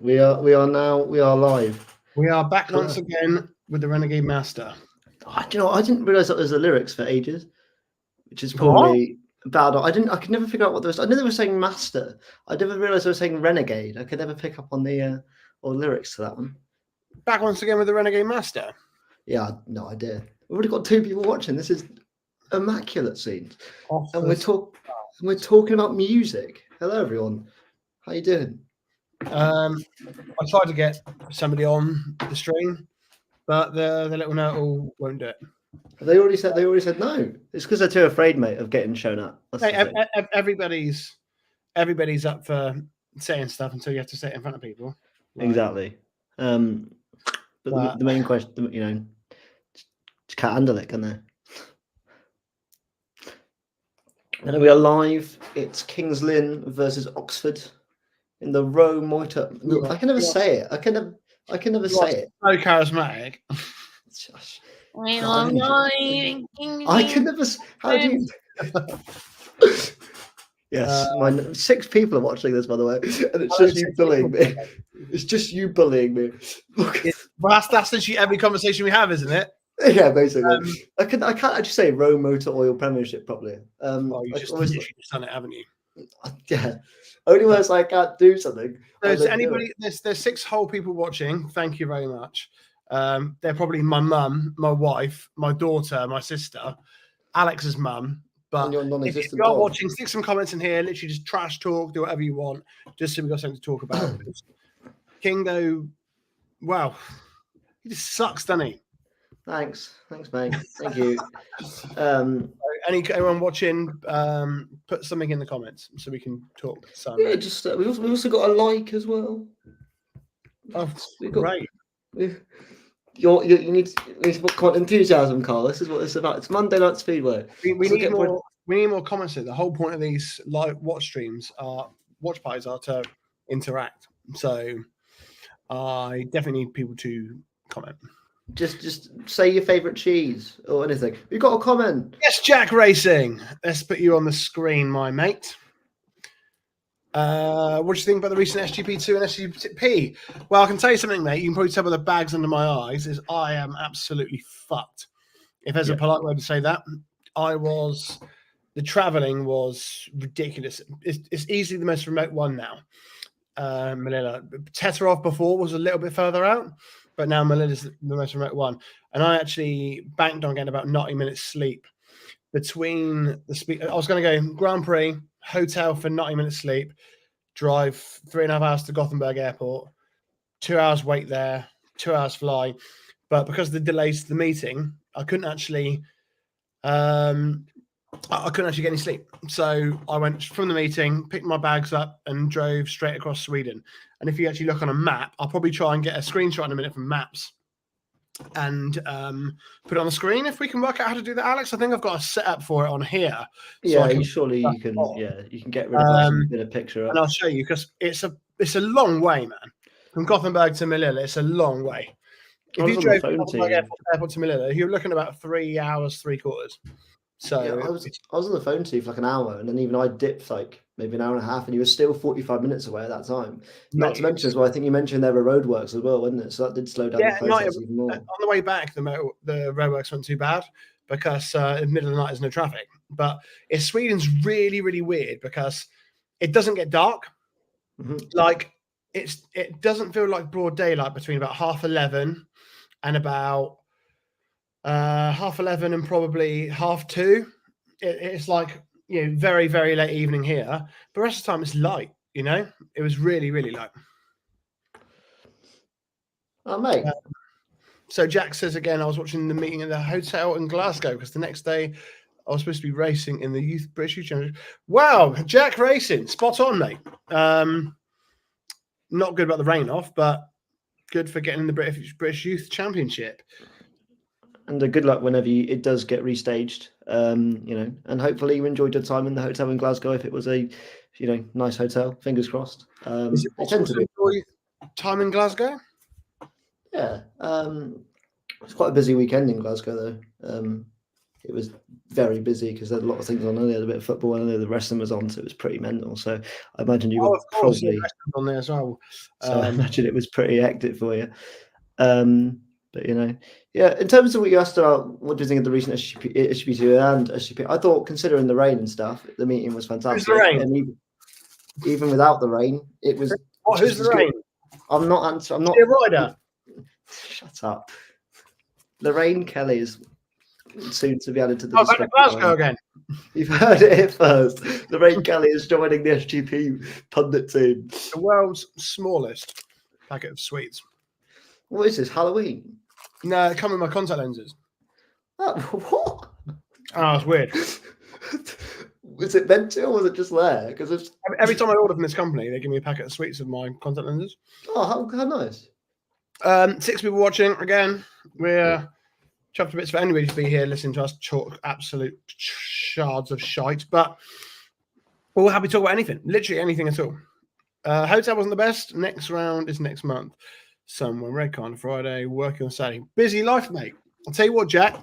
We are live. We are back once again with the Renegade Master. Oh, do you know, I didn't realise that there's the lyrics for ages, which is probably bad. I could never figure out what there was. I knew they were saying master. I never realised they were saying renegade. I could never pick up on the lyrics to that one. Back once again with the Renegade Master. Yeah, no idea. We've already got 2 people watching. This is immaculate scenes, and we're talking about music. Hello, everyone. How you doing? I tried to get somebody on the stream, but the little note won't do it. They already said no. It's because they're too afraid, mate, of getting shown up. Everybody's up for saying stuff until you have to say it in front of people. Right? Exactly. But the main question, you know, just can't handle it, can they? And we are live. It's Kings Lynn versus Oxford in the ROWE motor. I can never say it. I can never say it. So charismatic. I can never. How do you? Yes, 6 people are watching this, by the way, and it's just you bullying me. It's just you bullying me. Well, that's literally every conversation we have, isn't it? Yeah, basically. I can't actually say ROWE Motor Oil Premiership properly. You just done it, haven't you? Yeah. Only when it's like I can't do something. There's 6 whole people watching. Thank you very much. They're probably my mum, my wife, my daughter, my sister, Alex's mum. But if you're watching, stick some comments in here. Literally just trash talk, do whatever you want, just so we've got something to talk about. Kingo, wow, he just sucks, doesn't he? Thanks, mate. Thank you. Anyone watching, put something in the comments so we can talk. Yeah, just we've also got a like as well. Oh, great. You need to put enthusiasm, Carl. This is what it's about. It's Monday Night Speedway. We need more comments here. The whole point of these live watch parties are to interact. So I definitely need people to comment. Just say your favourite cheese or anything. We've got a comment. Yes, Jack Racing. Let's put you on the screen, my mate. What do you think about the recent SGP2 and SGP? Well, I can tell you something, mate. You can probably tell by the bags under my eyes is I am absolutely fucked. If there's a polite way to say that, the traveling was ridiculous. It's easily the most remote one now. Manila. Teterov before was a little bit further out, but now Manila's the most remote one. And I actually banked on getting about 90 minutes sleep between the speed. I was going to go Grand Prix, hotel for 90 minutes sleep, drive 3.5 hours to Gothenburg Airport, 2 hours wait there, 2 hours fly. But because of the delays to the meeting, I couldn't actually get any sleep. So I went from the meeting, picked my bags up and drove straight across Sweden. And if you actually look on a map, I'll probably try and get a screenshot in a minute from maps and put it on the screen if we can work out how to do that, Alex. I think I've got a setup for it on here. Yeah, so you can get rid of that and get a picture up. And I'll show you because it's a long way, man. From Gothenburg to Manila, it's a long way. If you drove from Gothenburg Airport to Manila, you're looking about 3 hours, 3/4. So yeah, I was on the phone to you for like an hour, and then even I dipped like maybe an hour and a half, and you were still 45 minutes away at that time. Not to mention as well, I think you mentioned there were roadworks as well, wasn't it? So that did slow down the process even more. On the way back, the roadworks weren't too bad because in the middle of the night there's no traffic. But Sweden's really, really weird because it doesn't get dark. Mm-hmm. Like it doesn't feel like broad daylight between about 11:30 and about 11:30 and probably 2:30. It's like, you know, very, very late evening here. But the rest of the time it's light, you know? It was really, really light. Oh, mate. So Jack says again, I was watching the meeting at the hotel in Glasgow because the next day I was supposed to be racing in the British Youth Championship. Wow, Jack Racing. Spot on, mate. Not good about the rain off, but good for getting in the British Youth Championship. And good luck whenever it does get restaged, you know, and hopefully you enjoyed your time in the hotel in Glasgow if it was a, you know, nice hotel. Fingers crossed. Is it possible to enjoy time in Glasgow? Yeah. It's quite a busy weekend in Glasgow, though. it was very busy because there had a lot of things on. They had a bit of football and the wrestling was on, so it was pretty mental. So I imagine you were of course, probably on there as well. So I imagine it was pretty hectic for you. But yeah. In terms of what you asked about, what do you think of the recent SGP2 and SGP? I thought, considering the rain and stuff, the meeting was fantastic. Who's the rain? And even without the rain, it was. Who's the rain? I'm not answering. I'm not. Ryder. Shut up. Lorraine Kelly is soon to be added to the. Back to Glasgow again. You've heard it here first. Lorraine Kelly is joining the SGP pundit team. The world's smallest packet of sweets. What is this, Halloween? No, come with my contact lenses. What? Oh, it's weird. Was it meant to, or was it just there? Because every time I order from this company, they give me a packet of sweets with my contact lenses. Oh, how nice. 6 people watching. Again, we're chuffed to bits for anybody to be here listening to us talk absolute shards of shite. But we're happy to talk about anything, literally anything at all. Hotel wasn't the best. Next round is next month. Somewhere Redcar on Friday, working on Saturday. Busy life, mate. I'll tell you what, Jack.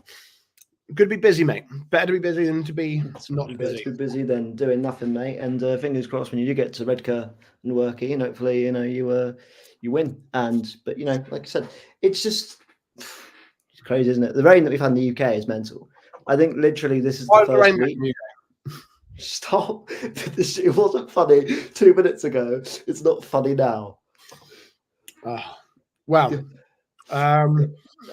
Good to be busy, mate. Better to be busy than to be not busy. To be busy than doing nothing, mate. And fingers crossed when you do get to Redcar and worky, and hopefully, you win. But like I said, it's crazy, isn't it? The rain that we've had in the UK is mental. I think literally this is the first week. Stop. It wasn't funny 2 minutes ago. It's not funny now. Wow.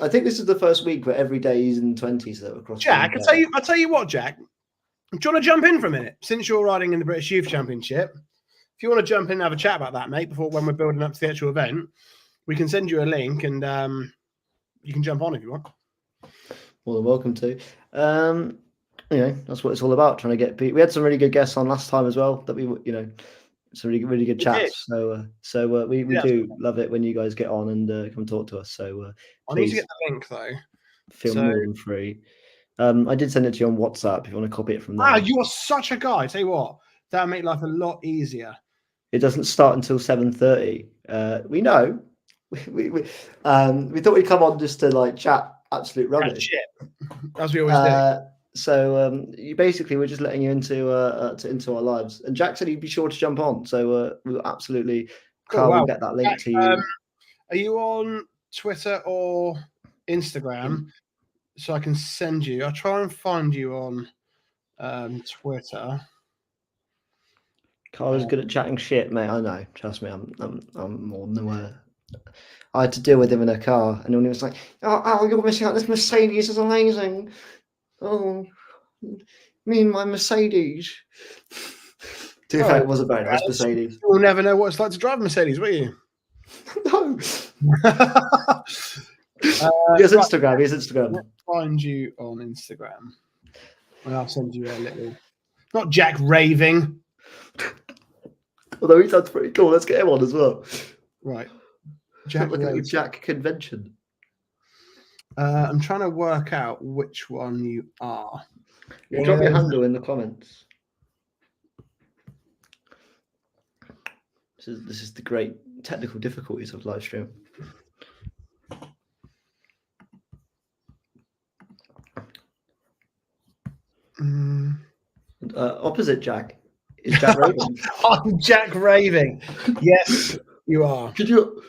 I think this is the first week where every day is in the 20s though across. Jack, I'll tell you what, Jack. Do you want to jump in for a minute? Since you're riding in the British Youth Championship, if you want to jump in and have a chat about that, mate, before when we're building up to the actual event, we can send you a link and you can jump on if you want. More than welcome to. That's what it's all about, trying to get people. We had some really good guests on last time as well that we some really good chats. So we do love it when you guys get on and come talk to us. So I need to get the link though. Feel more than free. I did send it to you on WhatsApp if you want to copy it from there. Wow, you are such a guy. Tell you what, that'll make life a lot easier. It doesn't start until 7:30. We know. We thought we'd come on just to chat absolute rubbish. Shit. As we always do. So you basically we're just letting you into our lives. And Jack said he'd be sure to jump on. So we'll absolutely we'll get that link Jack, to you. Are you on Twitter or Instagram? So I can send you. I'll try and find you on Twitter. Carla's good at chatting shit, mate. I know. Trust me, I'm more than aware. I had to deal with him in a car, and when he was like, "Oh, you're missing out. This Mercedes is amazing. Oh, me and my Mercedes." To be fair, it was a very nice Mercedes. You'll never know what it's like to drive a Mercedes, will you? No. Yes, Instagram. Yes, Instagram. Let's find you on Instagram. And I'll send you a little. Not Jack raving. Although he sounds pretty cool. Let's get him on as well. Right. Jack convention. I'm trying to work out which one you are. Drop your handle in the comments. This is the great technical difficulties of live stream. Opposite Jack is Jack Raving. I'm Jack Raving. Yes, you are. Could you?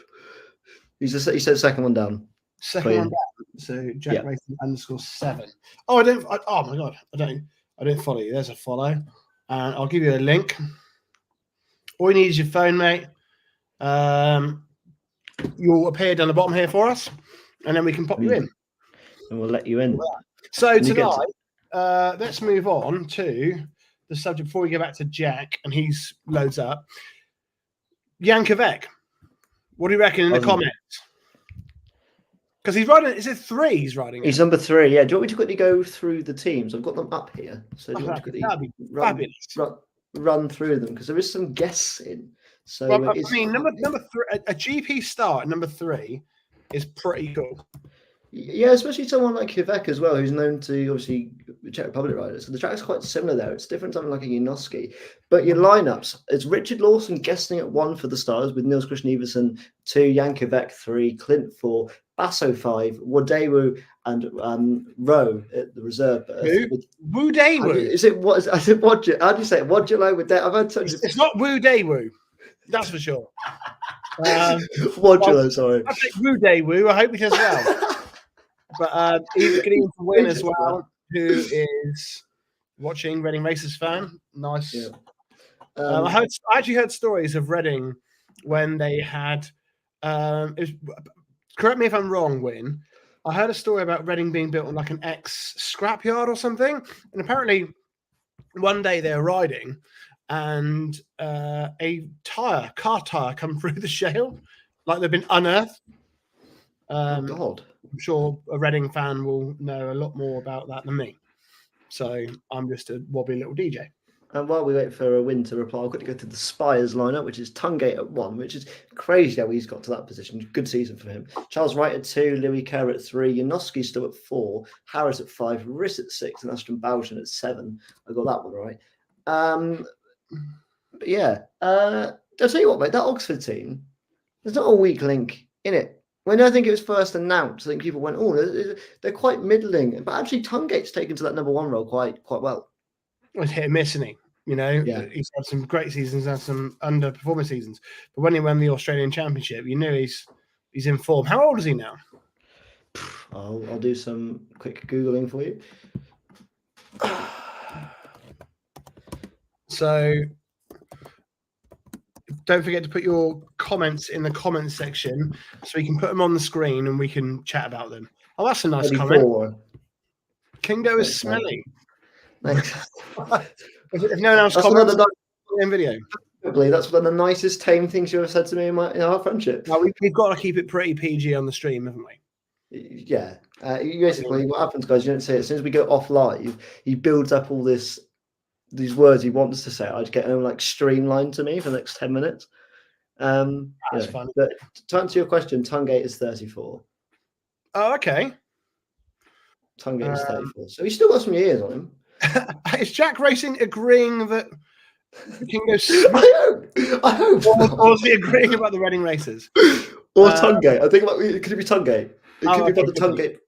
He said second one down. Second one down. So Jack Raving _7. Oh, oh my god, I don't follow you. There's a follow, and I'll give you a link. All you need is your phone, mate. You'll appear down the bottom here for us, and then we can pop you in. And we'll let you in. So tonight, let's move on to the subject before we go back to Jack, and he's loads up. Yankovic. What do you reckon in the comments? Because he's riding, is it 3 he's riding? He's number 3, yeah. Do you want me to quickly go through the teams? I've got them up here. So do you want to quickly run through them? Because there is some guests in. So well, I mean, number 3, a GP start, number 3 is pretty cool. Yeah, especially someone like Quebec as well, who's known to obviously Czech Republic riders. So the track's quite similar there. It's different, something like a Janoski. But your lineups, it's Richard Lawson guesting at 1 for the Stars with Niels Christian Everson 2, Jan Quebec 3, Clint 4, Basso 5, Wadewu and ROWE at the reserve berth. Woo Day Woo. Is it what? Is it what? How do you say it? Wadulo with that? I've heard such. It's not Woo Day Woo. That's for sure. Wadulo, sorry. I think Woo Day Woo. I hope he does well. But he's getting to win as well. Who is watching Reading Racers fan? Nice. Yeah. I actually heard stories of Reading when they had. Correct me if I'm wrong, Win. I heard a story about Reading being built on like an ex-scrapyard or something, and apparently one day they were riding, and a car tire, come through the shale, like they've been unearthed. God. I'm sure a Reading fan will know a lot more about that than me. So I'm just a wobbly little DJ. And while we wait for a Win to reply, I've got to go to the Spires lineup, which is Tungate at 1, which is crazy how he's got to that position. Good season for him. Charles Wright at 2, Louis Kerr at 3, Janoski still at 4, Harris at 5, Riss at 6, and Ashton Bouchen at 7. I got that one right. But yeah, I'll tell you what, mate, that Oxford team, there's not a weak link in it. When I think it was first announced, I think people went, "Oh, they're quite middling," but actually, Tungate's taken to that number 1 role quite well. It's hit and miss, isn't he? You know, he's had some great seasons and some underperforming seasons. But when he won the Australian Championship, you knew he's in form. How old is he now? I'll do some quick Googling for you. So don't forget to put your comments in the comments section so we can put them on the screen and we can chat about them. Oh, that's a nice 34. comment. Kingo is smelly. Thanks. If no one else comments in video. That's one of the nicest tame things you ever said to me in our friendship. Now, we've got to keep it pretty PG on the stream, haven't we? Yeah. Basically, what happens, guys, you don't say it. As soon as we go off live, he builds up all these words he wants to say. I just get them like streamlined to me for the next 10 minutes. That's fun. But to answer your question, Tungate is 34. Oh, okay. Tungate is 34. So he's still got some years on him. Is Jack Racing agreeing that Kingo? I hope. Or is he agreeing about the Reading Racers? Or Tungate. I think could it be Tungate? It could be about the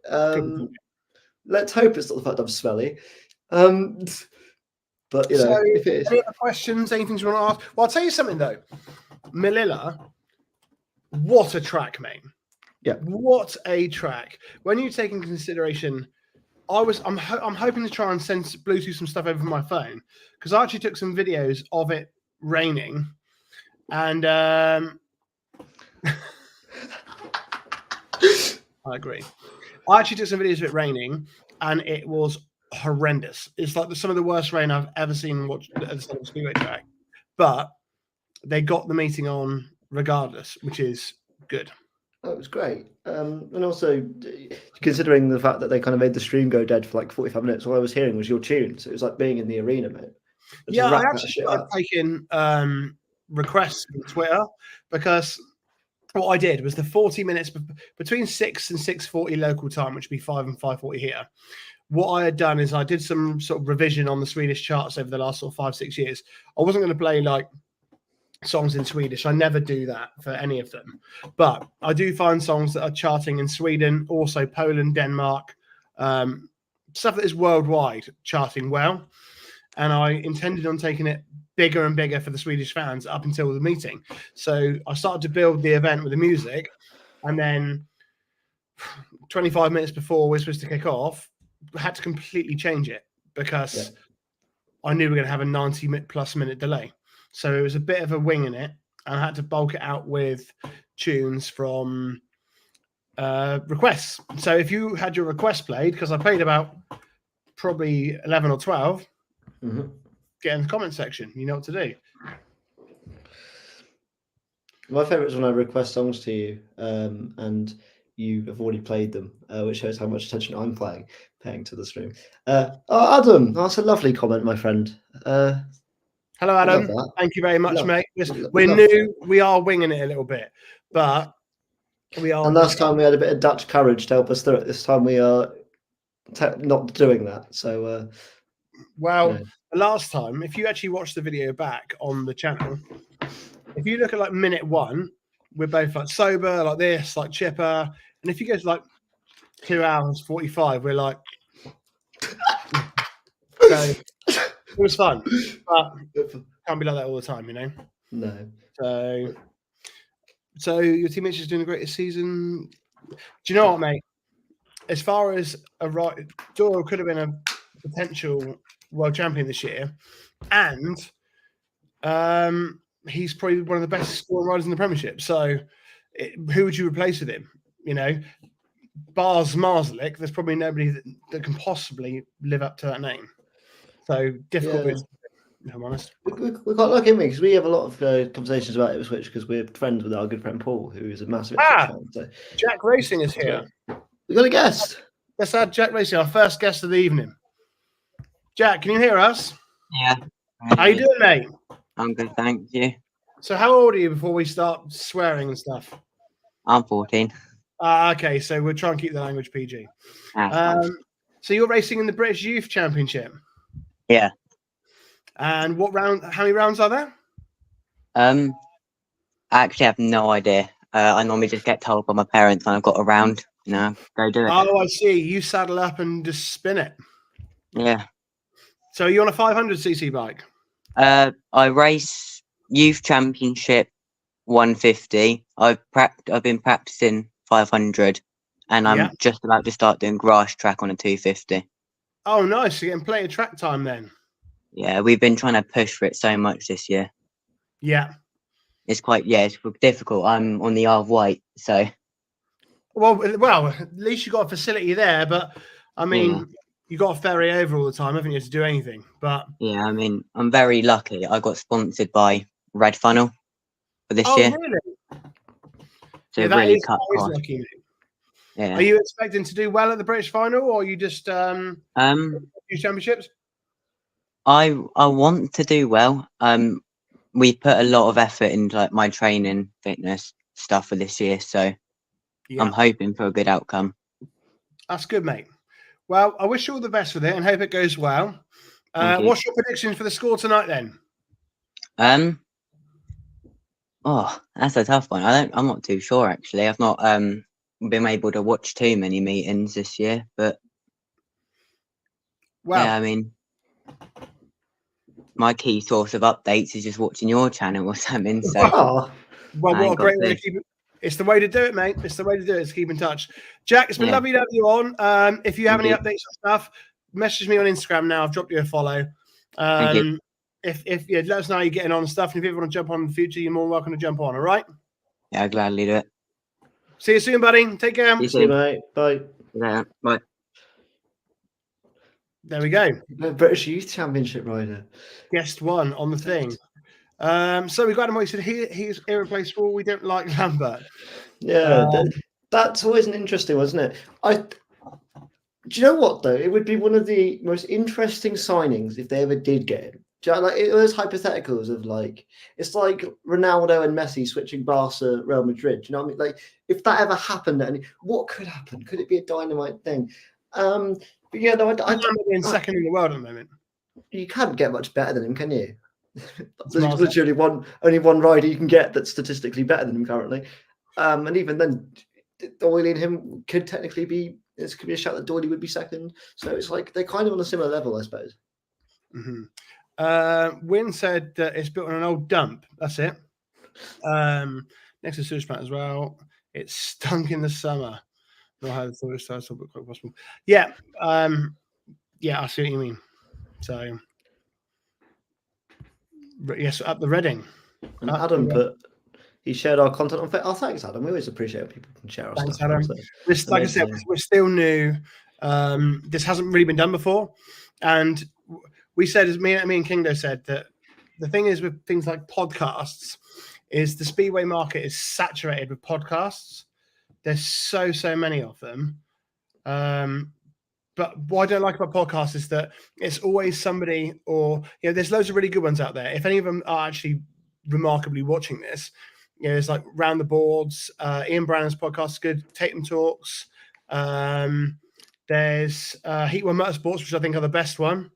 Tungate. Let's hope it's not the fact I'm smelly. But you know, so, if it is. Any other questions? Anything you want to ask? Well, I'll tell you something though. Melilla, what a track, mate. Yeah. What a track. When you take into consideration, I'm hoping to try and send Bluetooth some stuff over from my phone because I actually took some videos of it raining, and I agree. I actually took some videos of it raining, and it was horrendous. It's like some of the worst rain I've ever seen watched at the Speedway track, but they got the meeting on regardless, which is good. Oh, it was great. And also, considering the fact that they kind of made the stream go dead for like 45 minutes, all I was hearing was your tune. So it was like being in the arena, mate. Yeah, I actually started taking requests from Twitter because what I did was the 40 minutes between 6 and 6:40 local time, which would be 5 and 5:40 here. What I had done is I did some sort of revision on the Swedish charts over the last sort of 5-6 years. I wasn't going to play like songs in Swedish. I never do that for any of them. But I do find songs that are charting in Sweden, also Poland, Denmark, stuff that is worldwide charting well. And I intended on taking it bigger and bigger for the Swedish fans up until the meeting. So I started to build the event with the music. And then 25 minutes before we're supposed to kick off, I had to completely change it because I knew we were going to have a 90+ minute delay. So it was a bit of a wing in it. And I had to bulk it out with tunes from requests. So if you had your request played, because I played about probably 11 or 12, get in the comment section. You know what to do. My favourite is when I request songs to you and you have already played them, which shows how much attention I'm paying to the stream. Adam, that's a lovely comment, my friend. Hello, Adam. Thank you very much, mate. We are winging it a little bit, but We are. And last time we had a bit of Dutch courage to help us through it. This time we are not doing that. So, well, the last time, if you actually watch the video back on the channel, if you look at like minute 1, we're both like sober, like this, like chipper. And if you go to like 2 hours 45, we're like, so it was fun, but can't be like that all the time, you know. No. So your teammates is doing the greatest season. Do you know what, mate? As far as Doyle could have been a potential world champion this year, and he's probably one of the best scoring riders in the Premiership. So who would you replace with him? You know, bars Marslick, there's probably nobody that can possibly live up to that name. So difficult, if I'm honest. We're quite lucky, because we have a lot of conversations about Ipswich because we're friends with our good friend Paul, who is a massive Ipswich fan. So Jack Racing is here. We got a guest. Let's add Jack Racing, our first guest of the evening. Jack, can you hear us? Yeah. How you doing, mate? I'm good, thank you. So how old are you before we start swearing and stuff? I'm 14. Okay, so we'll try and keep the language PG. So you're racing in the British Youth Championship? Yeah. And how many rounds are there? I actually have no idea. I normally just get told by my parents when I've got a round. Go do it. Oh, I see. You saddle up and just spin it. Yeah. So you're on a 500cc bike? I race Youth Championship 150. I've been practicing 500, and I'm just about to start doing grass track on a 250. Oh, nice. You're getting plenty of track time then. Yeah, we've been trying to push for it so much this year. Yeah. It's difficult. I'm on the Isle of Wight, so. Well, at least you got a facility there, but I mean, you got to ferry over all the time, haven't you, to do anything? But yeah, I mean, I'm very lucky. I got sponsored by Red Funnel for this year. Really? So really cut costs. Lucky. Yeah. Are you expecting to do well at the British final, or are you just Youth Championships? I want to do well. We put a lot of effort into like my training, fitness stuff for this year, so I'm hoping for a good outcome. That's good, mate. Well, I wish you all the best with it and hope it goes well. What's your prediction for the score tonight then? Oh, that's a tough one. I'm not too sure actually. I've not been able to watch too many meetings this year, but yeah, I mean, my key source of updates is just watching your channel or something. So, well, what a great way to keep it. It's the way to do it, mate. It's the way to do it. Is keep in touch. Jack, it's been lovely to have you on. If you have any updates and stuff, message me on Instagram now. I've dropped you a follow. If you let us know how you're getting on and stuff, and if you ever want to jump on in the future, you're more than welcome to jump on. All right? Yeah, I'll gladly do it. See you soon, buddy. Take care. See you, mate. Bye. Yeah, bye. There we go. The British Youth Championship rider. Guest one on the thing. So we got him. He said he's irreplaceable. We don't like Lambert. Yeah, that's always an interesting one, isn't it? Do you know what though? It would be one of the most interesting signings if they ever did get him. Do you know, like those hypotheticals of like it's like Ronaldo and Messi switching Barca, Real Madrid. Do you know what I mean? Like if that ever happened, and what could happen? Could it be a dynamite thing? But yeah, no, I don't in second in the world at the moment. You can't get much better than him, can you? There's literally only one rider you can get that's statistically better than him currently. And even then, Doyle and him could technically be. This could be a shout that Doyle would be second. So it's like they're kind of on a similar level, I suppose. Wynn said it's built on an old dump. That's it. Next to sewage plant as well. It stunk in the summer. Not how I thought it started, but quite possible. Yeah. I see what you mean. So yes, up the Reading. And Adam he shared our content on Facebook. Oh, thanks, Adam. We always appreciate when people can share our stuff. Adam. Like I said, we're still new. This hasn't really been done before. And we said, as me and Kingdo said, that the thing is with things like podcasts is the Speedway market is saturated with podcasts. There's so many of them. But what I don't like about podcasts is that it's always somebody there's loads of really good ones out there. If any of them are actually remarkably watching this, there's like Round the Boards. Ian Brannan's podcast is good. Tatum Talks. There's Heat One Motorsports, which I think are the best one.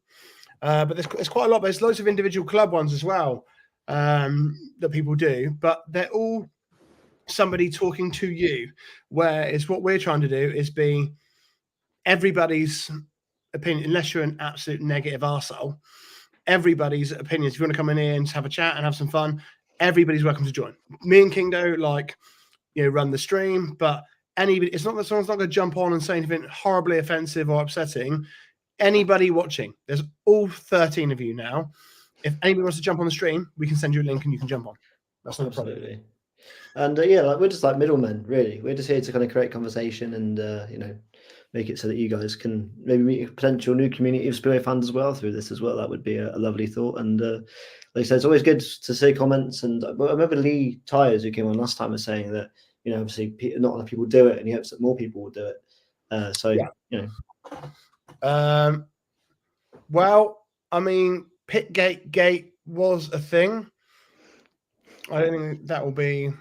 But there's quite a lot. There's loads of individual club ones as well that people do, but they're all somebody talking to you. Whereas what we're trying to do is be everybody's opinion, unless you're an absolute negative arsehole. Everybody's opinions. If you want to come in here and have a chat and have some fun, everybody's welcome to join. Me and Kingdo, run the stream, but anybody, it's not that someone's not going to jump on and say anything horribly offensive or upsetting. Anybody watching, there's all 13 of you now. If anybody wants to jump on the stream, we can send you a link and you can jump on. That's not a problem. And we're just like middlemen, really. We're just here to kind of create conversation and make it so that you guys can maybe meet a potential new community of Speedway fans as well through this as well. That would be a lovely thought. And like I said, it's always good to see comments. And I remember Lee Tyres, who came on last time, was saying that obviously not a lot of people do it, and he hopes that more people will do it. Well, I mean, Pitgate Gate was a thing. I don't think that will be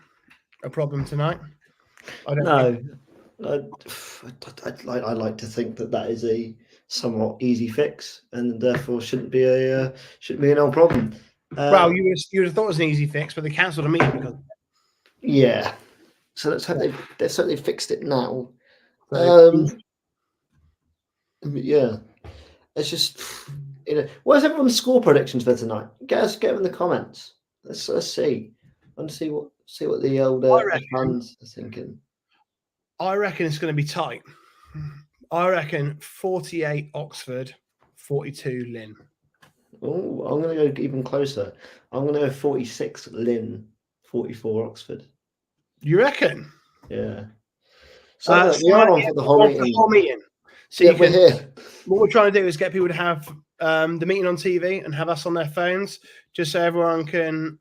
a problem tonight. I like to think that is a somewhat easy fix, and therefore shouldn't be an old problem. Well, you would have thought it was an easy fix, but they cancelled a meeting because of it. Yeah. So let's hope they've certainly fixed it now. Yeah. It's just what's everyone's score predictions for tonight? Get them in the comments. Let's see. I want to see what the older fans are thinking. I reckon it's going to be tight. I reckon 48 Oxford, 42 Lynn. Oh, I'm going to go even closer. I'm going to go 46 Lynn, 44 Oxford. You reckon? Yeah. So we are on for the whole meeting. So we're here. What we're trying to do is get people to have the meeting on TV and have us on their phones, just so everyone can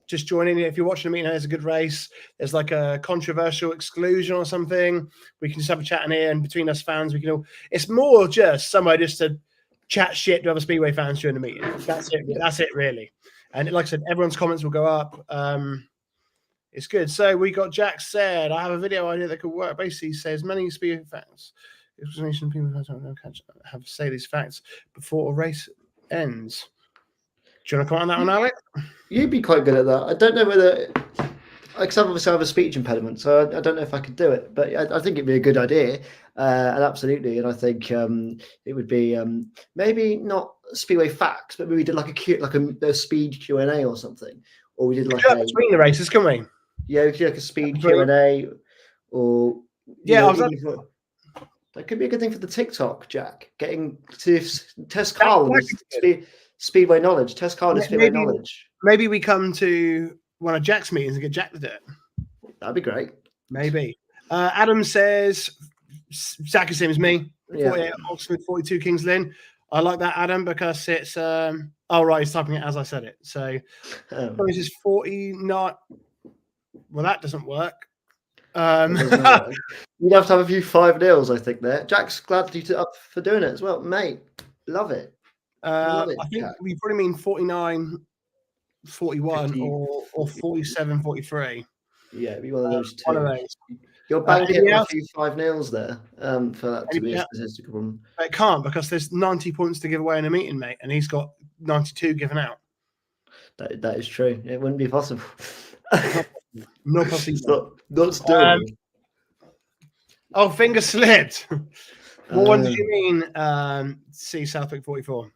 just join in. If you're watching a meeting, there's a good race. There's like a controversial exclusion or something. We can just have a chat in here, and between us fans, we can all. It's more just somewhere just to chat shit to other Speedway fans during the meeting. That's it. That's it, really. And like I said, everyone's comments will go up. It's good. So we got Jack said, I have a video idea that could work. Basically, says many Speedway fans. Explanation people have to say these facts before a race ends. Do you want to comment on that one, Alex? You'd be quite good at that. I don't know whether, because obviously I have a speech impediment, so I don't know if I could do it. But I think it'd be a good idea, and absolutely. And I think it would be maybe not Speedway facts, but maybe we did like a speed Q&A or something, or we did like between the races, can we? Yeah, we could do like a speed Q&A, or that could be a good thing for the TikTok, Jack. Getting to test Carl Speedway knowledge. Test Carl Speedway knowledge. Maybe we come to one of Jack's meetings and get Jack to do it. That'd be great. Maybe. Adam says, Zach is the same as me. 48 Oxford, 42 Kings Lynn. I like that, Adam, because it's right, he's typing it as I said it. So this is 49. Well, that doesn't work. You'd have to have a few 5-0s, I think. There, Jack's glad you up for doing it as well, mate. Love it. I think we probably mean 49, 41, 50, or 47, 43. Yeah, it'd be one of those two. One of those. You're banking a few 5-0s there for that to be a statistical problem. It can't, because there's 90 points to give away in a meeting, mate, and he's got 92 given out. That is true. It wouldn't be possible. No possible. Not still. Oh, finger slipped. What one did you mean? See Southwick 44.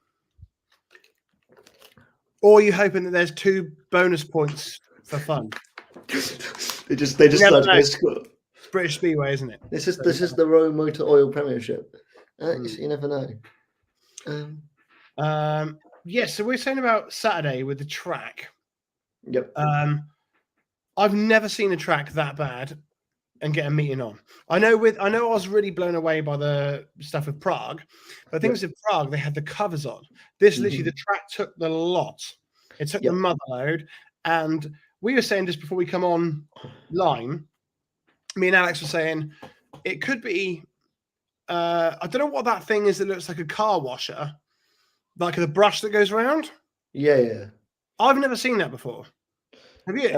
Or are you hoping that there's 2 bonus points for fun? they just score. It's British Speedway, isn't it? This is the ROWE Motor Oil Premiership. You never know. So we're saying about Saturday with the track. Yep. I've never seen a track that bad and get a meeting on. I know I was really blown away by the stuff with Prague, but I think it was in Prague, they had the covers on. This literally, the track took the lot. It took the mother load. And we were saying just before we come on line, me and Alex were saying it could be, I don't know what that thing is that looks like a car washer, like the brush that goes around. Yeah. I've never seen that before. Have you?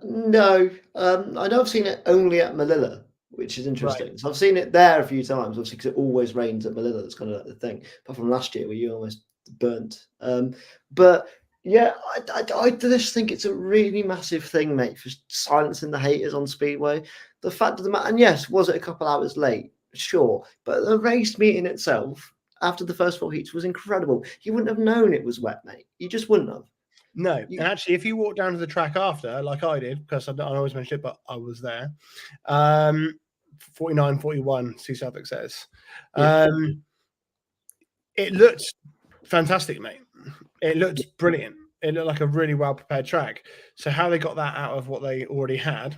No. I know I've seen it only at Melilla, which is interesting. So I've seen it there a few times, obviously, because it always rains at Melilla. That's kind of like the thing. Apart from last year, where you almost burnt. But yeah, I just think it's a really massive thing, mate, for silencing the haters on Speedway. The fact of the matter, and yes, was it a couple hours late? Sure, but the race meeting itself after the first 4 heats was incredible. You wouldn't have known it was wet, mate. You just wouldn't have. No, and actually, if you walk down to the track after, like I did, because I always mention it, but I was there. 49-41, see Southwick says. It looked fantastic, mate. It looked brilliant. It looked like a really well prepared track. So how they got that out of what they already had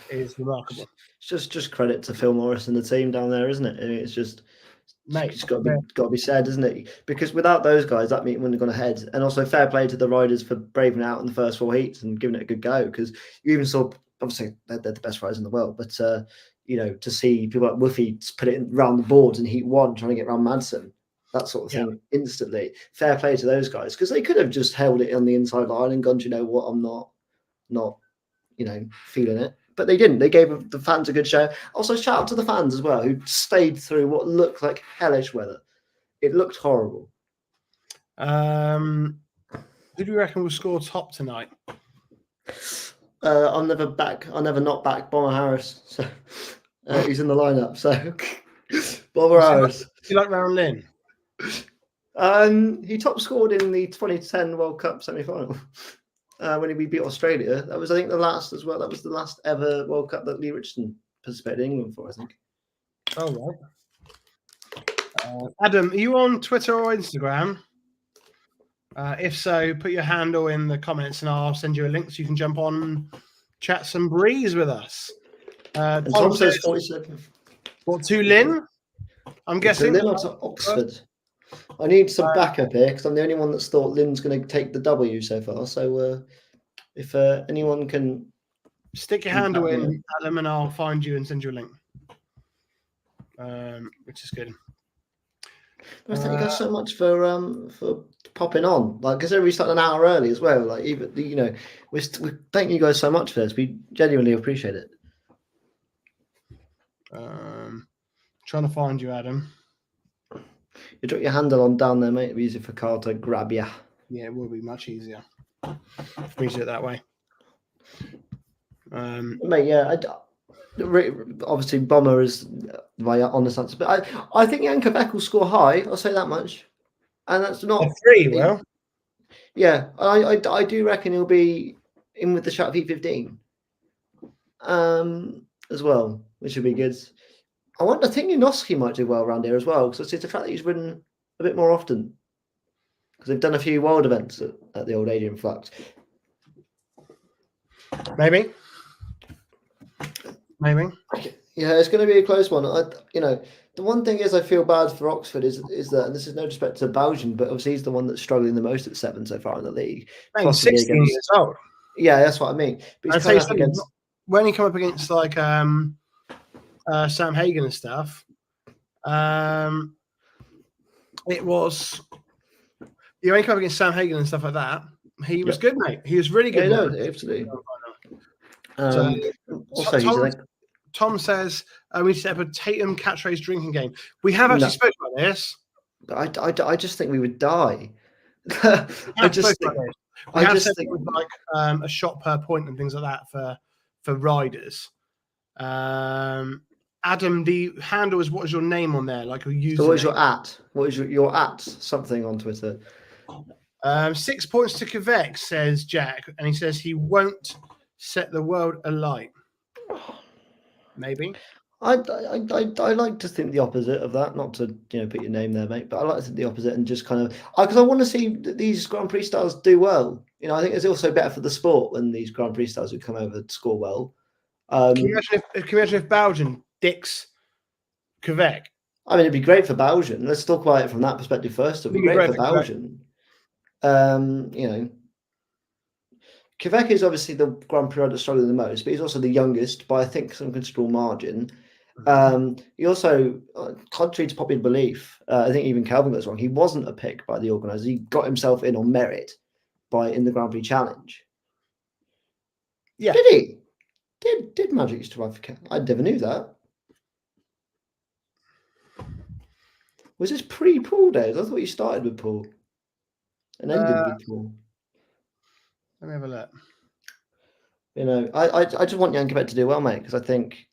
is remarkable. It's just credit to Phil Morris and the team down there, isn't it? I mean, it's just, mate, it's got to be said, isn't it? Because without those guys, that meeting wouldn't have gone ahead. And also, fair play to the riders for braving out in the first 4 heats and giving it a good go. Because you even saw, obviously, they're the best riders in the world, but you know, to see people like Woofy put it around the boards in heat 1, trying to get around Madsen, that sort of thing, instantly. Fair play to those guys, because they could have just held it on the inside line and gone, you know what, I'm not, you know, feeling it. But they didn't. They gave the fans a good show. Also, shout out to the fans as well, who stayed through what looked like hellish weather. It looked horrible. Who do you reckon will score top tonight? I'll never not back Bomber Harris. So he's in the lineup. So Bomber Harris. Do you like Round Lynn? He top scored in the 2010 World Cup semi-final. When we beat Australia. That was, I think, the last as well. That was the last ever World Cup that Lee Richardson participated in England for, I think. Oh, right. Adam, are you on Twitter or Instagram? If so, put your handle in the comments and I'll send you a link so you can jump on and chat some breeze with us. Tom says 47. What, to Lynn? I'm guessing. Lynn or to Oxford. I need some backup here because I'm the only one that's thought Lynn's going to take the W so far. So if anyone can stick your handle in, Adam, and I'll find you and send you a link. Which is good. I thank you guys so much for popping on. Like, because we started an hour early as well. Like, even you know, we thank you guys so much for this. We genuinely appreciate it. Trying to find you, Adam. You drop your handle on down there, mate. It'll be easy for Carl to grab you. Yeah, it will be much easier if we do it that way. Mate, yeah, obviously Bomber is my honest answer, but I think Yankovic will score high. I'll say that much, and that's not a 3. Well, yeah, I do reckon he'll be in with the shot of Heat 15, as well, which would be good. I think Unoski might do well around here as well, because it's a track that he's ridden a bit more often. Because they've done a few wild events at the old Adrian Flux. Maybe. Yeah, it's going to be a close one. The one thing is I feel bad for Oxford is that, and this is no disrespect to Belgian, but obviously he's the one that's struggling the most at 7 so far in the league. Man, 16 years old. Yeah, that's what I mean. But I'd say when he come up against like Sam Hagen and stuff, it was when he came up against Sam Hagen and stuff like that, he was good, mate. He was really good. Yeah, no, absolutely. Tom says we set up a Tatum catchphrase drinking game. We have actually spoken about this. I just think we would die. I just think like a shot per point and things like that for riders. Adam, the handle is what is your name on there? Like, so what is your at? What is your at something on Twitter? 6 points to Quebec, says Jack, and he says he won't set the world alight. Maybe. I like to think the opposite of that. Not to put your name there, mate, but I like to think the opposite and just kind of because I want to see these Grand Prix stars do well. I think it's also better for the sport when these Grand Prix stars who come over to score well. Can you imagine if Belgian dicks Quebec? I mean, it'd be great for Belgian. Let's talk about it from that perspective first. It'd be great for Belgian. Quebec is obviously the Grand Prix rider struggling the most, but he's also the youngest by I think some considerable margin. He also, contrary to popular belief, I think even Calvin goes wrong. He wasn't a pick by the organisers. He got himself in on merit in the Grand Prix Challenge. Yeah. Did he? Did Magic used to ride for Cat? I never knew that. Was this pre-Paul days? I thought you started with Paul and ended with Paul. Let me have a look. You know, I just want Jankovic to do well, mate, because I think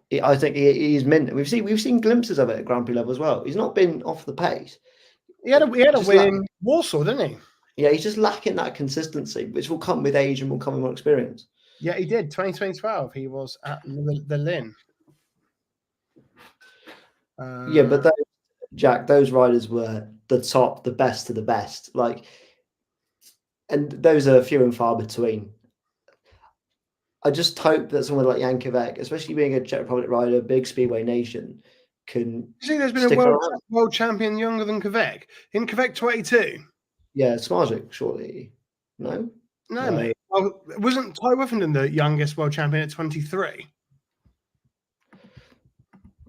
he's mint. We've seen glimpses of it at Grand Prix level as well. He's not been off the pace. He had a win in Warsaw, didn't he? Yeah, he's just lacking that consistency, which will come with age and will come with more experience. Yeah, he did. 2012, he was at the Lynn. Yeah, but those riders were the top, the best of the best. And those are few and far between. I just hope that someone like Jankovic, especially being a Czech Republic rider, big Speedway nation, can. You see, there's been a world champion younger than Kvek. In Kvek 22. Yeah, Smarzik, surely. No, mate. Well, wasn't Ty Wiffenden the youngest world champion at 23?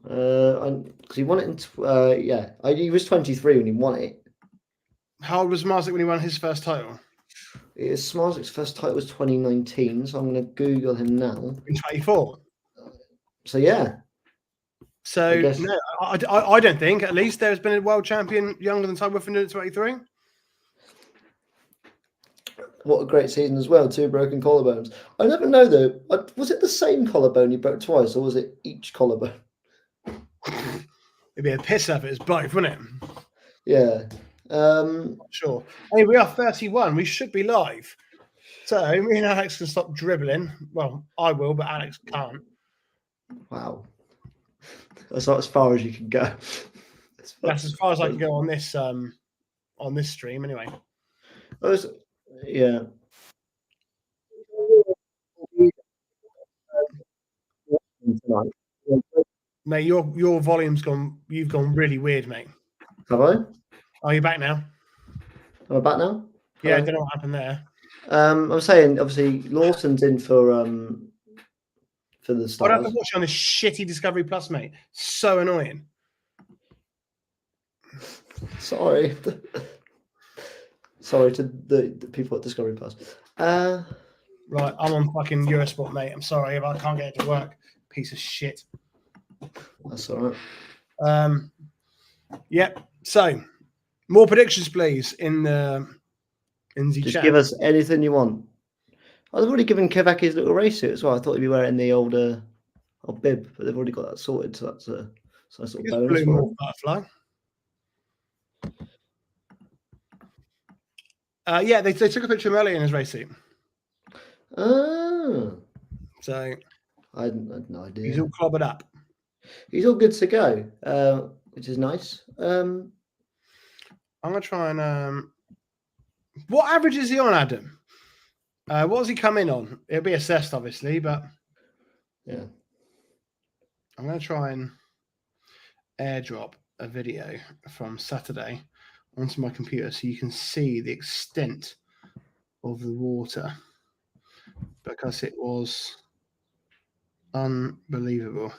Because he won it in he was 23 when he won it. How old was Smarzik when he won his first title? Smarzik's first title was 2019, so I'm going to Google him now. In 24. So yeah. So no, I don't think. At least there's been a world champion younger than Ty Wiffenden at 23. What a great season as well. 2 broken collarbones. I never know though. Was it the same collarbone he broke twice, or was it each collarbone? It'd be a piss up. It's both, wouldn't it? Yeah. Sure. Hey, we are 31. We should be live. So me and Alex can stop dribbling. Well, I will, but Alex can't. Wow. That's not as far as you can go. That's as far as I can go on this stream, anyway. Yeah. Mate, your volume's gone. You've gone really weird, mate. Have I? Are you back now? Am I back now? Yeah, I don't know what happened there. I was saying, obviously, Lawson's in for the Stars. I'd have to watch on this shitty Discovery Plus, mate. So annoying. Sorry. Sorry to the people at Discovery Plus. Right, I'm on fucking Eurosport, mate. I'm sorry if I can't get it to work. Piece of shit. That's all right. Yep. So, more predictions, please, in the Just chat. give us anything you want. I've already given Kvek his little race suit as well. I thought he'd be wearing the old bib, but they've already got that sorted, so that's a nice little bonus. Blue more butterfly. Yeah, they took a picture of him earlier in his race suit. Oh. So I had no idea. He's all clobbered up. He's all good to go, which is nice. I'm gonna try and what average is he on, Adam? What does he come in on? It'll be assessed, obviously, but yeah. I'm gonna try and airdrop a video from Saturday onto my computer so you can see the extent of the water, because it was unbelievable.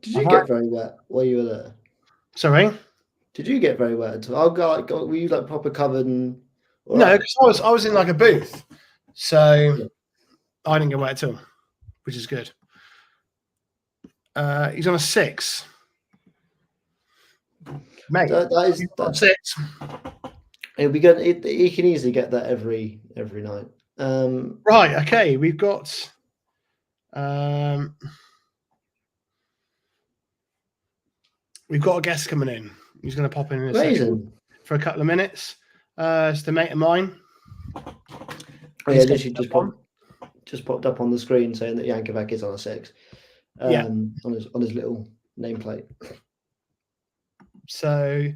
Did you get very wet while you were there? Sorry? Did you get very wet? Were you like proper covered? And no, because I was in like a booth, so yeah. I didn't get wet at all, which is good. He's on a 6. Mate, that's 6. It'll be good. He can easily get that every night. Right. Okay. We've got. We've got a guest coming in. He's going to pop in a second for a couple of minutes. It's a mate of mine. Oh, yeah, literally just popped up on the screen saying that Jankovic is on a 6. On his little nameplate. So,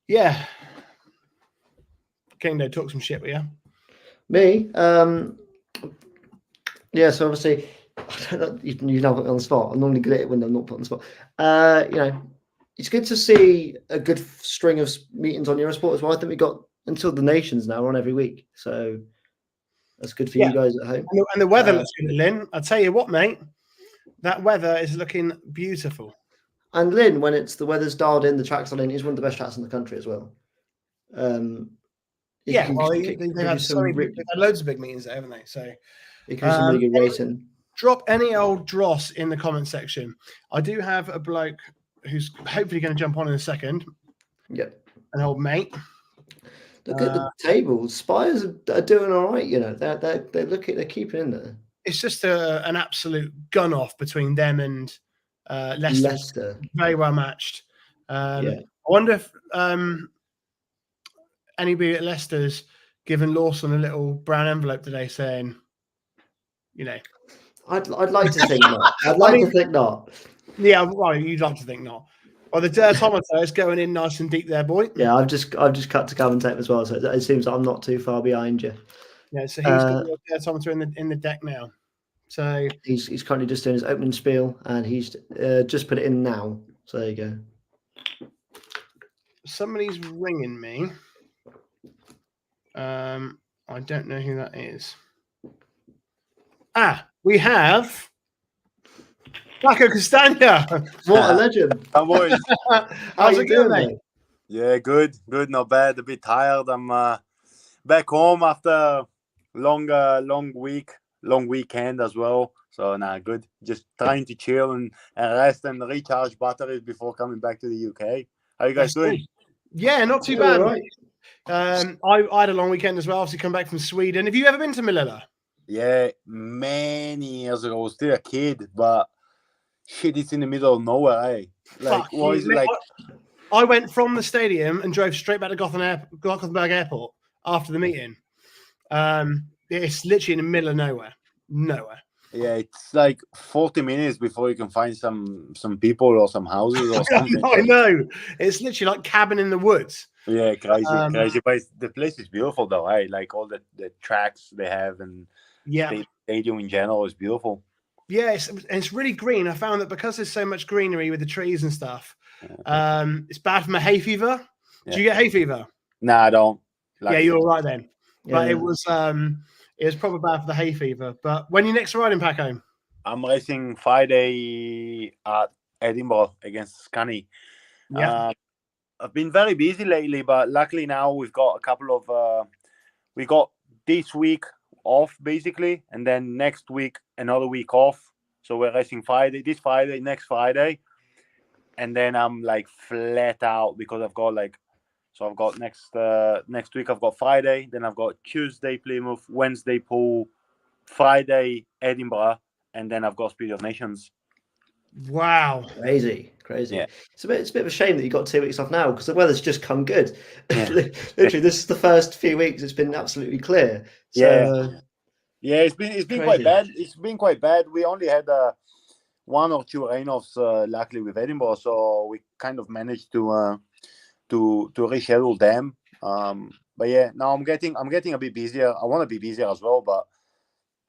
yeah. Kingdo, talk some shit with you. Me? Yeah, so obviously, I don't know, you now put me on the spot. I'm normally good at it when I'm not put on the spot. It's good to see a good string of meetings on Eurosport as well. I think we got until the Nations now. We're on every week. So that's good for you guys at home. And the weather looks good, Lynn. I'll tell you what, mate. That weather is looking beautiful. And Lynn, when the weather's dialed in, the tracks are in, is one of the best tracks in the country as well. Yeah, well, they've had loads of big meetings there, haven't they? So it gives some really good racing. Drop any old dross in the comment section. I do have a bloke who's hopefully going to jump on in a second. Yep. An old mate. Look at the tables. Spires are doing all right. You know, they're keeping in there. It's just an absolute gun off between them and Leicester. Very well matched. I wonder if anybody at Leicester's given Lawson a little brown envelope today saying, you know. I'd like to think not. To think not. Yeah, well, you'd like to think not. Well, the dirtometer is going in nice and deep there, boy. Yeah, I've just cut to Cavern tape as well, so it seems like I'm not too far behind you. Yeah, so he's got the dirtometer in the deck now. So he's currently just doing his opening spiel, and he's just put it in now. So there you go. Somebody's ringing me. I don't know who that is. We have Paco Castagna. What a legend. Hi, boys. How's it going, mate? Yeah, good, not bad. A bit tired. I'm back home after long weekend as well. So good. Just trying to chill and rest and recharge batteries before coming back to the UK. How you guys doing? Yeah, not too bad. Right. I had a long weekend as well. Obviously, come back from Sweden. Have you ever been to Melilla? Yeah, many years ago. I was still a kid, but shit, it's in the middle of nowhere, eh? Like, what is it like? I went from the stadium and drove straight back to Gothenburg Airport after the meeting. It's literally in the middle of nowhere. Yeah, it's like 40 minutes before you can find some people or some houses or something. I know. It's literally like cabin in the woods. Yeah, crazy. But the place is beautiful, though, eh? Like all the tracks they have and the stadium in general is beautiful. Yeah, it's really green. I found that because there's so much greenery with the trees and stuff, it's bad for my hay fever. Yeah. Do you get hay fever? No, I don't. Yeah, you're all right then. But it was probably bad for the hay fever. But when are you next riding, Paco? I'm racing Friday at Edinburgh against Scunny. Yeah. I've been very busy lately, but luckily now we've got a couple of we got this week off basically, and then next week another week off. So we're racing this Friday, next Friday, and then I'm like flat out because I've got I've got next week I've got Friday, then I've got Tuesday Plymouth, Wednesday Poole, Friday Edinburgh, and then I've got Speed of Nations. Wow, crazy. Yeah. It's a bit of a shame that you got 2 weeks off now because the weather's just come good. Yeah. Literally, this is the first few weeks it's been absolutely clear. So, yeah, it's been quite bad. It's been quite bad. We only had 1 or 2 rain-offs, luckily with Edinburgh, so we kind of managed to reschedule them. But yeah, now I'm getting a bit busier. I want to be busier as well, but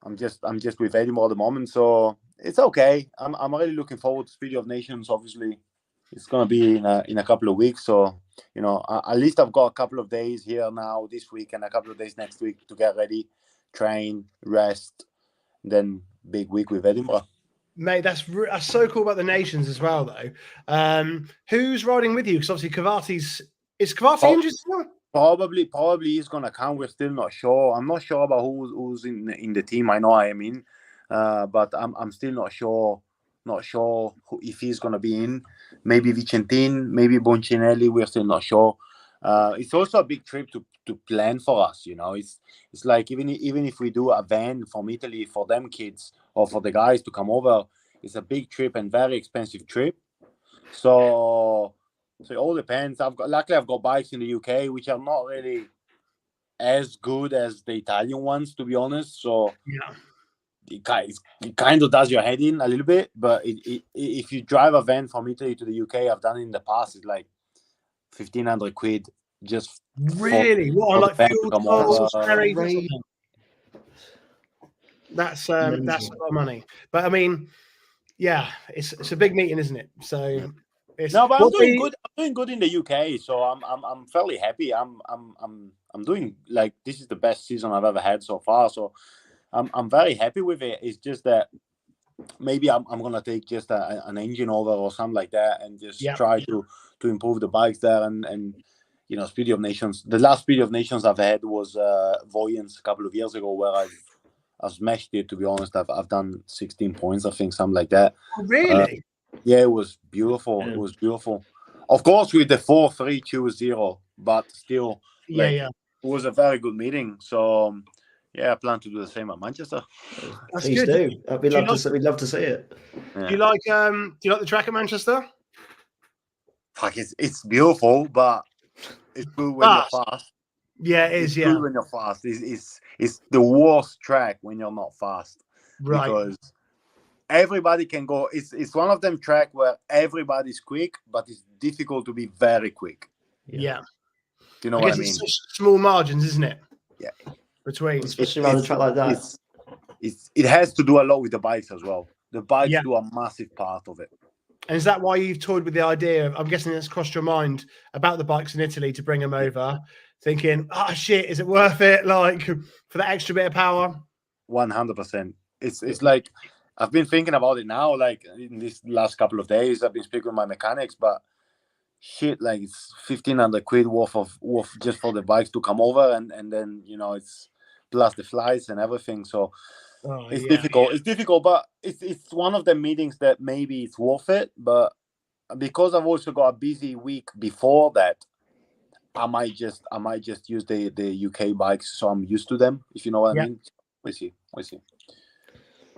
I'm just with Edinburgh at the moment, so it's okay. I'm really looking forward to Speed of Nations. Obviously, it's gonna be in a couple of weeks, so at least I've got a couple of days here now this week and a couple of days next week to get ready, train, rest, then big week with Edinburgh. Mate, that's so cool about the Nations as well, though. Who's riding with you? Because obviously is Cavati injured still? Probably he's gonna come. We're still not sure. I'm not sure about who's in the team. I know I am in, but I'm still not sure. Not sure if he's gonna be in. Maybe Vicentin, maybe Boncinelli. We're still not sure. It's also a big trip to plan for us. It's like even if we do a van from Italy for them kids or for the guys to come over, it's a big trip and very expensive trip. So it all depends. Luckily I've got bikes in the UK which are not really as good as the Italian ones, to be honest. So yeah, it kind of does your head in a little bit. But if you drive a van from Italy to the UK, I've done it in the past. It's like 1,500 quid just really. What, like fuel tolls or ferries? That's a lot of money. But I mean, yeah, it's a big meeting, isn't it? So but I'm doing good. I'm doing good in the UK, so I'm fairly happy. I'm doing like this is the best season I've ever had so far. So I'm very happy with it. It's just that maybe I'm gonna take just an engine over or something like that, and just try to improve the bikes there. And you know, Speed of Nations. The last Speed of Nations I've had was Voyance a couple of years ago, where I smashed it. To be honest, I've done 16 points, I think, something like that. Oh, really? Yeah, it was beautiful. Yeah. It was beautiful. Of course, with the 4-3-2-0, but still, it was a very good meeting. So. Yeah, I plan to do the same at Manchester. That's Please good. Do. We'd love to see it. Yeah. Do you like the track at Manchester? Fuck, it's beautiful, but it's good when you're fast. Yeah, it is. It's good when you're fast. It's the worst track when you're not fast. Right. Because everybody can go. It's one of them track where everybody's quick, but it's difficult to be very quick. Yeah. Do you know what I mean? It's such small margins, isn't it? Yeah. Between, especially around a track like that, it has to do a lot with the bikes as well. The bikes do a massive part of it. And is that why you've toyed with the idea of? I'm guessing that's crossed your mind about the bikes in Italy to bring them over, thinking, "Oh shit, is it worth it? Like for that extra bit of power?" 100%. It's like I've been thinking about it now. Like in these last couple of days, I've been speaking with my mechanics, but shit, like it's 1,500 quid worth just for the bikes to come over, and then you know it's plus the flights and everything. So it's difficult. It's difficult, but it's one of the meetings that maybe it's worth it. But because I've also got a busy week before that, I might just use the UK bikes, so I'm used to them. If you know what I mean. We'll see.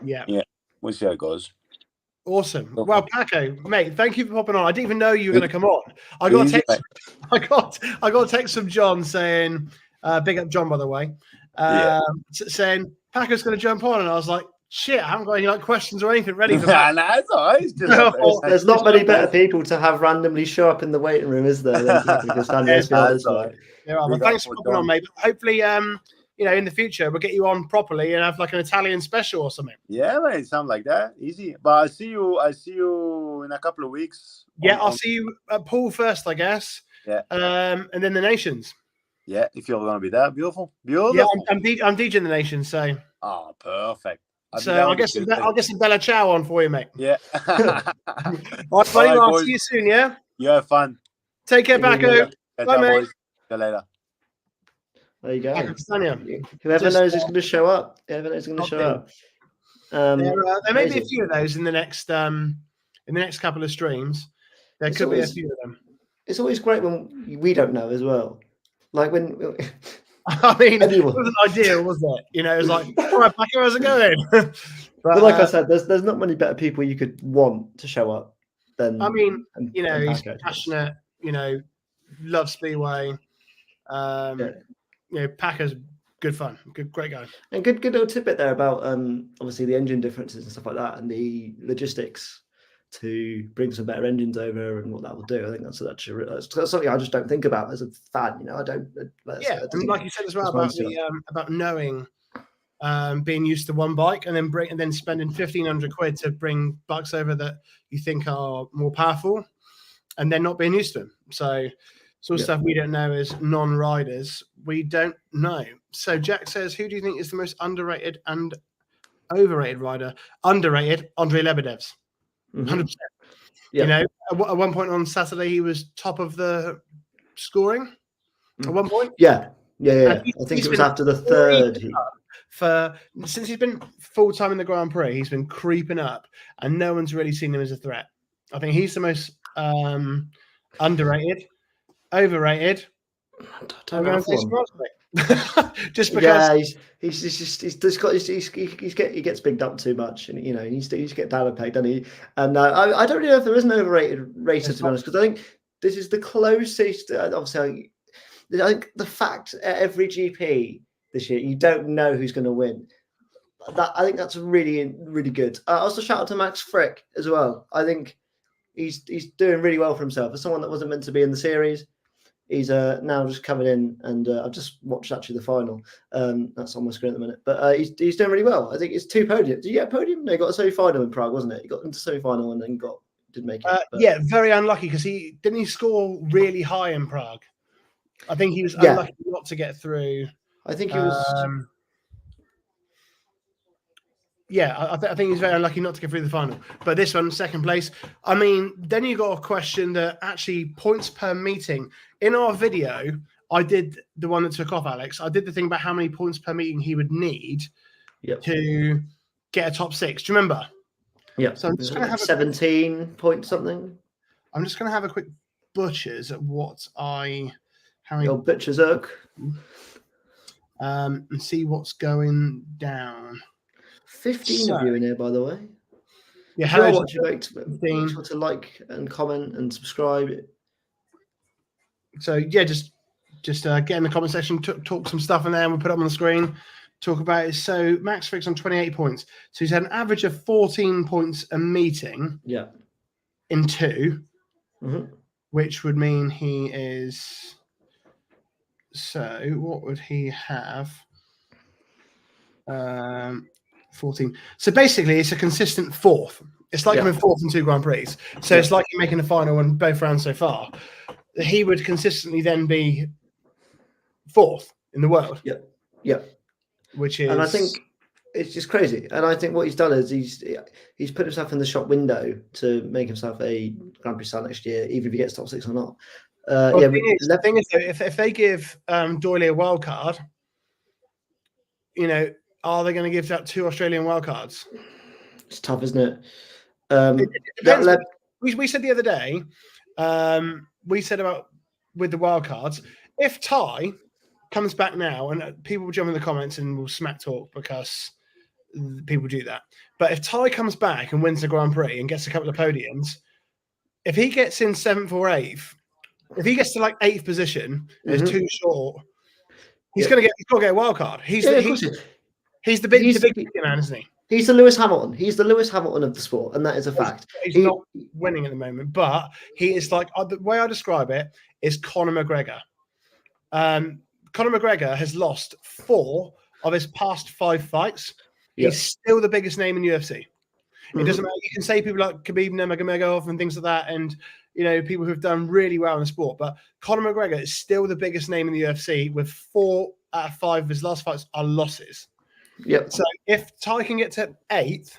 Yeah. We'll see how it goes. Awesome. Well, Paco, mate, thank you for popping on. I didn't even know you were going to come on. I got a text from John saying, big up John, by the way, saying Paco's going to jump on, and I was like, shit, I haven't got any questions or anything ready for that. Nah, it's all right. There's not many better people to have randomly show up in the waiting room, is there? There are. Well, thanks for popping on, mate. Hopefully, in the future, we'll get you on properly and have like an Italian special or something. Yeah, mate, something like that. Easy. But I see you in a couple of weeks. I'll see you at Pool first, I guess. Yeah. And then the Nations. Yeah, if you're gonna be there, beautiful. Yeah, I'm DJing the Nations, so. Oh, perfect. I'll get some Bella Ciao on for you, mate. Yeah. All right, buddy. I'll see you soon. Yeah. You have fun. Take care, Paco. Bye, mate. See you later. There you go. Whoever knows is going to show up. Whoever knows is going to show up. There may be a few of those in the next couple of streams. There could be a few of them. It's always great when we don't know as well. Like when. I mean, it wasn't ideal, was it? It was like, all right, Paco, how's it going? but like I said, there's not many better people you could want to show up than. I mean, he's passionate. Loves Speedway. Paco's good fun, great guy, and good little tidbit there about obviously the engine differences and stuff like that, and the logistics to bring some better engines over and what that will do. I think that's something I just don't think about as a fan. I don't. And like you said as well about knowing, being used to one bike and then spending 1,500 quid to bring bikes over that you think are more powerful, and then not being used to them. So. Stuff we don't know as non-riders. We don't know. So Jack says, who do you think is the most underrated and overrated rider? Underrated, Andrei Lebedev's. 100%. Yeah. At one point on Saturday, he was top of the scoring. At one point. Yeah. I think it was after the third. Since he's been full-time in the Grand Prix, he's been creeping up, and no one's really seen him as a threat. I think he's the most underrated. Overrated. Just because he gets bigged up too much, and he needs to get down a peg, doesn't he? And I don't really know if there is an overrated racer, to be honest, because I think this is the closest. Obviously, I think the fact at every GP this year you don't know who's going to win. I think that's really, really good. Also, shout out to Max Frick as well. I think he's doing really well for himself. As someone that wasn't meant to be in the series, he's now just coming in, and I've just watched actually the final. That's on my screen at the minute, but he's doing really well. I think it's 2 podiums. Did you get a podium? No, he got a semi-final in Prague, wasn't it? He got into semi-final and then didn't make it. Very unlucky because he didn't score really high in Prague. I think he was unlucky not to get through. I think he was. Yeah, I think he's very unlucky not to get through the final. But this one, second place. I mean, then you got a question that actually points per meeting. In our video, I did the one that took off, Alex. I did the thing about how many points per meeting he would need to get a top 6. Do you remember? Yeah. So I'm just going to have 17 point something. I'm just going to have a quick butchers at how many butchers Irk. And see what's going down. 15 of you in here, by the way. Yeah, if you're watching, make sure to like and comment and subscribe. So yeah, just get in the comment section, talk some stuff in there, and we'll put it up on the screen. Talk about it. So Max Fricks on 28 points. So he's had an average of 14 points a meeting. Yeah. In 2, mm-hmm. which would mean he is. So what would he have? 14. So basically, it's a consistent 4th. It's like coming 4th in 2 Grand Prix. So it's like you're making a final in both rounds so far. He would consistently then be 4th in the world. Yeah. Yeah. Which is, and I think it's just crazy. And I think what he's done is he's put himself in the shop window to make himself a Grand Prix star next year, even if he gets top 6 or not. The thing is, if they give Doyley a wild card, are they going to give out 2 Australian wild cards? It's tough, isn't it? It depends. We said the other day, we said about with the wild cards, if Ty comes back now, and people will jump in the comments and will smack talk because people do that. But if Ty comes back and wins the Grand Prix and gets a couple of podiums, if he gets in 7th or 8th, if he gets to like 8th position, and is too short, he's got to get a wild card. He's the big man, isn't he? He's the Lewis Hamilton. He's the Lewis Hamilton of the sport, and that is a fact. He's not winning at the moment, but he is like the way I describe it is Conor McGregor. Conor McGregor has lost 4 of his past 5 fights. Yep. He's still the biggest name in UFC. It doesn't matter. You can say people like Khabib Nurmagomedov and things like that, and people who've done really well in the sport. But Conor McGregor is still the biggest name in the UFC, with 4 out of 5 of his last fights are losses. Yep. So if Ty can get to 8th,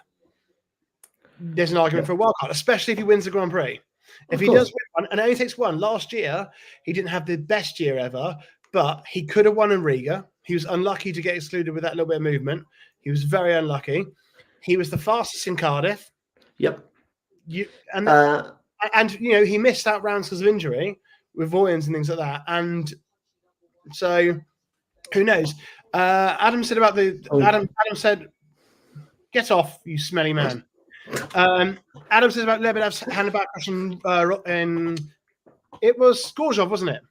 there's an argument for a wild card, especially if he wins the Grand Prix. If he does win one, and it only takes one. Last year, he didn't have the best year ever, but he could have won in Riga. He was unlucky to get excluded with that little bit of movement. He was very unlucky. He was the fastest in Cardiff. Yep. And he missed out rounds because of injury with Voyens and things like that. And so, who knows? Adam said about Adam said, "Get off, you smelly man." Adam says about Lebedev's handlebar crash in it was Gorzhov, wasn't it?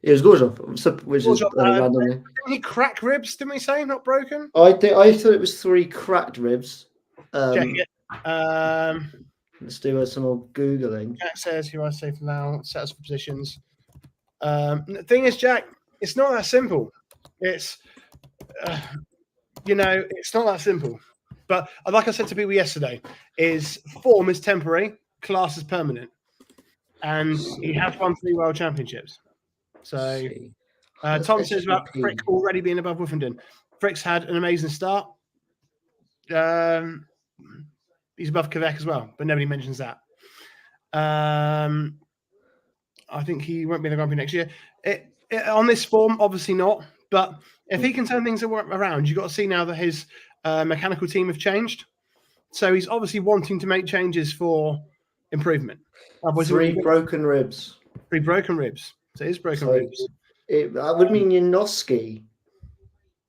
It was Gorzhov, which is randomly. Didn't he crack ribs? Didn't we say not broken? I thought it was 3 cracked ribs. Check it. Let's do some more googling. Jack says, "Who I say for now? Set us for positions." The thing is, Jack, it's not that simple. It's it's not that simple. But like I said to people yesterday, is form is temporary, class is permanent, and he has won 3 world championships. So Tom says about Frick already being above Woofenden. Frick's had an amazing start. He's above Quebec as well, but nobody mentions that. I think he won't be in the Grand Prix next year. On this form, obviously not. But if he can turn things around, you've got to see now that his mechanical team have changed. So he's obviously wanting to make changes for improvement. 3 broken ribs. 3 broken ribs. So it is broken ribs. That would mean Janoski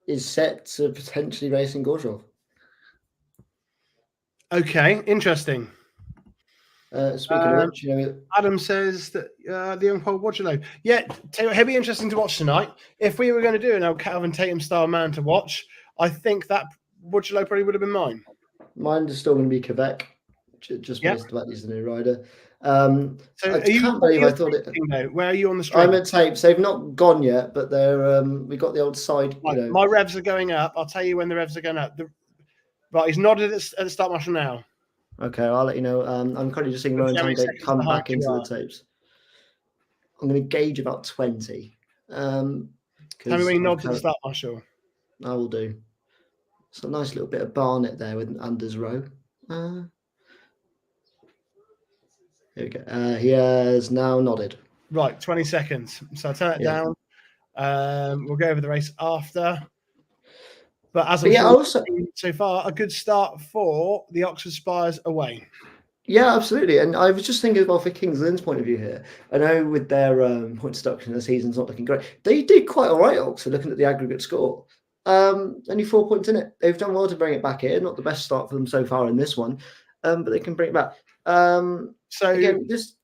is set to potentially race in Gorzhov. Okay, interesting. Speaking of which, Adam says that the young Paul Wodgelow. Yeah, it'll be interesting to watch tonight. If we were going to do an old Calvin Tatum style man to watch, I think that Wodgelow probably would have been mine. Mine is still going to be Quebec, just because the fact he's the new rider. So I can't believe I thought it. Where are you on the stream? I'm at tapes. They've not gone yet, but they're. We got the old side. My revs are going up. I'll tell you when the revs are going up. Right, he's nodded at the start marshal now. Okay, I'll let you know. I'm currently just seeing Rowan Tangate come back into the tapes. I'm going to gauge about 20. Tell me when he nods at the start marshal. I will do. So a nice little bit of Barnet there with Anders ROWE. Here we go. He has now nodded. Right, 20 seconds. So I'll turn it down. We'll go over the race after. But as I'm sure so far, a good start for the Oxford Spires away. Yeah, absolutely. And I was just thinking about for Kings Lynn's point of view here. I know with their point deduction, the season's not looking great. They did quite all right, Oxford, looking at the aggregate score. Only 4 points in it. They've done well to bring it back here. Not the best start for them so far in this one, but they can bring it back. So again, just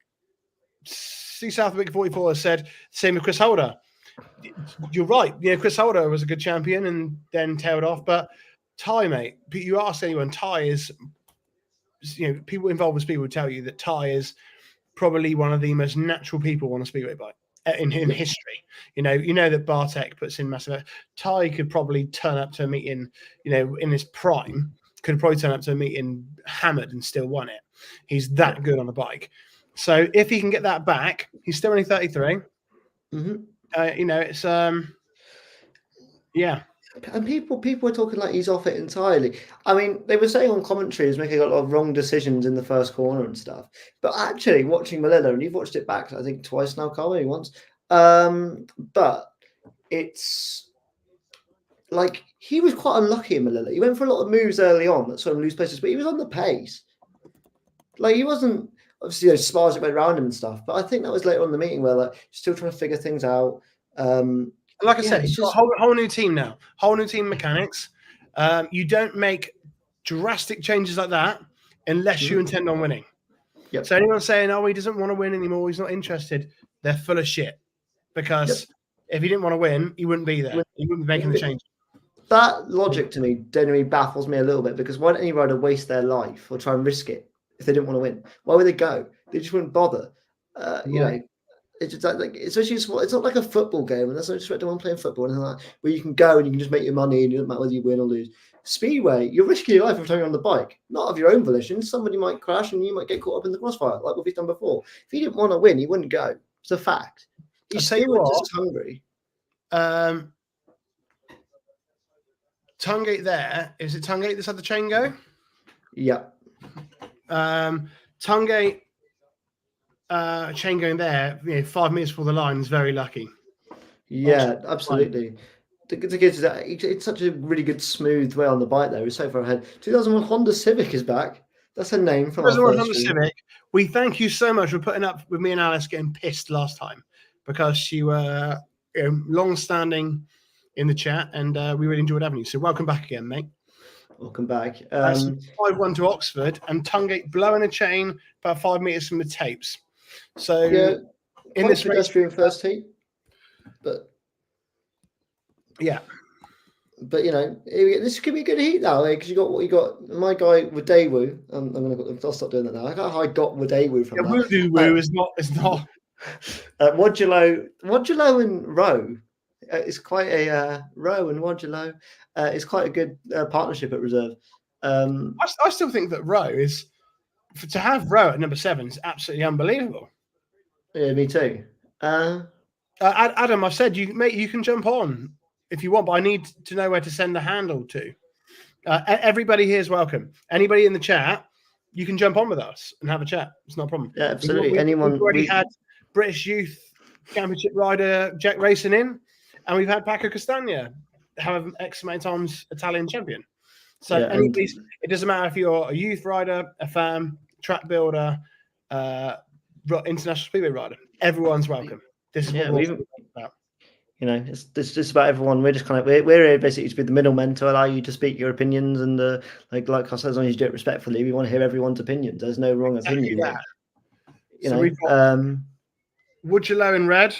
see Southwick 44 has said same with Chris Holder. You're right. Yeah, Chris Holder was a good champion and then tailed off. But Ty, mate, you ask anyone, Ty is, people involved with Speedway will tell you that Ty is probably one of the most natural people on a Speedway bike in history. You know that Bartek puts in massive. Ty could probably turn up to a meeting, in his prime, could probably turn up to a meeting hammered and still won it. He's that good on the bike. So if he can get that back, he's still only 33. Mm-hmm. It's yeah. And people are talking like he's off it entirely. I mean, they were saying on commentary he's making a lot of wrong decisions in the first corner and stuff. But actually, watching Melilla, and you've watched it back, I think twice now, Carl, maybe once. But it's like he was quite unlucky in Melilla. He went for a lot of moves early on that sort of lose places, but he was on the pace. Like he wasn't obviously Spires that went around him and stuff. But I think that was later on in the meeting where like still trying to figure things out. Like I said, it's just a whole new team now, whole new team mechanics. You don't make drastic changes like that unless you intend on winning. Yep. So anyone saying, "Oh, he doesn't want to win anymore, he's not interested," they're full of shit. Because if he didn't want to win, he wouldn't be there. He wouldn't be making the change. That logic to me genuinely baffles me a little bit because why don't any rider waste their life or try and risk it if they didn't want to win? Why would they go? They just wouldn't bother. It's just like especially it's not like a football game, and that's not just about one playing football and like where you can go and you can just make your money and it doesn't matter whether you win or lose. Speedway, you're risking your life every time you're on the bike, not of your own volition. Somebody might crash and you might get caught up in the crossfire, like what we've done before. If he didn't want to win, he wouldn't go. It's a fact. He's still just hungry. Tungate there. Is it Tungate that's had the chain go? Yeah. Tungate chain going there, 5 meters before the line is very lucky. Yeah, absolutely. The good is that it's such a really good smooth way on the bike there. He's so far ahead. 2001 Honda Civic is back. That's a name from 2001 Honda Civic. We thank you so much for putting up with me and Alice getting pissed last time because you were long-standing in the chat and we really enjoyed having you. So welcome back again, mate. Welcome back. 5-1 to Oxford and Tungate blowing a chain about 5 meters from the tapes. So in this pedestrian first heat, but this could be a good heat now because you got my guy Wadewu. I'll stop doing that now. I got how I got Wadewu from that. Wadewu is not. Modulo and ROWE is quite a ROWE and Modulo is quite a good partnership at reserve. I still think that ROWE is to have ROWE at number 7 is absolutely unbelievable. Yeah, me too. Adam, I said you can jump on if you want, but I need to know where to send the handle to. Everybody here is welcome. Anybody in the chat, you can jump on with us and have a chat. It's not a problem. Yeah, absolutely. We've already had British Youth Championship rider Jack racing in, and we've had Paco Castagna, however X amount of times Italian champion. So it doesn't matter if you're a youth rider, a fan, track builder, international speedway rider. Everyone's welcome. This is what we're about. It's just about everyone. We're just kind of we're basically to be the middlemen to allow you to speak your opinions and like I said, as long as you do it respectfully, we want to hear everyone's opinions. There's no wrong opinion. We've got Woodgelow in red.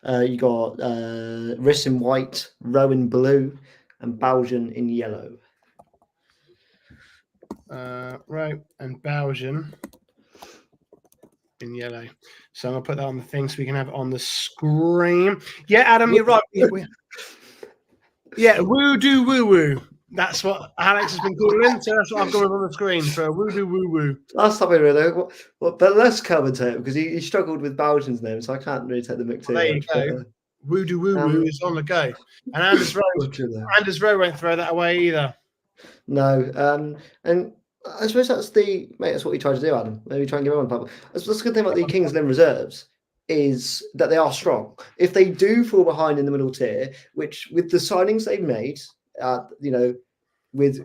You got Riss in white, ROWE in blue, and Baujan in yellow. ROWE and Baujan in yellow. So I'm gonna put that on the thing so we can have it on the screen. Yeah, Adam, you're right. Yeah, woo-doo woo-woo. That's what Alex has been calling, so that's what I've got on the screen. So woo-doo woo-woo. Last time we were there, but let's commentate because he struggled with Baujan's name, so I can't really take the mix. There you go. Woo is on the go. And Anders Rowe won't throw that away either. No. And I suppose that's what we try to do, Adam. Maybe try and give everyone public. That's the good thing about the Kings Lynn reserves is that they are strong. If they do fall behind in the middle tier, which with the signings they've made, with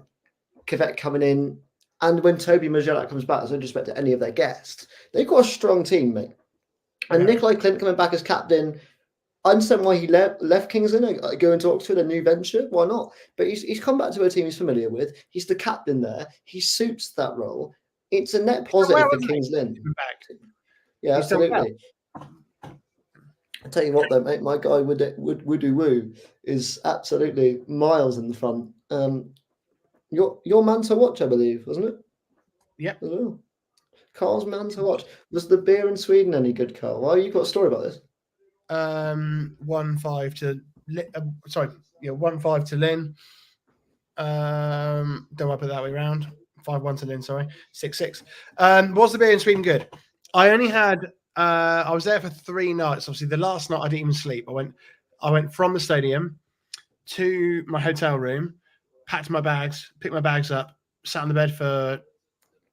Quebec coming in, and when Toby Magellan comes back, so disrespect to any of their guests, they've got a strong team, mate. And Nikolai Clint coming back as captain, I understand why he left Kingsland, going to Oxford, a new venture. Why not? But he's come back to a team he's familiar with. He's the captain there. He suits that role. It's a net positive for Kings Lynn. Yeah, absolutely. I'll tell you what, though, mate. My guy Woo is absolutely miles in the front. Your man to watch, I believe, wasn't it? Yep. As well. Carl's man to watch. Was the beer in Sweden any good, Carl? Well, you've got a story about this. 1-5 to 1-5 to Lynn. Don't I put it that way around? 5-1 to Lynn, sorry. 6-6. Was the beer in Sweden good? I only had I was there for 3 nights. Obviously, the last night I didn't even sleep. I went from the stadium to my hotel room, packed my bags, picked my bags up, sat on the bed for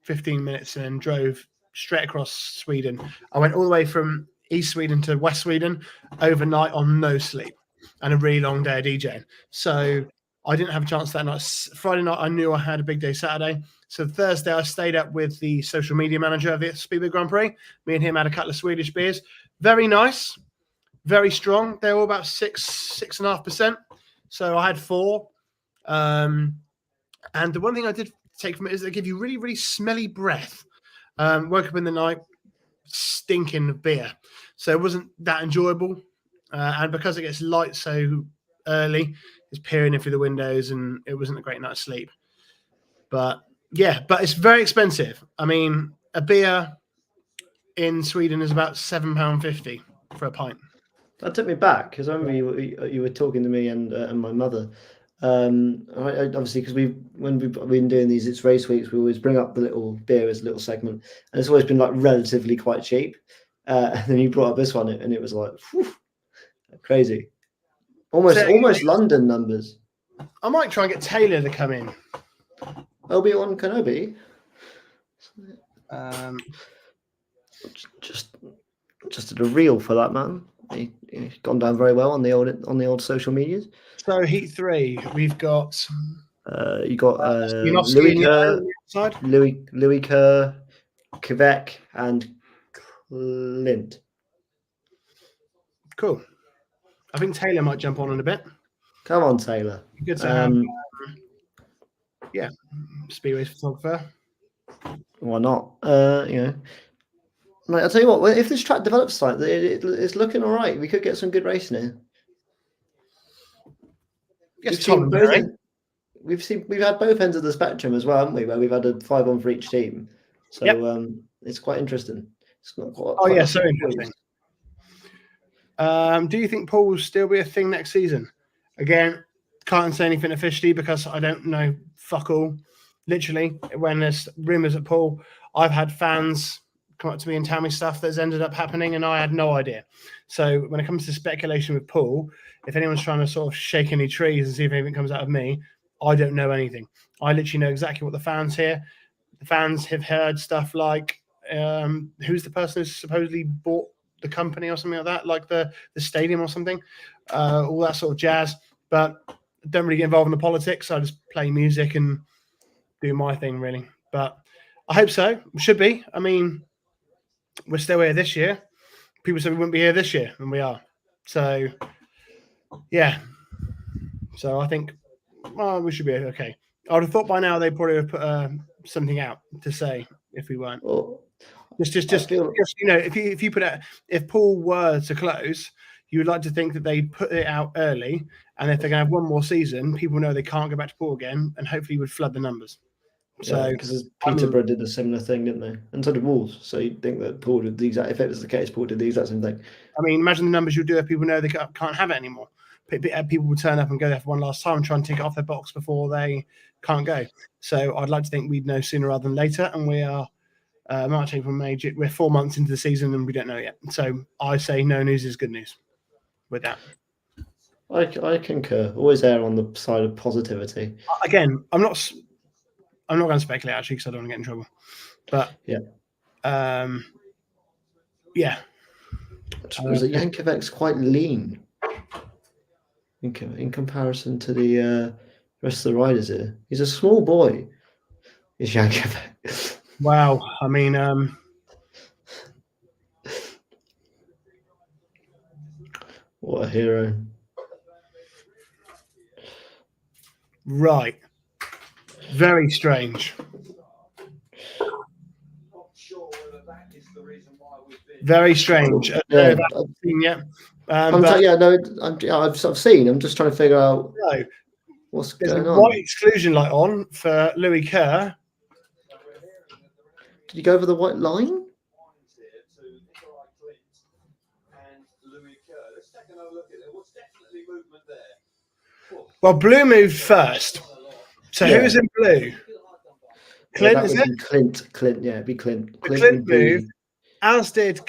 15 minutes, and then drove straight across Sweden. I went all the way from East Sweden to West Sweden overnight on no sleep and a really long day of DJing. So I didn't have a chance that night. Friday night, I knew I had a big day Saturday. So Thursday, I stayed up with the social media manager of the Speedway Grand Prix. Me and him had a couple of Swedish beers. Very nice, very strong. They're all about 6.5%. So I had 4. And the one thing I did take from it is they give you really, really smelly breath. Woke up in the night, stinking of beer. So it wasn't that enjoyable. And because it gets light so early, it's peering in through the windows, and it wasn't a great night's sleep. But it's very expensive. I mean, a beer in Sweden is about £7.50 for a pint. That took me back because I remember you were talking to me and my mother. Obviously, because when we've been doing these, it's race weeks, we always bring up the little beer as a little segment, and it's always been like relatively quite cheap. And then you brought up this one, and it was like whew, crazy, almost London numbers. I might try and get Taylor to come in. Obi-Wan Kenobi. Just did a reel for that man. He's gone down very well on the old social medias. So Heat 3, we've got you got Louis Kerr, Quebec, and Clint. Cool. I think Taylor might jump on in a bit. Come on, Taylor. Good to have. Speedway photographer. Why not? Mate, I'll tell you what. If this track develops like it's looking all right. We could get some good racing here. We've had both ends of the spectrum as well, haven't we? Where we've had a 5-on for each team. So it's quite interesting. It's not quite. So interesting. Do you think Paul will still be a thing next season? Again, can't say anything officially because I don't know fuck all. Literally, when there's rumours at Paul, I've had fans come up to me and tell me stuff that's ended up happening, and I had no idea. So when it comes to speculation with Paul, if anyone's trying to sort of shake any trees and see if anything comes out of me, I don't know anything. I literally know exactly what the fans hear. The fans have heard stuff like, who's the person who's supposedly bought the company or something like that, like the stadium or something, all that sort of jazz. But I don't really get involved in the politics. I just play music and do my thing, really. But I hope so. We should be. I mean, we're still here this year. People said we wouldn't be here this year, and we are. So, yeah. So I think we should be okay. I would have thought by now they probably would have put something out to say if we weren't. Just if you put out, if Paul were to close, you would like to think that they put it out early, and if they're going to have one more season, people know they can't go back to Paul again, and hopefully would flood the numbers. So because Peterborough did a similar thing, didn't they? And so did Wolves. So you'd think that Paul did the exact. If it was the case, Paul did the exact same thing. I mean, imagine the numbers you'll do if people know they can't have it anymore. People will turn up and go there for one last time and try and tick it off their box before they can't go. So I'd like to think we'd know sooner rather than later, and we are March, April, May. We're 4 months into the season and we don't know yet. So I say no news is good news. with that. I concur. Always err on the side of positivity. Again, I'm not going to speculate actually because I don't want to get in trouble. But yeah. Was that Yankovic's quite lean in comparison to the rest of the riders here? He's a small boy. Is Yankovic? Wow. I mean, what a hero! Right. Very strange. Very strange. Yeah, I've seen yet. I've seen. I'm just trying to figure out what's going on. White exclusion light on for Louis Kerr. Did he go over the white line? Well, blue moved first. So who's in blue? Clint, is it? Clint, yeah, it'd be Clint. Clint moved, as did.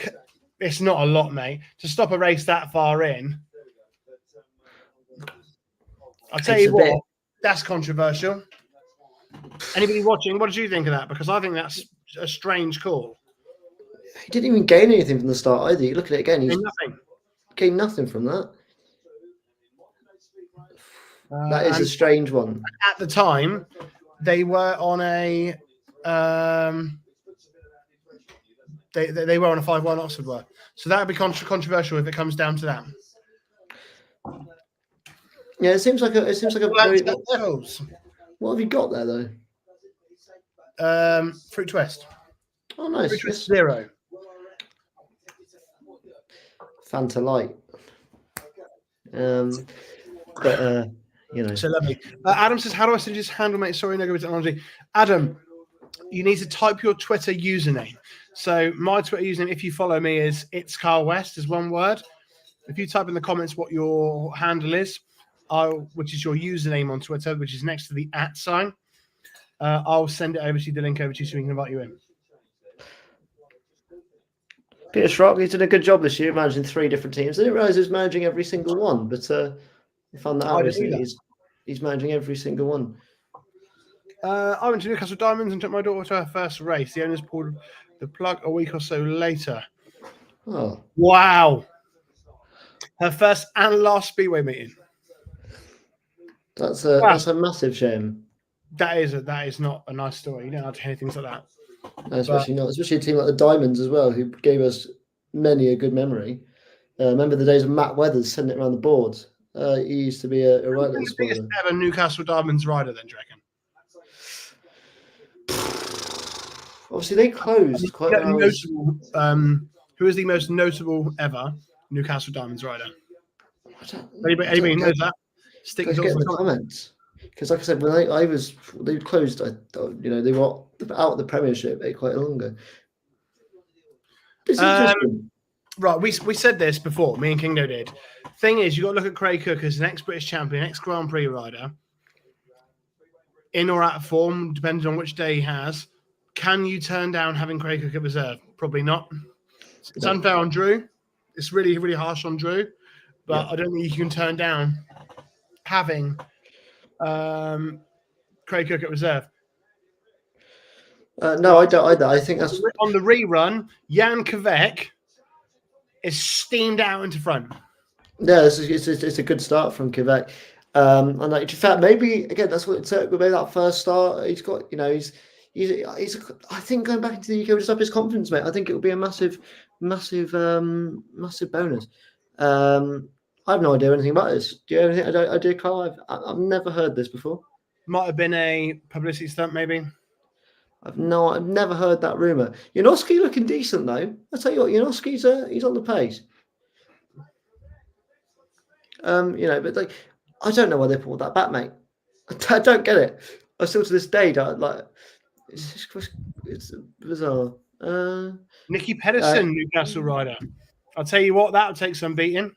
It's not a lot, mate, to stop a race that far in. I'll tell you what, that's controversial. Anybody watching, what did you think of that? Because I think that's a strange call. He didn't even gain anything from the start either. You look at it again, he's gained nothing from that. That is a strange one. At the time, they were on a they were on a 5-1 Oxford were. So that would be controversial if it comes down to that. Yeah, it seems like a very, what have you got there though? Fruit Twist. Oh, nice. Fruit Twist 0. Fanta Light. But you know. So lovely. Adam says, "How do I send this handle, mate? Sorry, no good with technology." Adam, you need to type your Twitter username. So my Twitter username, if you follow me, is It's Carl West, is one word. If you type in the comments what your handle is, which is your username on Twitter, which is next to the @ sign, I'll send it over to you, the link over to you, so we can invite you in. Peter Schrock, he's done a good job this year managing 3 different teams. I didn't realise he was managing every single one, but I found that out recently. He's managing every single one. I went to Newcastle Diamonds and took my daughter to her first race. The owners pulled the plug a week or so later. Oh. Wow. Her first and last Speedway meeting. That's a massive shame. That is not a nice story. You don't have to hear things like that. No, especially a team like the Diamonds as well, who gave us many a good memory. Remember the days of Matt Weathers sending it around the boards. He used to be a right little spoiler. Biggest ever Newcastle Diamonds rider, then, do you reckon? Obviously, they closed quite notable. Who is the most notable ever Newcastle Diamonds rider? Anybody knows that? Stick it in the comments. Because, like I said, when they closed. They were out of the Premiership quite long ago. This is interesting. Right, we said this before. Me and Kingdo did. Thing is, you got to look at Craig Cook as an ex-British champion, ex-Grand Prix rider, in or out of form, depending on which day he has. Can you turn down having Craig Cook at reserve? Probably not. It's unfair on Drew. It's really, really harsh on Drew. But I don't think you can turn down having Craig Cook at reserve. No, I don't either. I think that's on the rerun. Jan Kvek is steamed out into front. Yeah, it's a good start from Kvek. And in fact, maybe again that's what it took. Maybe that first start, he's got. He's. I think going back into the UK will just up his confidence, mate. I think it will be a massive bonus. I have no idea anything about this. Do you have anything? I do, Carl. I've never heard this before. Might have been a publicity stunt, maybe. I've never heard that rumor. Janoski looking decent though. I tell you what, Janoski's he's on the pace. But I don't know why they pulled that back, mate. I don't get it. I still to this day don't like. It's bizarre. Nicky Pedersen, Newcastle rider. I'll tell you what, that'll take some beating.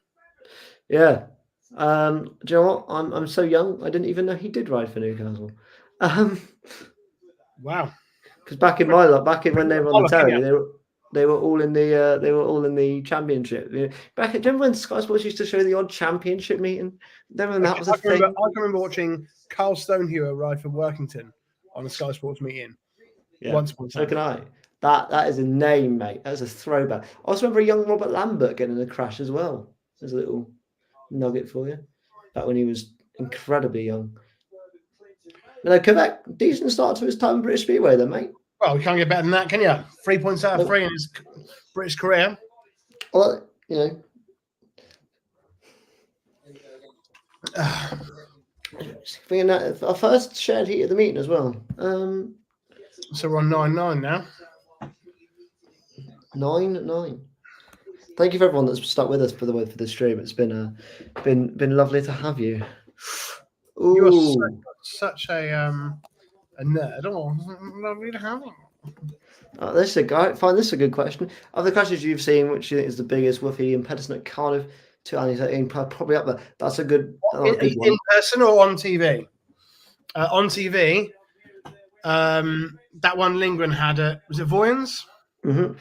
Yeah. Do you know what? I'm so young. I didn't even know he did ride for Newcastle. Wow. Because back in when they were on the telly, They were all in the championship. Yeah. Back, do you remember when Sky Sports used to show the odd championship meeting? Then that was a thing. I can remember watching Carl Stonehewer ride for Workington on a Sky Sports meeting. Yeah, once upon a time. so can I. That is a name, mate. That's a throwback. I also remember a young Robert Lambert getting in a crash as well. There's a little nugget for you. Back when he was incredibly young. Quebec, decent start to his time in British Speedway, then, mate. Well, we can't get better than that, can you? 3 points out of 3 in his British career. Well, you know. Our first shared heat at the meeting as well. So we're on 9-9 now. 9-9. Thank you for everyone that's stuck with us, by the way, for the stream. It's been lovely to have you. Ooh. You're such a nerd. Oh, lovely to have you. This is a good question. Of the crashes you've seen, which you think is the biggest? Woofy and Pedersen at Cardiff, 2013, probably up there. That's a good. In person or on TV? On TV, that one Lindgren had was it Voyens? Mm-hmm.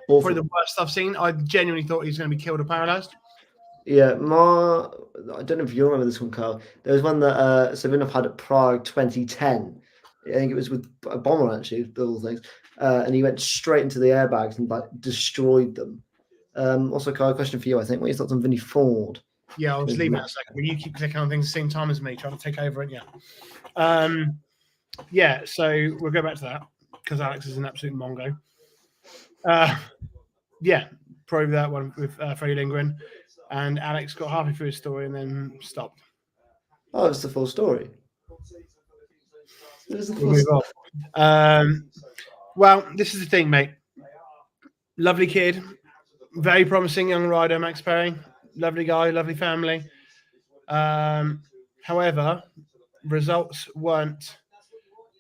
Probably the worst I've seen. I genuinely thought he was going to be killed or paralysed. Yeah, I don't know if you remember this one, Carl. There was one that Savinov had at Prague 2010. I think it was with a bomber, actually, all things. And he went straight into the airbags and destroyed them. Also, Carl, a question for you, I think. What are your thoughts on Vinnie Ford? Yeah, I'll just leave that a second. But you keep clicking on things at the same time as me, trying to take over it. Yeah, so we'll go back to that because Alex is an absolute mongo. Yeah, probably that one with Freddie Lindgren. And Alex got halfway through his story and then stopped. Oh, it's the full story. We'll move on. Well, this is the thing, mate. Lovely kid. Very promising young rider, Max Perry. Lovely guy, lovely family. However, results weren't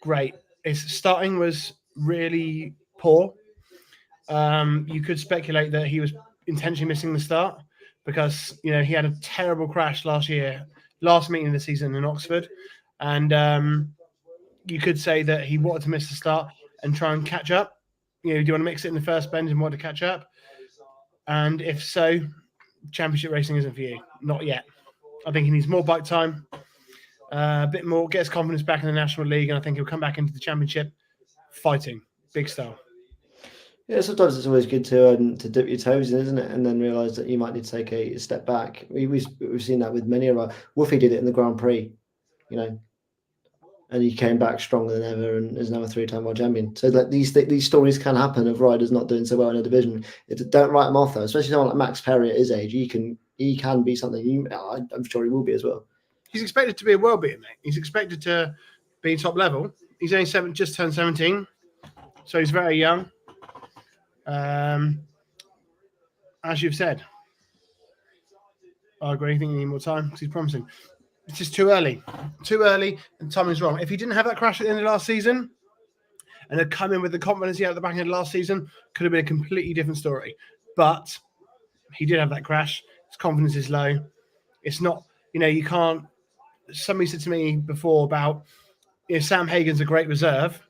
great. His starting was really poor. You could speculate that he was intentionally missing the start because, he had a terrible crash last meeting of the season in Oxford. And you could say that he wanted to miss the start and try and catch up. Do you want to mix it in the first bend and want to catch up? And if so, championship racing isn't for you. Not yet. I think he needs more bike time, a bit more, get his confidence back in the National League, and I think he'll come back into the championship fighting. Big style. Yeah, sometimes it's always good to dip your toes in, isn't it? And then realise that you might need to take a step back. We've seen that with many of our. Woofy did it in the Grand Prix, and he came back stronger than ever and is now a 3-time world champion. So these stories can happen of riders not doing so well in a division. Don't write them off though, especially someone like Max Perry at his age. He can be something. I'm sure he will be as well. He's expected to be a world beater, mate. He's expected to be top level. He's only just turned 17, so he's very young. As you've said, I agree. I think you need more time because he's promising. It's just too early, and timing's wrong. If he didn't have that crash at the end of last season and had come in with the confidence he had at the back end of last season, could have been a completely different story. But he did have that crash. His confidence is low. It's not, you can't. Somebody said to me before about Sam Hagan's a great reserve.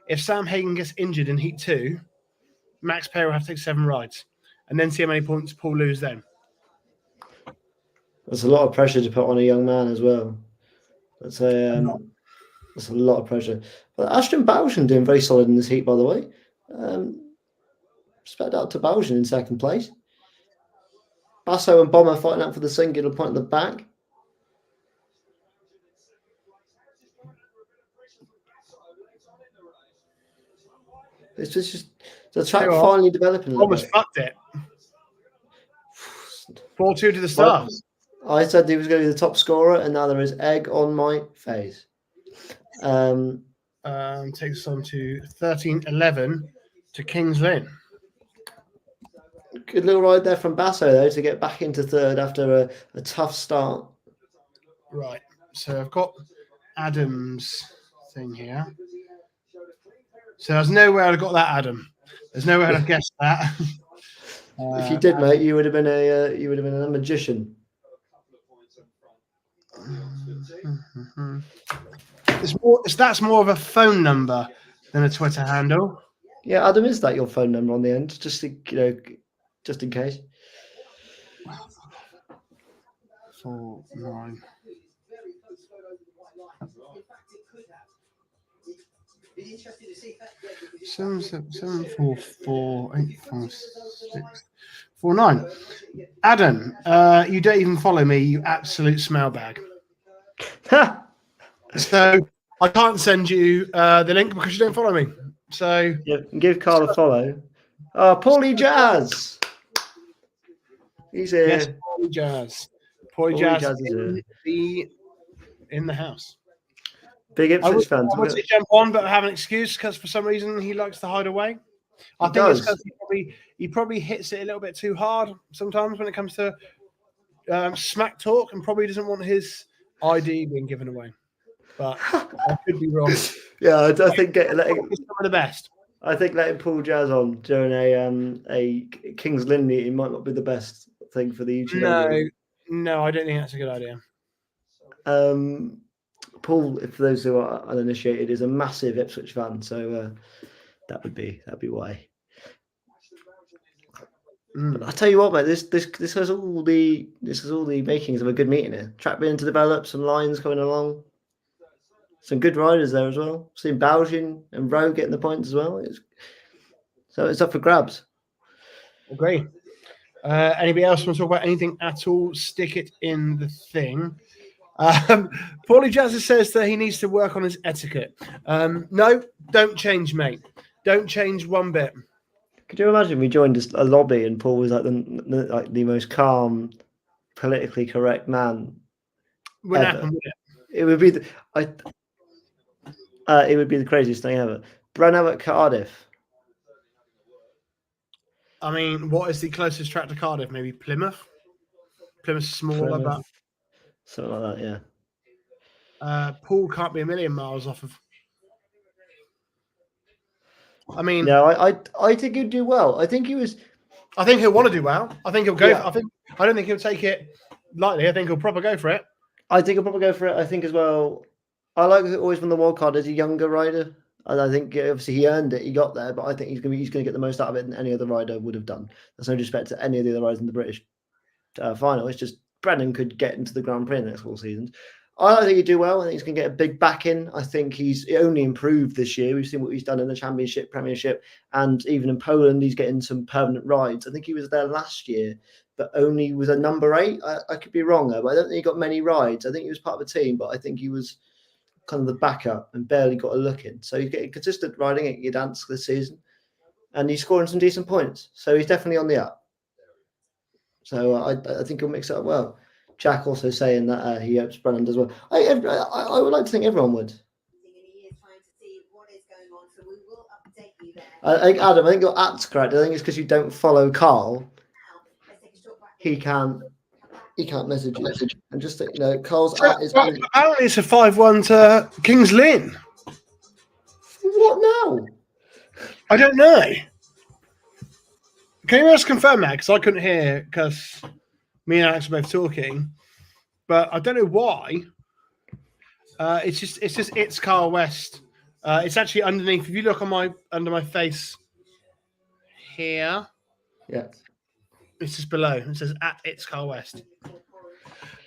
If Sam Hagan gets injured in Heat 2, Max Perry will have to take 7 rides and then see how many points Paul lose then. That's a lot of pressure to put on a young man as well. That's a lot of pressure. But Ashton Bauschen doing very solid in this heat, by the way. Respect out to Bauschen in second place. Basso and Bomber fighting out for the singular point at the back. It's just the track finally developing. Almost fucked it. 4-2 to the start. I said he was going to be the top scorer, and now there is egg on my face. Takes us on to 13-11 to Kings Lynn. Good little ride there from Basso, though, to get back into third after a tough start. Right. So I've got Adam's thing here. So there's no way I'd have got that, Adam. There's no way I'd have guessed that. If you did, mate, you would have been a magician. That's more of a phone number than a Twitter handle. Yeah, Adam, is that your phone number on the end? Just just in case. 49. 744-856-49. Adam, you don't even follow me, you absolute smell bag. So I can't send you the link because you don't follow me. So yeah, give Carl a follow. Oh, Paulie Jazz. He's here. Yes, Paulie Jazz. Paulie Jazz is in the house. Big Ipswich fan. I would say jump on, but I have an excuse because for some reason he likes to hide away. I think it's because he probably hits it a little bit too hard sometimes when it comes to smack talk, and probably doesn't want his ID being given away. But I could be wrong. Yeah, I think letting some of the best. I think letting Paul Jazz on during a Kings Lynn meeting might not be the best thing for the YouTube. No, I don't think that's a good idea. Paul, for those who are uninitiated, is a massive Ipswich fan, so that'd be why. I tell you what, mate, this has all the makings of a good meeting here. Track beginning to develop, some lines coming along, some good riders there as well. Seen Belgian and ROWE getting the points as well. So it's up for grabs. Agree. Anybody else want to talk about anything at all? Stick it in the thing. Paulie Jazz says that he needs to work on his etiquette. No, don't change, mate. Don't change one bit. Could you imagine we joined a lobby and Paul was like the most calm, politically correct man? Wouldn't happen, would it? It would be it would be the craziest thing ever. Brenham at Cardiff. I mean, what is the closest track to Cardiff? Maybe Plymouth? Plymouth's smaller, but something like that, yeah. Paul can't be a million miles off of. I mean, no, I think he'd do well. I think he'll want to do well. I think he'll go. Yeah. I don't think he'll take it lightly. I think he'll probably go for it. I think he'll probably go for it. I think as well. I like always from the wild card as a younger rider. And I think obviously he earned it. He got there, but I think he's going to get the most out of it than any other rider would have done. There's no disrespect to any of the other riders in the British final. It's just Brennan could get into the Grand Prix in the next 4 seasons. I think he'd do well. I think he's going to get a big backing. I think he's only improved this year. We've seen what he's done in the Championship, Premiership, and even in Poland, he's getting some permanent rides. I think he was there last year, but only was a number 8. I could be wrong there, but I don't think he got many rides. I think he was part of a team, but I think he was kind of the backup and barely got a look in. So he's getting consistent riding at Gdansk this season, and he's scoring some decent points. So he's definitely on the up. So I think he'll mix it up well. Jack also saying that he hopes Brennan does well. I would like to think everyone would. I think Adam, I think your at's correct. I think it's because you don't follow Carl. He can't message you. And just Carl's at is apparently it's a 5-1 to Kings Lynn. What now? I don't know. Can you just confirm that? Because I couldn't hear because me and Alex were both talking, but I don't know why. It's Carl West. It's actually underneath. If you look on under my face here, yeah, it's just below. It says at It's Carl West.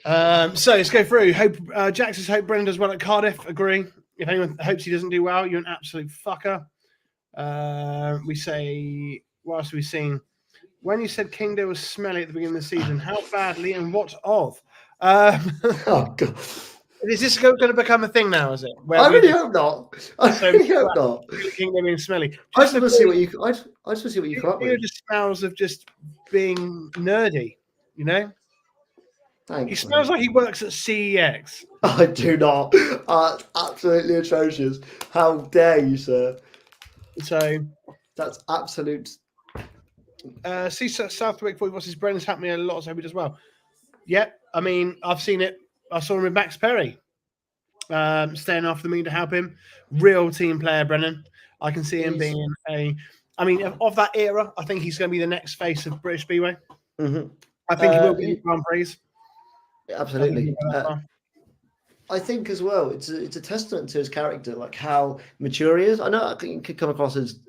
So let's go through. Hope Jack says hope Brennan does well at Cardiff. Agree. If anyone hopes he doesn't do well, you're an absolute fucker. We say, what else have we seen? When you said Kingdom was smelly at the beginning of the season, how badly and what of? Oh God. Is this going to become a thing now? Is it? I really hope not. I really hope not. Kingdom being smelly. I just want to see what you. I just want to see what you come up with. It just smells of just being nerdy, you know. Thanks, he smells like he works at CEX. I do not. Absolutely atrocious. How dare you, sir? So that's absolute. See Southwick for what's his Brennan's happening a lot, so he does well. Yeah, I mean, I've seen it. I saw him with Max Perry, staying after the meeting to help him. Real team player, Brennan. I can see him being of that era. I think he's going to be the next face of British Speedway. Mm-hmm. I think he will be in Grand Prix. Absolutely. I think as well, it's a testament to his character, like how mature he is. I know I think he could come across as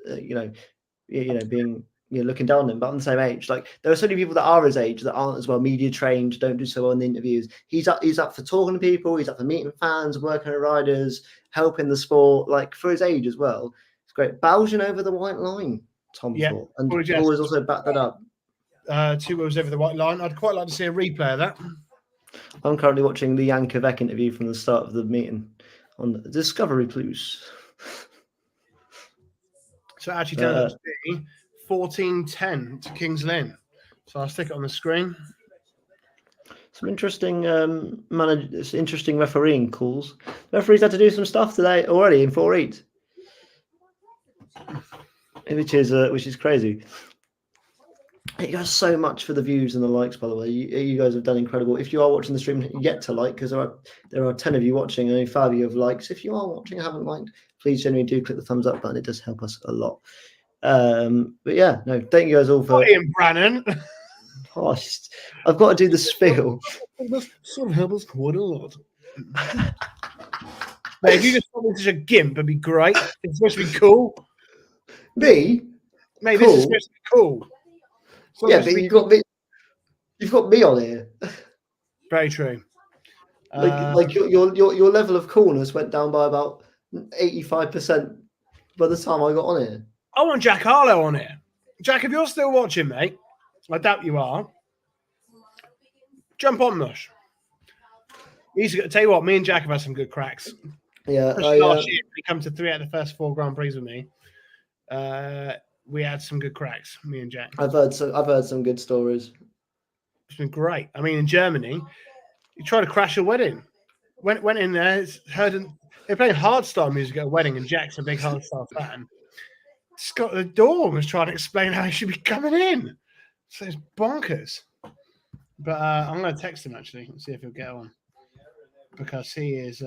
being looking down on him, but on the same age. Like there are so many people that are his age that aren't as well media trained, don't do so well in the interviews. He's up for talking to people. He's up for meeting fans, working with riders, helping the sport. Like for his age as well, it's great. Belgian over the white line, Tom thought, and Paul has also backed that up. 2 wheels over the white line. I'd quite like to see a replay of that. I'm currently watching the Jan Kvek interview from the start of the meeting on Discovery Plus. So it actually turns out to be 14-10 to Kings Lynn. So I'll stick it on the screen. Some interesting interesting refereeing calls. Referees had to do some stuff today already in 4-8, which is crazy. Thank you guys so much for the views and the likes, by the way. You guys have done incredible. If you are watching the stream, yet to like, because there are 10 of you watching and only 5 of you have likes. If you are watching and haven't liked, please genuinely do click the thumbs up button. It does help us a lot. But yeah, no, thank you guys all for Ian Brannan. I've got to do the spiel. That sort of help us quite a lot. Mate, if you just thought this is a gimp, it'd be great. It's supposed to be cool. Me? Mate, cool. This is supposed to be cool. Yeah, but you've got me on here. Very true. Like your level of coolness went down by about 85% by the time I got on here. I want Jack Harlow on here. Jack, if you're still watching, mate, I doubt you are. Jump on, Mush. Tell you what, me and Jack have had some good cracks. Yeah, last year, he come to 3 out of the first 4 Grand Prix with me. We had some good cracks, me and Jack. I've heard some good stories. It's been great. I mean, in Germany, he tried to crash a wedding. Went in there, they're playing hardstyle music at a wedding, and Jack's a big hardstyle fan. Scott the door was trying to explain how he should be coming in. So it's bonkers. But I'm going to text him actually and see if he'll get on, because he is.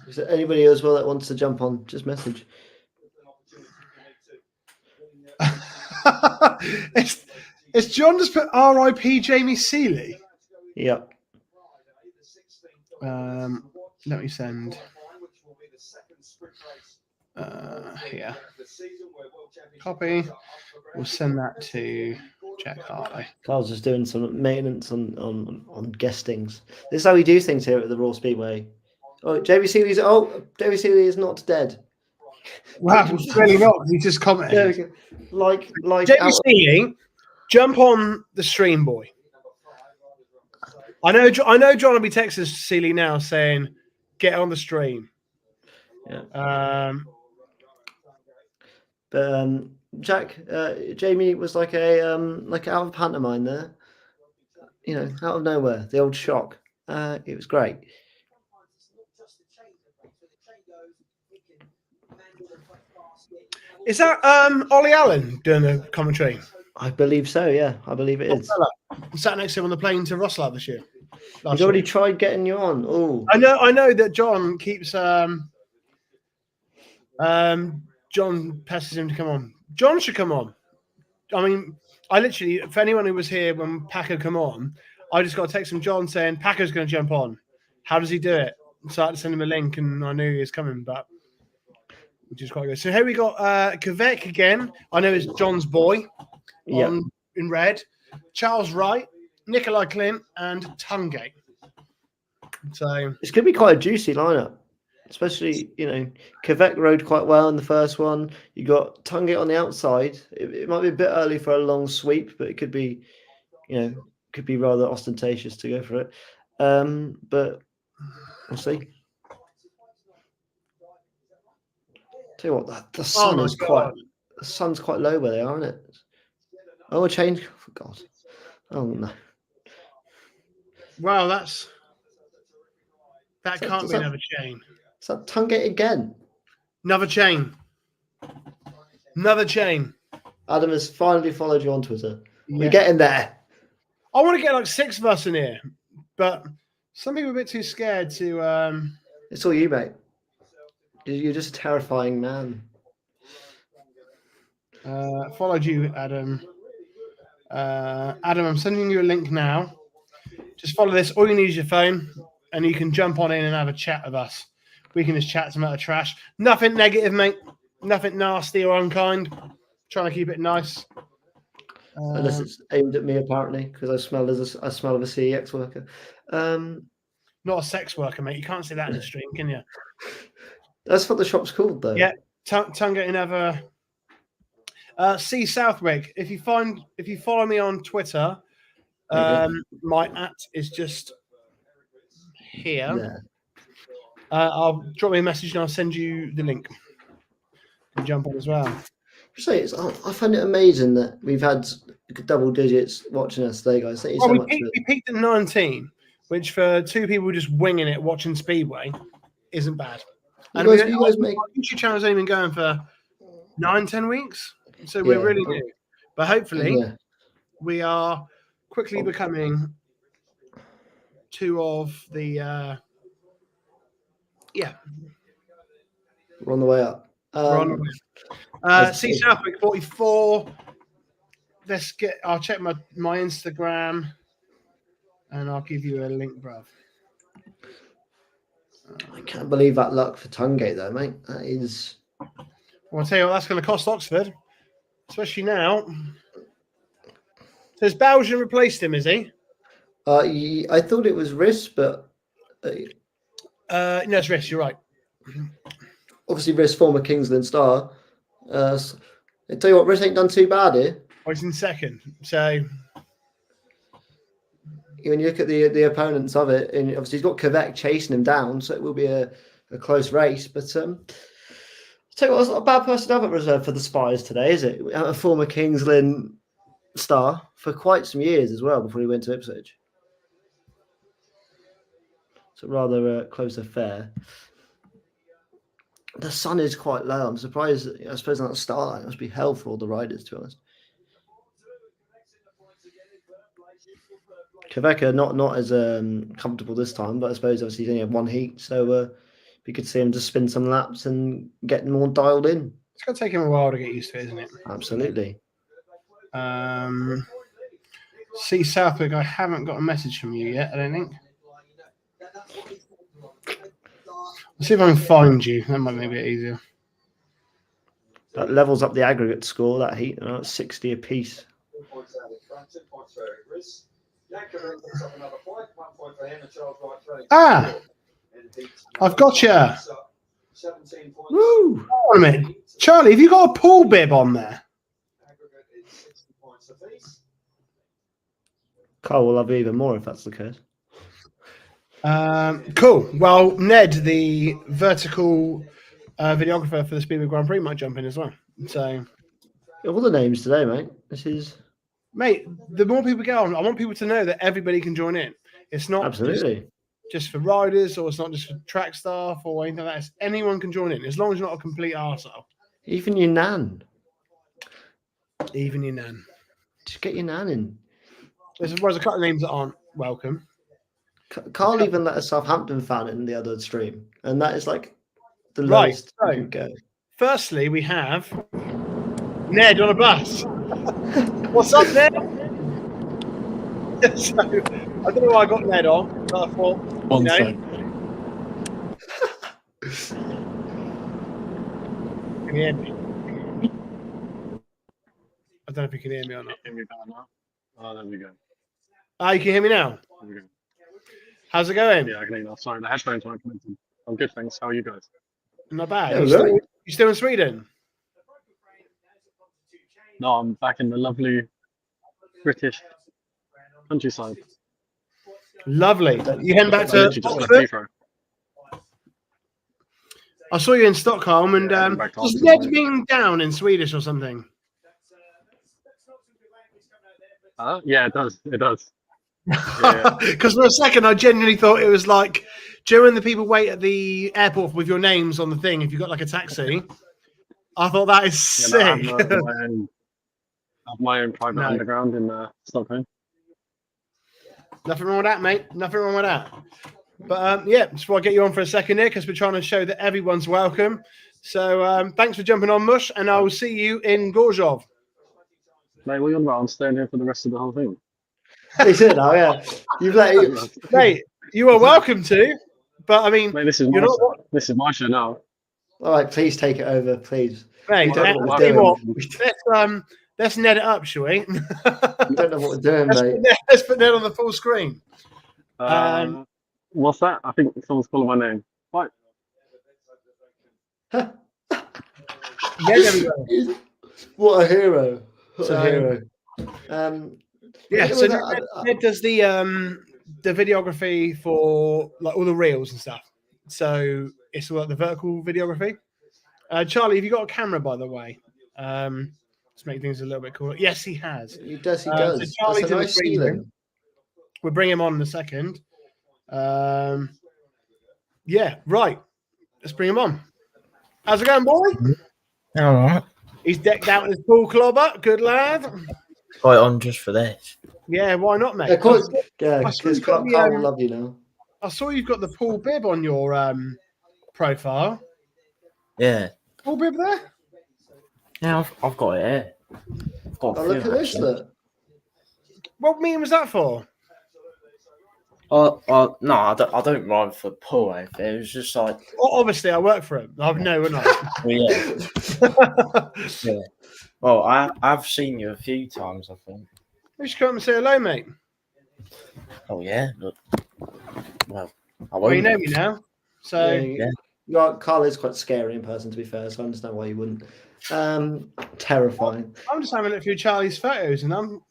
Is there anybody as well that wants to jump on? Just message. It's John just put R.I.P. Jamie Seeley. Yep. Let me send. Here. Copy. We'll send that to Jack Harlow. Carl's just doing some maintenance on guestings. This is how we do things here at the Raw Speedway. Oh, Jamie Seeley is not dead. Wow, really not. He just commented. Like Jamie Seeley, jump on the stream, boy. I know John will be texting Seeley now saying, get on the stream. Yeah. But Jack, Jamie was like out of pantomime there. Out of nowhere, the old shock. It was great. Is that Ollie Allen doing the commentary? I believe so, yeah. I believe it is. I sat next to him on the plane to Rosselaar this year. He's already tried getting you on. Oh, I know that John keeps John pesters him to come on. John should come on. I mean, I literally, for anyone who was here when Packer come on, I just got a text from John saying Packer's going to jump on. How does he do it? So I had to send him a link, and I knew he was coming, which is quite good. So here we got Kvek again. I know it's John's boy in red. Charles Wright, Nikolai Clint, and Tungate. So it's going to be quite a juicy lineup, especially, Kvek rode quite well in the first one. You got Tungate on the outside. It might be a bit early for a long sweep, but it could be, rather ostentatious to go for it. But we'll see. Tell you what, the sun is quite low where they are, isn't it? Oh, a change. Oh, God. Oh no. Wow, that can't be another chain. Is that Tungate again? Another chain. Another chain. Adam has finally followed you on Twitter. Yeah. We're getting there. I want to get like 6 of us in here, but some people are a bit too scared to. It's all you, mate. You're just a terrifying man. Followed you, Adam. Adam, I'm sending you a link now. Just follow this. All you need is your phone, and you can jump on in and have a chat with us. We can just chat some other trash. Nothing negative, mate. Nothing nasty or unkind. Trying to keep it nice. Unless it's aimed at me, apparently, because I smell of a CEX worker. Not a sex worker, mate. You can't say that in the stream, can you? That's what the shop's called, though. Yeah, tongue getting ever. C Southwick. If you follow me on Twitter, my @ is just here. I'll drop me a message and I'll send you the link. You can jump on as well. I find it amazing that we've had double digits watching us today, guys. Thank you so much. We peaked at 19, which for two people just winging it watching Speedway isn't bad. And you guys make our YouTube channel's only been going for 9-10 weeks, so we're really new. But hopefully, we are quickly becoming two of the. We're on the way up. See Southwick 44. I'll check my Instagram and I'll give you a link, bruv. I can't believe that luck for Tungate, though, mate. That is. Well, I'll tell you what, that's going to cost Oxford, especially now. So has Belgium replaced him, is he? I thought it was Riss, but. No, it's Riss, you're right. Obviously, Riss, former Kingsland star. I tell you what, Riss ain't done too bad here. He's in second, so. When you look at the opponents of it, and obviously he's got Quebec chasing him down, so it will be a close race. But I'll tell you what, it's not a bad person to have at reserve for the Spires today, is it? A former Kingsland star for quite some years as well before he went to Ipswich. So rather a close affair. The sun is quite low. I'm surprised. I suppose on that start line, it must be hell for all the riders, to be honest. Quebec are not as comfortable this time, but I suppose obviously he's only had one heat, so we could see him just spin some laps and get more dialed in. It's going to take him a while to get used to it, isn't it? Absolutely. See Southwick, I haven't got a message from you yet, I don't think. Let's see if I can find you. That might make it easier. That levels up the aggregate score, that heat, 60 apiece. I've got you. Woo! Hold on a minute. Charlie, have you got a pool bib on there? Carl will have even more if that's the case. Cool. Well, Ned, the vertical videographer for the Speedway Grand Prix, might jump in as well. So, all the names today, mate. This is. Mate, the more people get on, I want people to know that everybody can join in. It's not absolutely just for riders, or it's not just for track staff or anything like that. Anyone can join in, as long as you're not a complete arsehole. Even your nan. Just get your nan in. There's a couple of names that aren't welcome. Carl even let a Southampton fan in the other stream, and that is like the lowest you can go. Firstly, we have Ned on a bus. What's up, Ned? So, I don't know why I got Ned on, but I thought, One sec. Can you hear me? I don't know if you can hear me or not. Hear me better now? Oh, there we go. You can hear me now? There we go. How's it going? Yeah, I can hear you now. Sorry, the headphones weren't connected. I'm good, thanks. How are you guys? Not bad. Yeah, you still in Sweden? No, I'm back in the lovely British countryside. Lovely. You heading back to Oxford? I saw you in Stockholm, and does Ned mean down in Swedish or something? Yeah, it does. It does. Because for a second, I genuinely thought it was like, during the people wait at the airport with your names on the thing, if you've got like a taxi, I thought that is sick. I have my own private underground in Stockholm. Nothing wrong with that, mate. Nothing wrong with that. But yeah, just before I get you on for a second here, because we're trying to show that everyone's welcome. So thanks for jumping on, Mush, and I will see you in Gorzhov. Mate, what are you on about? I'm staying here for the rest of the whole thing. Is it now? Yeah. You've let it. Mate, you are welcome to. But I mean, Mate, this is you're my not. show. This is my show now. All right, please take it over, please. Mate, We don't know what tell we're you doing. what, let's net it up, shall we? We don't know what we're doing, mate. Let's put that on the full screen. What's that? I think someone's calling my name. Right. Yeah, there we go. What a hero! What So- a hero! Yeah, it so was Ned does the videography for like all the reels and stuff. So it's like the vertical videography. Charlie, have you got a camera, by the way? Let's make things a little bit cooler. Yes, he has. He does. He So does. Charlie's That's a in the nice green ceiling. room. We'll bring him on in a second. Yeah, right. Let's bring him on. How's it going, boy? All right. He's decked out in his pool clobber. Good lad. Quite on just for this. Yeah, why not, mate? Yeah, I because saw you've got Carl the, will love you now. I saw you've got the pool bib on your profile. Yeah. Pool bib there? Yeah, I've got it here. I've got a Oh, look few, at this! actually. Look. What meeting was that for? No, I don't ride for pool or anything. It was just like, Well, obviously, I work for him. I've no, we're not. well, yeah. Well, I've seen you a few times, I think. You should come up and say hello, mate. Oh yeah, but well, I Well, you won't. know me now. So, Carl is quite scary in person, to be fair. So I understand why you wouldn't. Terrifying. I'm just having a look through Charlie's photos, and I'm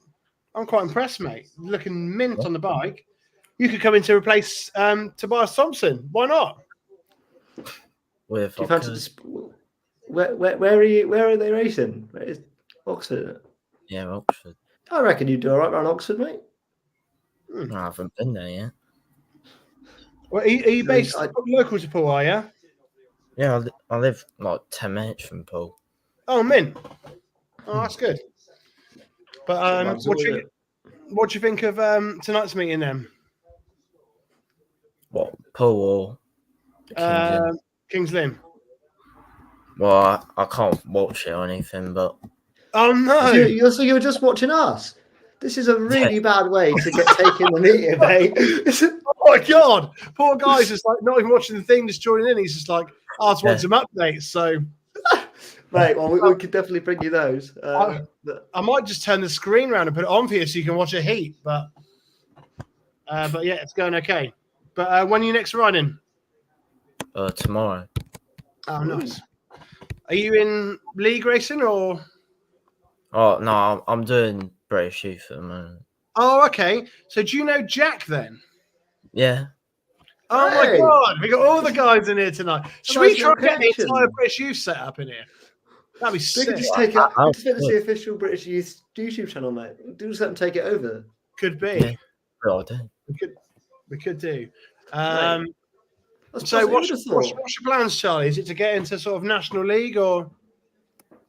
quite impressed, mate. Looking mint on the bike. You could come in to replace Tobias Thompson. Why not? With Do you fancy where are you? Where are they racing? Where is Oxford? yeah, Oxford. I reckon you'd do all right around Oxford, mate. I haven't been there yet. Well, are you based I- local to Poole, are you? Yeah, I live like 10 minutes from pool. Oh, mint. Oh, that's good. But what do you think of tonight's meeting then? What, pool or Kings Lynn? Kings Lynn. Well, I can't watch it or anything, but Oh no! So you're just watching us. This is a really bad way to get taken the meeting, mate. Oh my god! Poor guy's just like not even watching the thing, just joining in. He's just like, I just want some updates. So, Mate, well, we could definitely bring you those. I might just turn the screen around and put it on for you so you can watch a heat. But yeah, it's going okay. But when are you next riding? tomorrow. Oh, nice. Are you in league racing or? Oh no, I'm doing British Youth at the moment. Oh, okay. So do you know Jack then? Yeah. Oh Hey. my god, we got all the guys in here tonight. Should we try and get the entire British Youth set up in here? That'd be We sick. could just take it. Just get the official British Youth YouTube channel, mate. Do just let them take it over. Could be. Yeah. Well, I do. We could do. That's So what's what's your plans, Charlie? Is it to get into sort of National League or?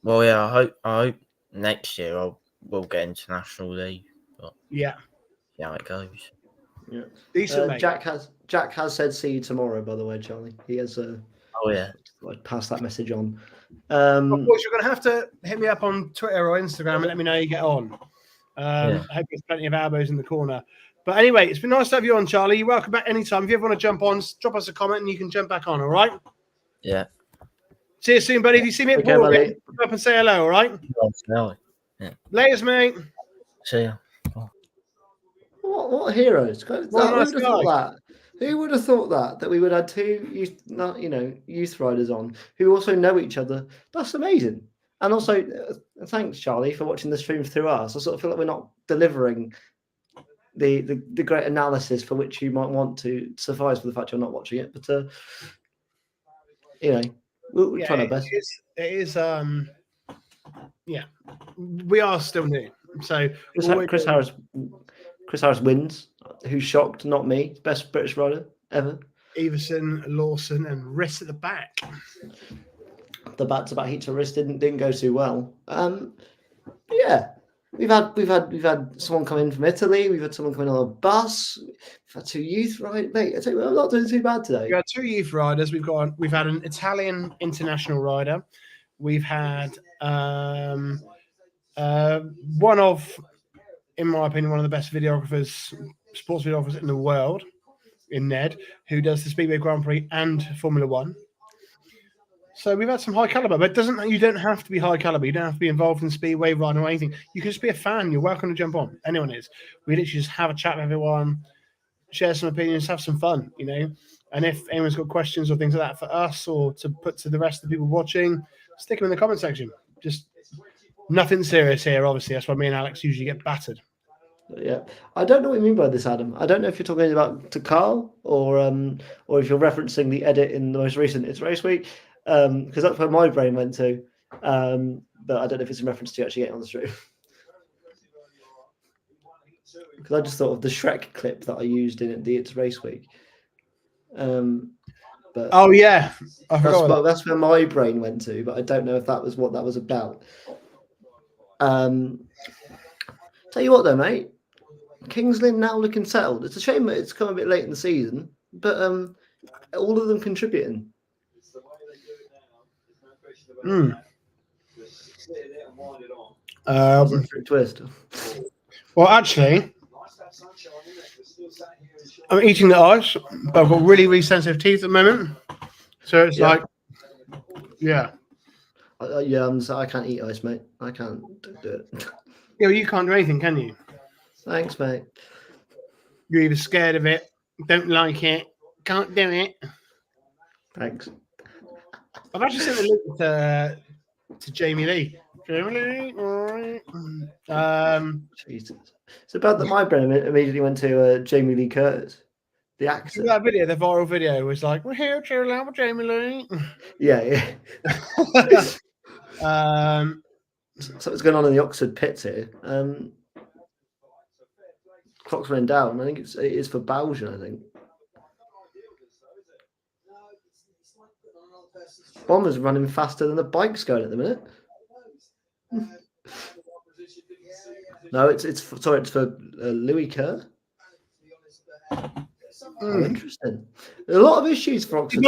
Well, yeah, I hope next year we'll get into National League. But Yeah. yeah, how it goes. Yeah. Decent, mate. Jack has said see you tomorrow. By the way, Charlie, he has. Oh yeah. I'd pass that message on. Of course, you're going to have to hit me up on Twitter or Instagram and let me know how you get on. I hope there's plenty of elbows in the corner. But anyway, it's been nice to have you on, Charlie. You're welcome back anytime. If you ever want to jump on, drop us a comment and you can jump back on, all right? Yeah. See you soon, buddy. If you see me at Paul, come up and say hello, all right? Yeah. Laters, mate. See ya. What heroes? Who nice would have thought that? Who would have thought that we would have two youth riders on who also know each other? That's amazing. And also, thanks, Charlie, for watching the stream through us. I sort of feel like we're not delivering the great analysis for which you might want to suffice for the fact you're not watching it. But we're trying our best. It is. Yeah, we are still new. So Chris Harris wins. Who's shocked? Not me. Best British rider ever. Everson, Lawson, and Riss at the back. The back-to-back heat to wrist didn't go too well. Yeah, we've had someone come in from Italy. We've had someone come in on a bus. We've had two youth riders. Mate, I tell you, I'm not doing too bad today. We've got two youth riders. We've had an Italian international rider. We've had one of, in my opinion, one of the best videographers sports videographer in the world, in Ned, who does the Speedway Grand Prix and Formula One. So we've had some high caliber, but you don't have to be high caliber. You don't have to be involved in Speedway riding or anything. You can just be a fan. You're welcome to jump on. Anyone is. We literally just have a chat with everyone, share some opinions, have some fun, you know. And if anyone's got questions or things like that for us or to put to the rest of the people watching, stick them in the comment section. Just nothing serious here, obviously. That's why me and Alex usually get battered. Yeah, I don't know what you mean by this, Adam. I don't know if you're talking about to Carl or if you're referencing the edit in the most recent It's Race Week, because that's where my brain went to. But I don't know if it's in reference to actually getting on the stream. Because I just thought of the Shrek clip that I used in the It's Race Week. But oh yeah, that's where my brain went to, but I don't know if that was what that was about. Tell you what though, mate, Kings Lynn now looking settled. It's a shame that it's come a bit late in the season, but all of them contributing. Twist. Well, actually, I'm eating the ice, but I've got really, really sensitive teeth at the moment. So it's like, yeah. I can't eat ice, mate. I can't do it. Yeah, well, you can't do anything, can you? Thanks, mate. You're either scared of it, don't like it, can't do it. Thanks. I've actually sent a link to Jamie Lee. Jamie Lee. Jesus. It's about that my brain immediately went to Jamie Lee Curtis, the actor. That video, the viral video, was like, "We're here to allow Jamie Lee." Yeah. Something's going on in the Oxford pits here. Clock's running down. I think it is for Belgium, I think. Bomber's running faster than the bike's going at the minute. No, it's for Louis Kerr. Oh, interesting. A lot of issues for Oxford.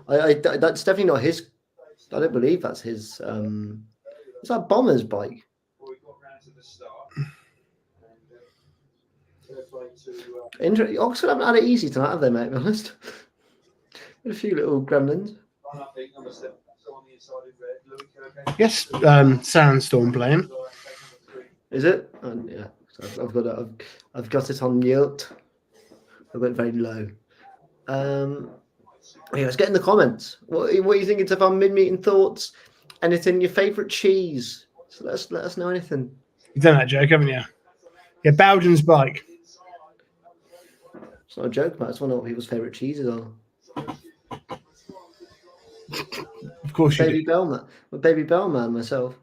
That's definitely not his. I don't believe that's his. It's that Bomber's bike. Oxford haven't had it easy tonight, have they, mate? To be honest. A few little gremlins. Yes, Sandstorm playing. Is it? Yeah. So I've got it on mute. I went very low. Yeah, let's get in the comments. What are you thinking of our mid-meeting thoughts? Anything your favourite cheese? So let us know anything. You've done that joke, haven't you? Yeah, Belgian's bike. It's not a joke, mate. I just want to know what people's favourite cheeses are. Of course you Baby Bellman. I'm a Baby Bellman myself.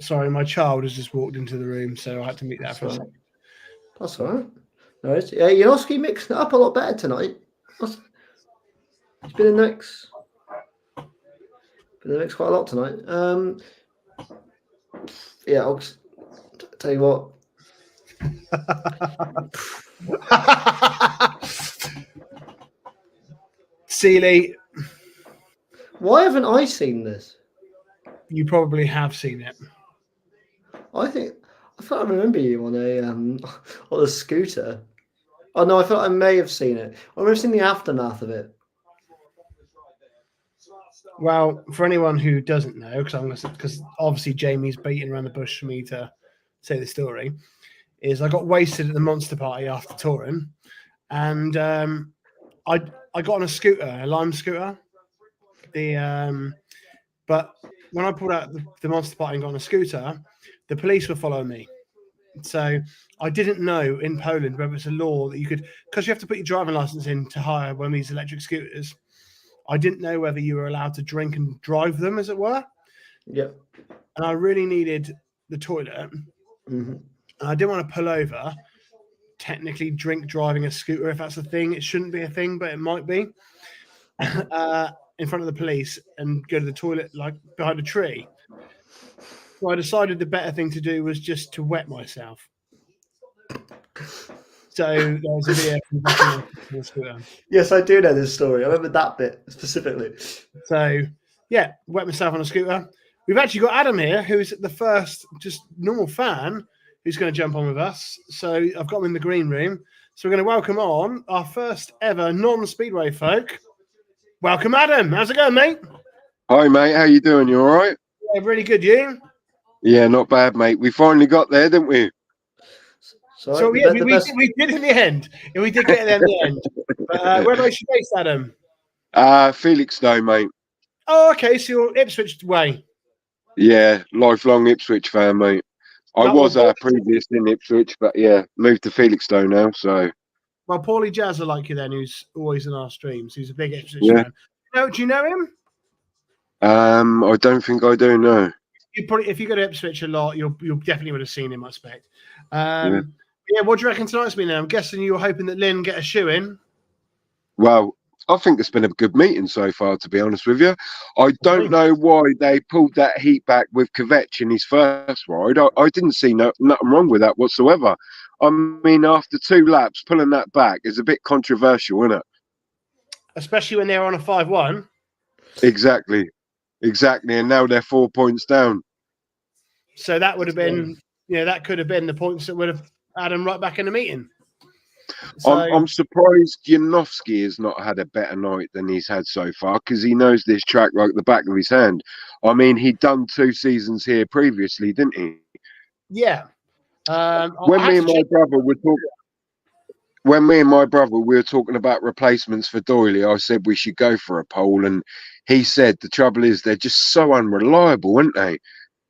Sorry, my child has just walked into the room, so I had to meet that for a second. That's all right. No, yeah, Janoski mixing it up a lot better tonight. He's been in the mix quite a lot tonight. Yeah, I'll tell you what. Seeley, why haven't I seen this? You probably have seen it. I thought I remember you on a scooter. Oh no, I thought I may have seen it. I may have seen the aftermath of it. Well, for anyone who doesn't know, because obviously Jamie's beating around the bush for me to say the story, is I got wasted at the Monster Party after touring, and I got on a scooter, a Lime scooter. But when I pulled out the Monster Party and got on a scooter, the police were following me. So I didn't know in Poland whether it's a law that you could, because you have to put your driving license in to hire one of these electric scooters. I didn't know whether you were allowed to drink and drive them, as it were. Yep. And I really needed the toilet. Mm-hmm. And I didn't want to pull over, technically drink driving a scooter, if that's a thing. It shouldn't be a thing, but it might be. In front of the police and go to the toilet like behind a tree. So I decided the better thing to do was just to wet myself. So there was a video from the scooter. Yes, I do know this story. I remember that bit specifically. So Yeah, wet myself on a scooter. We've actually got Adam here, who's the first just normal fan who's going to jump on with us. So I've got him in the green room. So we're going to welcome on our first ever non-Speedway folk. Welcome, Adam. How's it going, mate? Hi, mate. How you doing? You all right? Yeah, really good. You? Yeah, not bad, mate. We finally got there, didn't we? So yeah, we did in the end. We did get there in the end. But where are you based, Adam? Felixstowe, mate. Oh, okay. So you're Ipswich way. Yeah, lifelong Ipswich fan, mate. I was previous in Ipswich, but yeah, moved to Felixstowe now. So, well, Paulie Jazz, I like you then, who's always in our streams. He's a big Ipswich fan. Do you know him? I don't think I do. No. You probably, if you go to Ipswich a lot, you'll definitely would have seen him, I expect. Yeah, what do you reckon tonight's been? I'm guessing you were hoping that Lynn get a shoe in. Well, I think it's been a good meeting so far, to be honest with you. I don't know why they pulled that heat back with Kvetch in his first ride. I didn't see nothing wrong with that whatsoever. I mean, after 2 laps, pulling that back is a bit controversial, isn't it? Especially when they're on a 5-1. Exactly. And now they're 4 points down. So that would have been, that could have been the points that would have had him right back in the meeting. So, I'm surprised Janowski has not had a better night than he's had so far, because he knows this track like the back of his hand. I mean, he'd done 2 seasons here previously, didn't he? Yeah. When me and my brother were talking about replacements for Doyley, I said we should go for a poll, and he said the trouble is they're just so unreliable, aren't they?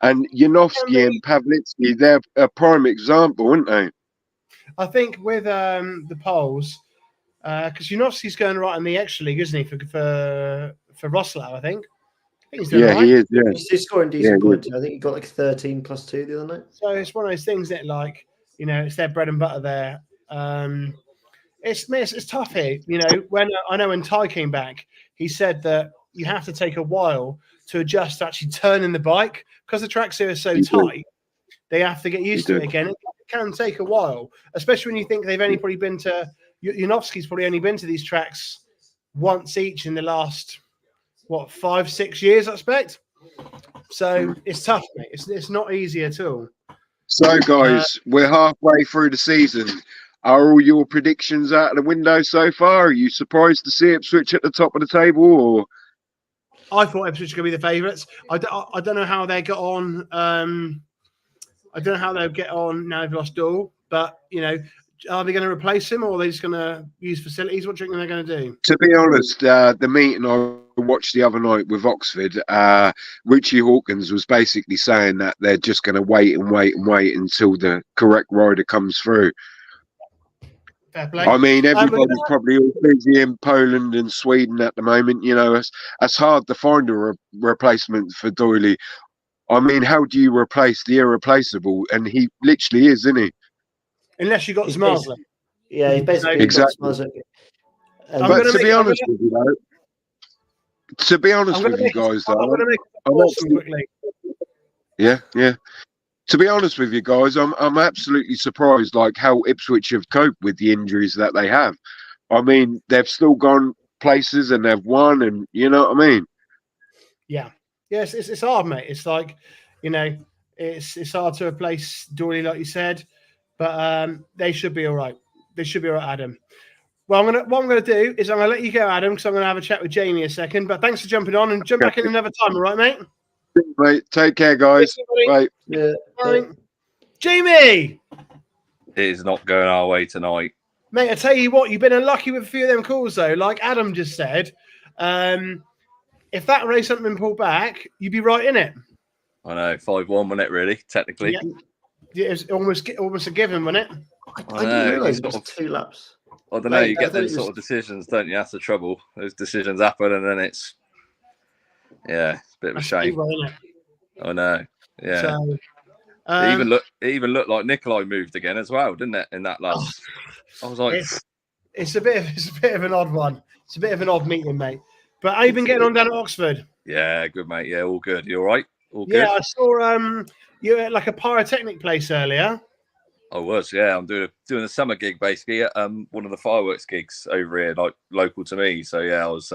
And Janowski and Pavlitsky, they're a prime example, aren't they? I think with the polls, because Janowski's going right in the extra league, isn't he, for Roslau, I think. He's doing right. He is, yeah. He's scoring decent points. I think he got like 13 plus 2 the other night. So it's one of those things that, like, it's their bread and butter there. It's tough here. When Ty came back, he said that you have to take a while to adjust to actually turning the bike because the tracks here are so tight. They have to get used to it again. It can take a while, especially when you think they've only probably been to Janowski's probably only been to these tracks once each in the last 5-6 years, I expect. So it's tough, mate. It's not easy at all. So, guys, we're halfway through the season. Are all your predictions out of the window so far? Are you surprised to see Ipswich at the top of the table? Or I thought Ipswich were going to be the favourites. I don't know how they got on. I don't know how they'll get on now they've lost Doyle. But, are they going to replace him or are they just going to use facilities? What do you think they're going to do? To be honest, the meeting I watched the other night with Oxford, Richie Hawkins was basically saying that they're just going to wait until the correct rider comes through. Fair play. I mean, everybody's probably all busy in Poland and Sweden at the moment. It's hard to find a replacement for Doyley. I mean, how do you replace the irreplaceable? And he literally is, isn't he? Unless you got Zmarzlik. Yeah, he's basically got Zmarzlik. But to be honest with you, guys, I'm going to make a question quickly. Yeah. To be honest with you guys, I'm absolutely surprised like how Ipswich have coped with the injuries that they have. I mean, they've still gone places and they've won, and you know what I mean? Yeah. Yes, it's hard, mate. It's like, it's hard to replace Doyley, like you said, but they should be all right. They should be all right, Adam. Well, what I'm gonna do is I'm gonna let you go, Adam, because I'm gonna have a chat with Jamie a second. But thanks for jumping on and jump back in another time, all right, mate? Mate, take care, guys. Bye. Yeah. Bye. Jamie! It is not going our way tonight. Mate, I tell you what, you've been unlucky with a few of them calls, though. Like Adam just said, if that race hadn't been pulled back, you'd be right in it. I know, 5-1, wasn't it, really, technically? Yeah, it was almost a given, wasn't it? I didn't realise it was 2 laps. I don't know, you get those sort of decisions, don't you? That's the trouble. Those decisions happen and then it's a bit of a shame. Speedway, I know. Yeah. So, it even looked like Nikolai moved again as well, didn't it? In that last, I was like, it's a bit of an odd one. It's a bit of an odd meeting, mate. But how you been getting on down at Oxford? Yeah, good, mate. Yeah, all good. You all right? All good. Yeah, I saw you were at like a pyrotechnic place earlier. I was, yeah. I'm doing a summer gig basically at one of the fireworks gigs over here, like local to me. So yeah, I was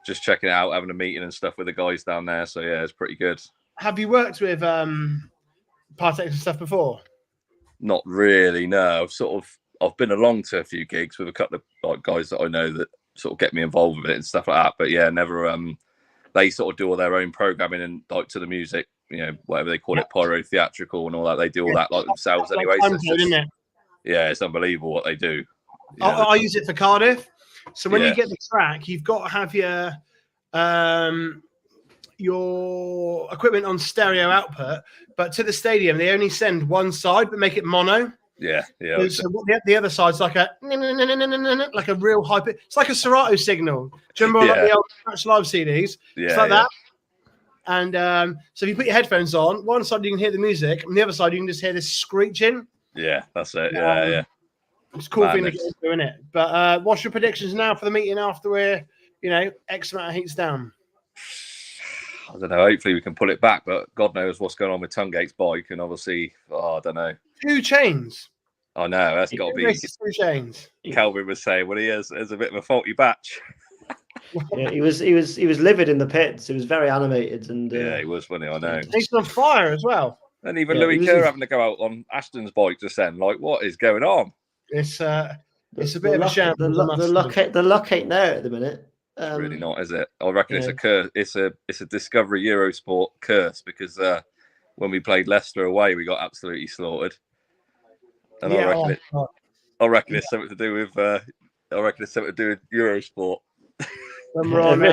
just checking it out, having a meeting and stuff with the guys down there. So yeah, it's pretty good. Have you worked with Partex and stuff before? Not really, no. I've been along to a few gigs with a couple of like guys that I know that sort of get me involved with it and stuff like that. But yeah, never. They sort of do all their own programming and like to the music, you know, whatever they call it, pyro theatrical and all that. They do all that like themselves anyway. So yeah, it's unbelievable what they do. I use it for Cardiff. So when you get the track, you've got to have your equipment on stereo output, but to the stadium they only send one side but make it mono. Yeah. So the other side's like a real high pitch. It's like a Serato signal. Do you remember like the old Scratch Live CDs? It's like that. And so if you put your headphones on, one side you can hear the music, and the other side you can just hear this screeching. Yeah, that's it. Yeah. It's a cool thing to get into, isn't it? But what's your predictions now for the meeting after we're, X amount of heats down? I don't know. Hopefully we can pull it back, but God knows what's going on with Tungate's bike, and obviously, I don't know. 2 chains. I know that's got to be 2 chains. Calvin was saying, well, he has a bit of a faulty batch. Yeah, he was livid in the pits. He was very animated, and yeah, he was, wasn't he? I know. He's on fire as well. And even Louis Kerr having to go out on Ashton's bike just then. Like, what is going on? It's a bit of a shame. The luck ain't there at the minute. It's really not, is it? I reckon it's a curse. It's a Discovery Eurosport curse because when we played Leicester away, we got absolutely slaughtered. And I reckon it's something to do with Eurosport. When we're on,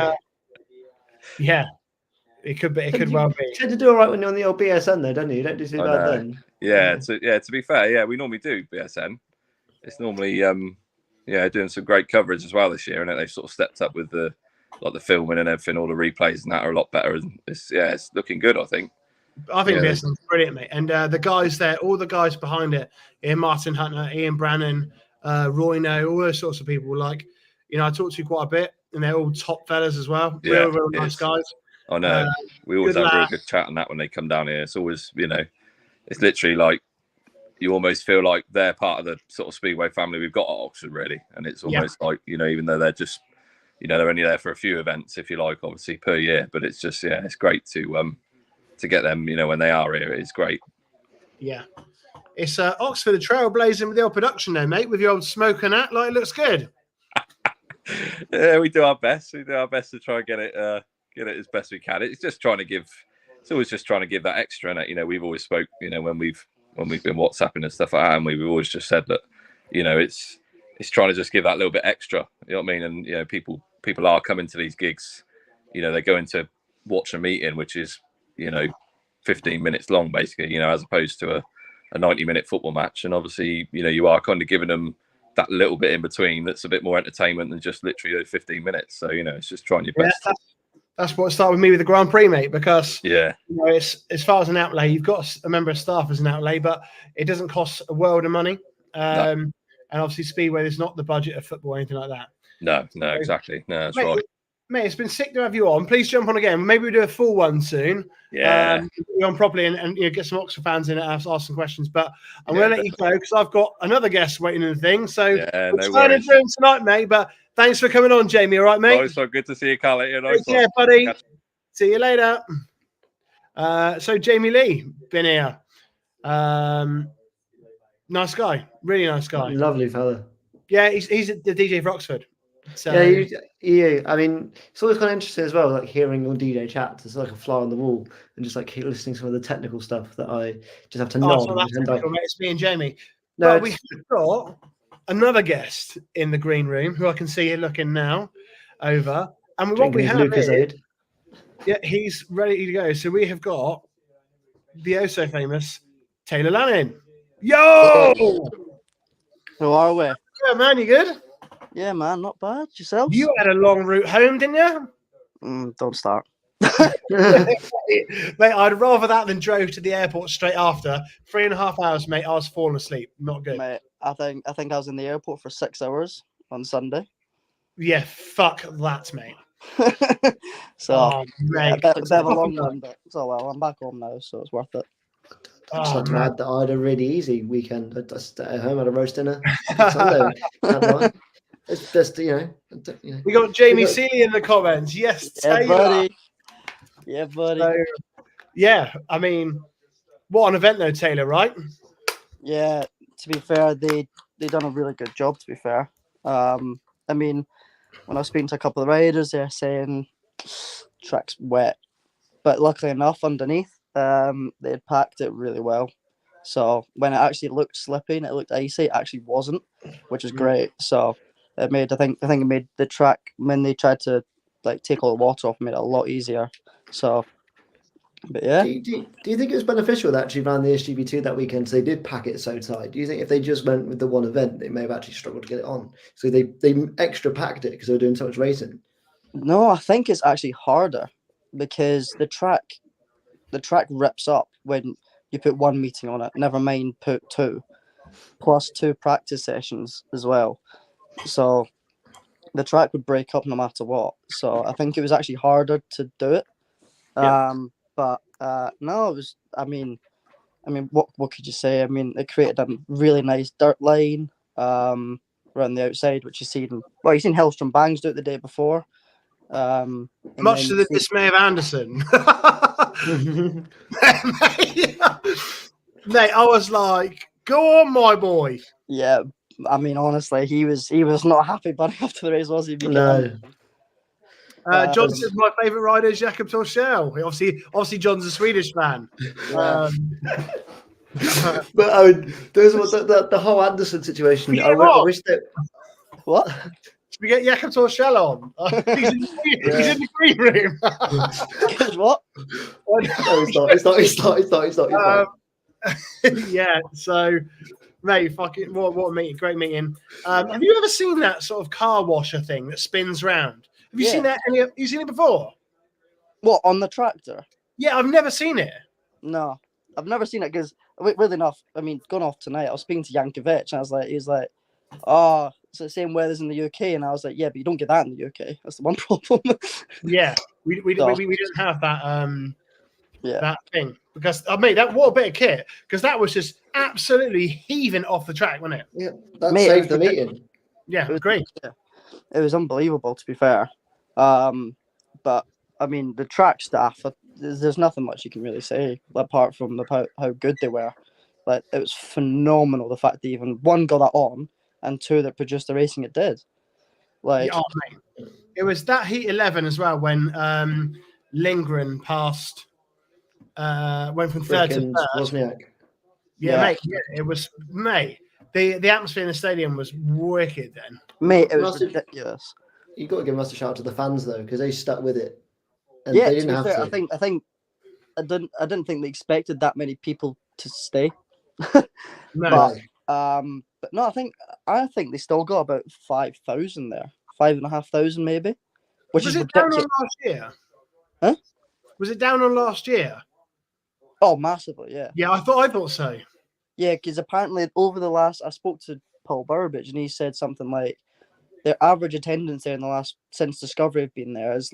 it could be. It could well be. You tend to do all right when you're on the old BSN, though, don't you? You don't do too bad then. Yeah. To be fair, we normally do BSN. It's normally doing some great coverage as well this year, and they've sort of stepped up with the filming and everything. All the replays and that are a lot better, and it's looking good. I think BSN's brilliant, mate. And the guys there, all the guys behind it, Ian Martin Hunter, Ian Brannan, Roy No, all those sorts of people. Like, I talk to quite a bit, and they're all top fellas as well. Real nice guys. I know. We always have a real good chat on that when they come down here. It's always, it's literally like you almost feel like they're part of the sort of Speedway family we've got at Oxford, really. And it's almost like, even though they're just, they're only there for a few events, if you like, obviously per year. But it's just, it's great to get them, when they are here. It's great. Yeah. It's Oxford, a trailblazing with the old production there, mate, with your old smoke and that. Like, it looks good. Yeah, we do our best. We do our best to try and get it as best we can. It's just trying to give. It's always just trying to give that extra. And we've always spoke. When we've been WhatsApping and stuff like that, and we've always just said that. It's trying to just give that little bit extra. You know what I mean? And people are coming to these gigs. They're going to watch a meeting, which is 15 minutes long, basically. As opposed to a 90-minute football match. And obviously, you are kind of giving them that little bit in between that's a bit more entertainment than just literally those 15 minutes. So, it's just trying your best. That's what started with me with the Grand Prix, mate, because it's as far as an outlay, you've got a member of staff as an outlay, but it doesn't cost a world of money. And obviously Speedway, there's not the budget of football or anything like that. No, exactly. No, that's right. Mate, it's been sick to have you on. Please jump on again. Maybe we'll do a full one soon. Yeah. Be on properly and get some Oxford fans in and ask some questions. But I'm going to let you go because I've got another guest waiting in the thing. So we're trying to do it tonight, mate. But thanks for coming on, Jamie. All right, mate? Oh, it's so good to see you, Carly. Yeah, buddy. See you later. So Jamie Lee, been here. Nice guy. Really nice guy. Lovely fella. Yeah, he's the DJ for Oxford. So yeah. I mean, it's always kind of interesting as well, like hearing on DJ chats. It's like a fly on the wall, and just like listening to some of the technical stuff that I just have to nod. So that's cool, mate. It's me and Jamie. No, we've got another guest in the green room who I can see here looking now over, and what we have is, he's ready to go. So we have got the oh so famous Taylor Lanning. Yo, who are we? Yeah, man, you good? Yeah, man, not bad. Yourself? You had a long route home, didn't you? Don't start. Mate, I'd rather that than drove to the airport straight after. 3.5 hours, mate. I was falling asleep. Not good. Mate, I think I was in the airport for 6 hours on Sunday. Yeah, fuck that, mate. So, mate, a bit of a long one, but it's all well. I'm back home now, so it's worth it. I'm just to add that I had a really easy weekend. I just stayed at home, had a roast dinner. Sunday. It's just We got Jamie Seeley in the comments. Yes, Yeah, Taylor. buddy. Yeah, buddy. So, yeah, I mean, what an event though, Taylor, right? Yeah, to be fair, they done a really good job, to be fair. I mean, when I was speaking to a couple of riders, they're saying track's wet. But luckily enough, underneath, they had packed it really well. So when it actually looked slippy and it looked icy, it actually wasn't, which is great. So it made, I think it made the track, when they tried to like take all the water off, it made it a lot easier. So, but yeah. Do you think it was beneficial that actually ran the SGP2 that weekend? So they did pack it so tight. Do you think if they just went with the one event, they may have actually struggled to get it on? So they extra packed it because they were doing so much racing. No, I think it's actually harder because the track rips up when you put one meeting on it, never mind put two, plus 2 practice sessions as well. So the track would break up no matter what. So I think it was actually harder to do it. But no, it was, I mean, what could you say? I mean, it created a really nice dirt line around the outside, which you've seen Hellstrom Bangs do it the day before. Much to the dismay of Anderson. Mate, I was like, go on, my boy. Yeah, I mean, honestly, he was not happy bunny after the race, was he? No. John says my favourite rider is Jakob Torshäll. Obviously, John's a Swedish man. But I mean, there's the whole Anderson situation. I wish that. What? Should we get Jakob Torshäll on? He's in the green room. What? No, it's not. Yeah, so, mate, fucking what a meeting, great meeting. Have you ever seen that sort of car washer thing that spins round? Have you seen that? Have you seen it before? What, on the tractor? Yeah, I've never seen it. No, I've never seen it because, weirdly enough, I mean, going off tonight, I was speaking to Jankovic and he's like, oh, it's the same weather's in the UK, and I was like, yeah, but you don't get that in the UK. That's the one problem. Yeah, we don't have that that thing because mate, what a bit of kit, because that was just absolutely heaving off the track, wasn't it? Yeah, that saved the meeting. Yeah, it was great. Yeah, it was unbelievable, to be fair. But I mean, the track staff, there's nothing much you can really say apart from how good they were. Like, it was phenomenal the fact that even one got that on and 2 that produced the racing it did. Like, mate. It was that heat 11 as well when Lindgren passed, went from third to third. Wozniak. Yeah, mate. Yeah, it was, mate. The atmosphere in the stadium was wicked then. Mate, it was ridiculous. You got to give us a shout out to the fans though, because they stuck with it. And yeah, they didn't have to. I didn't think they expected that many people to stay. No. But no, I think they still got about 5,000 there, 5,500 maybe. Which was it down on last year? Huh? Was it down on last year? Oh, massively, yeah. Yeah, I thought so. Yeah, because apparently over the last, I spoke to Paul Burbage and he said something like their average attendance there in the last, since Discovery have been there, has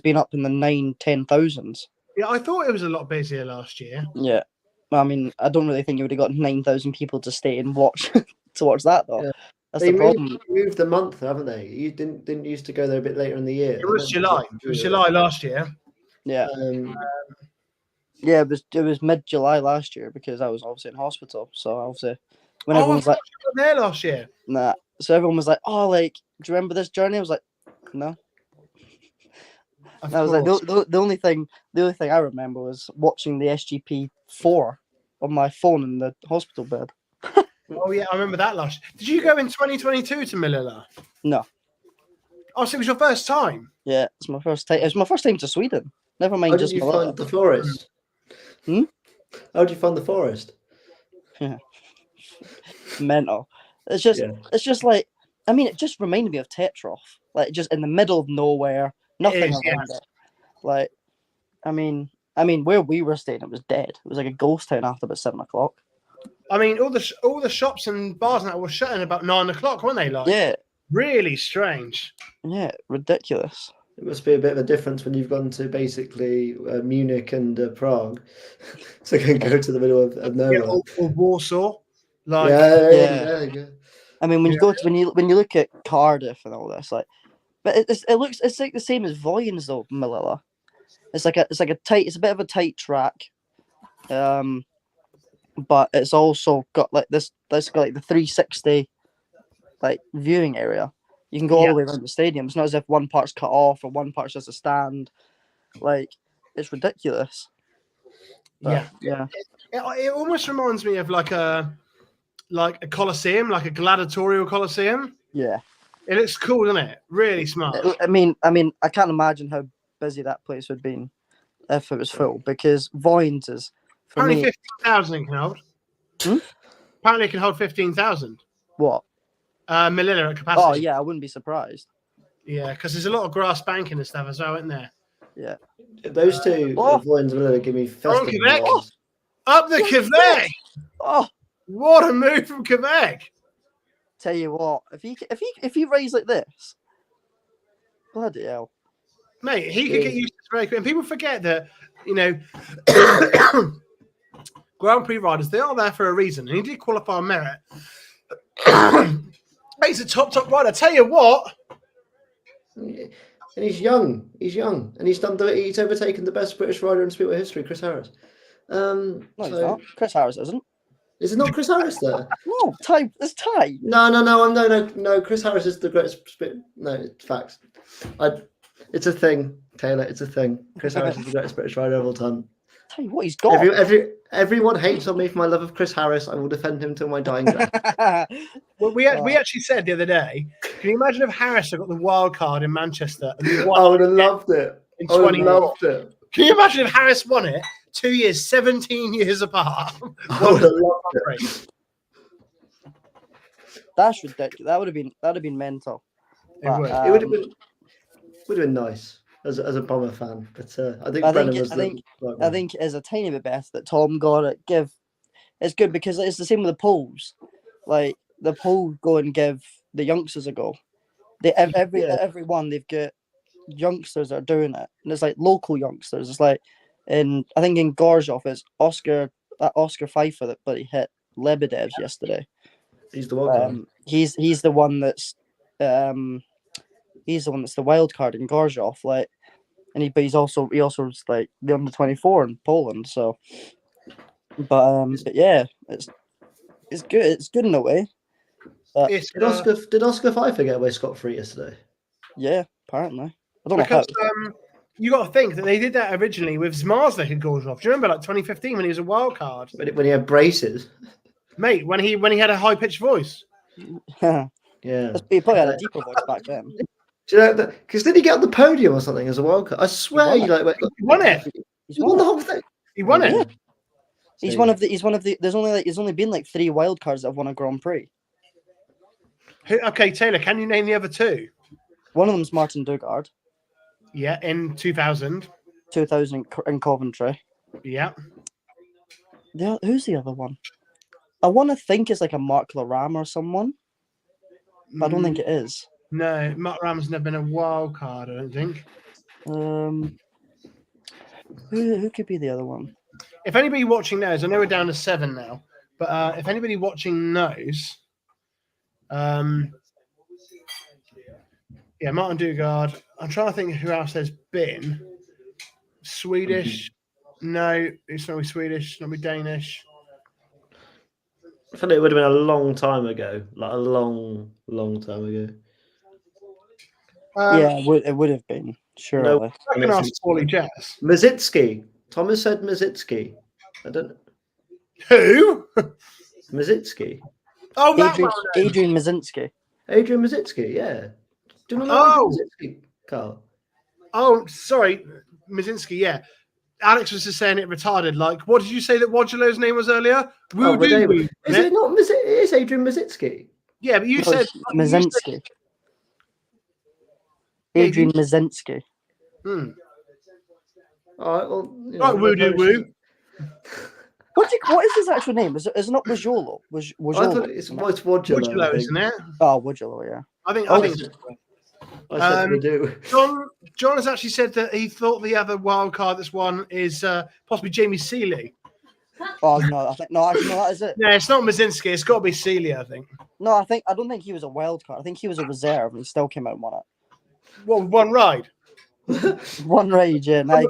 been up in the 9,000-10,000s. Yeah, I thought it was a lot busier last year. Yeah. I mean, I don't really think you would have got 9,000 people to stay and watch to watch that though. Yeah. That's the problem. Moved the month, haven't they? You didn't used to go there a bit later in the year. It was July. It was July last year. Yeah. Yeah, it was mid-July last year because I was obviously in hospital. So obviously, when everyone was like, you were there last year. Nah. So everyone was like, "Oh, like, do you remember this journey?" I was like, "No." I was like, the only thing I remember was watching the SGP4 on my phone in the hospital bed. Oh yeah, I remember that last. Did you go in 2022 to Millila? No. Oh, so it was your first time? Yeah, it's my first time. It was my first time to Sweden. Never mind. How did you find the forest? How did you find the forest? Yeah. Mental. It's just like, I mean, it just reminded me of Tetroff. Like, just in the middle of nowhere, nothing around it. Like, I mean, where we were staying, it was dead. It was like a ghost town after about 7 o'clock. I mean, all the shops and bars and that were shutting about 9 o'clock, weren't they? Like, yeah, really strange. Yeah, ridiculous. It must be a bit of a difference when you've gone to basically Munich and Prague, so you can go to the middle of nowhere. Or Warsaw. Like, yeah. I mean, when you go to when you look at Cardiff and all this, like, but it's like the same as Voyens though, Malilla. It's like a tight. It's a bit of a tight track, but it's also got like this. It's got like the 360 like viewing area. You can go all the way around the stadium. It's not as if one part's cut off or one part's just a stand. Like, it's ridiculous. But, yeah. It almost reminds me of like a coliseum, like a gladiatorial coliseum. Yeah. It looks cool, doesn't it? Really smart. I mean, I can't imagine how busy that place would be if it was full, because Voyens is apparently 15,000 can hold. Apparently it can hold 15,000. What? Melilla at capacity. Oh yeah, I wouldn't be surprised. Yeah, because there's a lot of grass banking and stuff as well, isn't there? Yeah. Those two, Voyens and Melilla, give me festive vibes. Up the Quebec! Oh, what a move from Quebec! Tell you what, if he raised like this, bloody hell, mate, he could get used to this very quick. And people forget that, you know, Grand Prix riders, they are there for a reason, and he did qualify on merit. He's a top rider. Tell you what, and he's young, and he's overtaken the best British rider in Speedway history, Chris Harris. No, he's not. Chris Harris isn't. Is it not Chris Harris there? No, it's Ty. No. Chris Harris is the greatest. No, it's facts. It's a thing, Taylor. It's a thing. Chris Harris is the greatest British rider of all time. Tell you what, he's got. Everyone hates on me for my love of Chris Harris. I will defend him till my dying breath. Well, we actually said the other day, can you imagine if Harris had got the wild card in Manchester? And I would have loved it. I would have loved it. Can you imagine if Harris won it 2 years, 17 years apart? I would have loved it. That's ridiculous. That would have been mental. It would. It would have been nice as a Bomber fan, but I think it is a tiny bit better that Tom got it. It's good because it's the same with the polls. Like the polls go and give the youngsters a go. Every one they've got youngsters that are doing it, and it's like local youngsters. It's like I think in Gorzhov it's Oscar Pfeiffer but he hit Lebedev's yesterday. He's the wild card. He's the one that's the wild card in Gorzhov, like, and he also was like the under-24 in Poland. So, but yeah, it's good. It's good in a way. Did Oscar Pfeiffer get away scot-free yesterday? Yeah, apparently. I don't know how. You got to think that they did that originally with Zmarzlik in Gorzhov. Do you remember, like 2015, when he was a wild card? When he had braces, mate. When he had a high-pitched voice. Yeah, he probably had a deeper voice back then. Do you know that? Because did he get on the podium or something as a wild card? I swear he won it. He won the whole thing. He won it. Yeah. He's one of the. There's only been like 3 wild cards that have won a Grand Prix. Okay, Taylor, can you name the other 2? One of them's Martin Dugard. Yeah, in 2000. 2000 in Coventry. Yeah. Who's the other one? I want to think it's like a Mark Laram or someone, but I don't think it is. No, Mark Ram's never been a wild card, I don't think. Who could be the other one? If anybody watching knows, I know we're down to 7 now, but if anybody watching knows, yeah, Martin Dugard. I'm trying to think who else there's been. Swedish. No, it's not Swedish. It's not Danish. I feel like it would have been a long time ago. Like a long time ago. Yeah, it would have been. Surely. No, I can ask Paulie Jess. Mazitsky. Thomas said Mazitsky. I don't know. Who? Mazitsky. Oh, Adrian Mazinski. Adrian Mazitsky, yeah. Do you not know Mazitsky, Carl? Oh, sorry. Mazinski, yeah. Alex was just saying it retarded. Like, what did you say that Wodulo's name was earlier? Is it not? It is Adrian Mazitsky. Yeah, but you said Mazinski. Adrian Mazinski. All right, well, right, woo. What is his actual name? Is it not Wojolo? I thought it's Wodulo, isn't it? Oh, Wodulo, yeah. I think I said we do. John has actually said that he thought the other wild card that's won is possibly Jamie Seeley. Oh no, I think no, actually no, that is it. No, it's not Mazinski. It's got to be Celia, I think. No, I don't think he was a wild card. I think he was a reserve, and he still came out and won it. What, one ride? One rage, yeah. No, he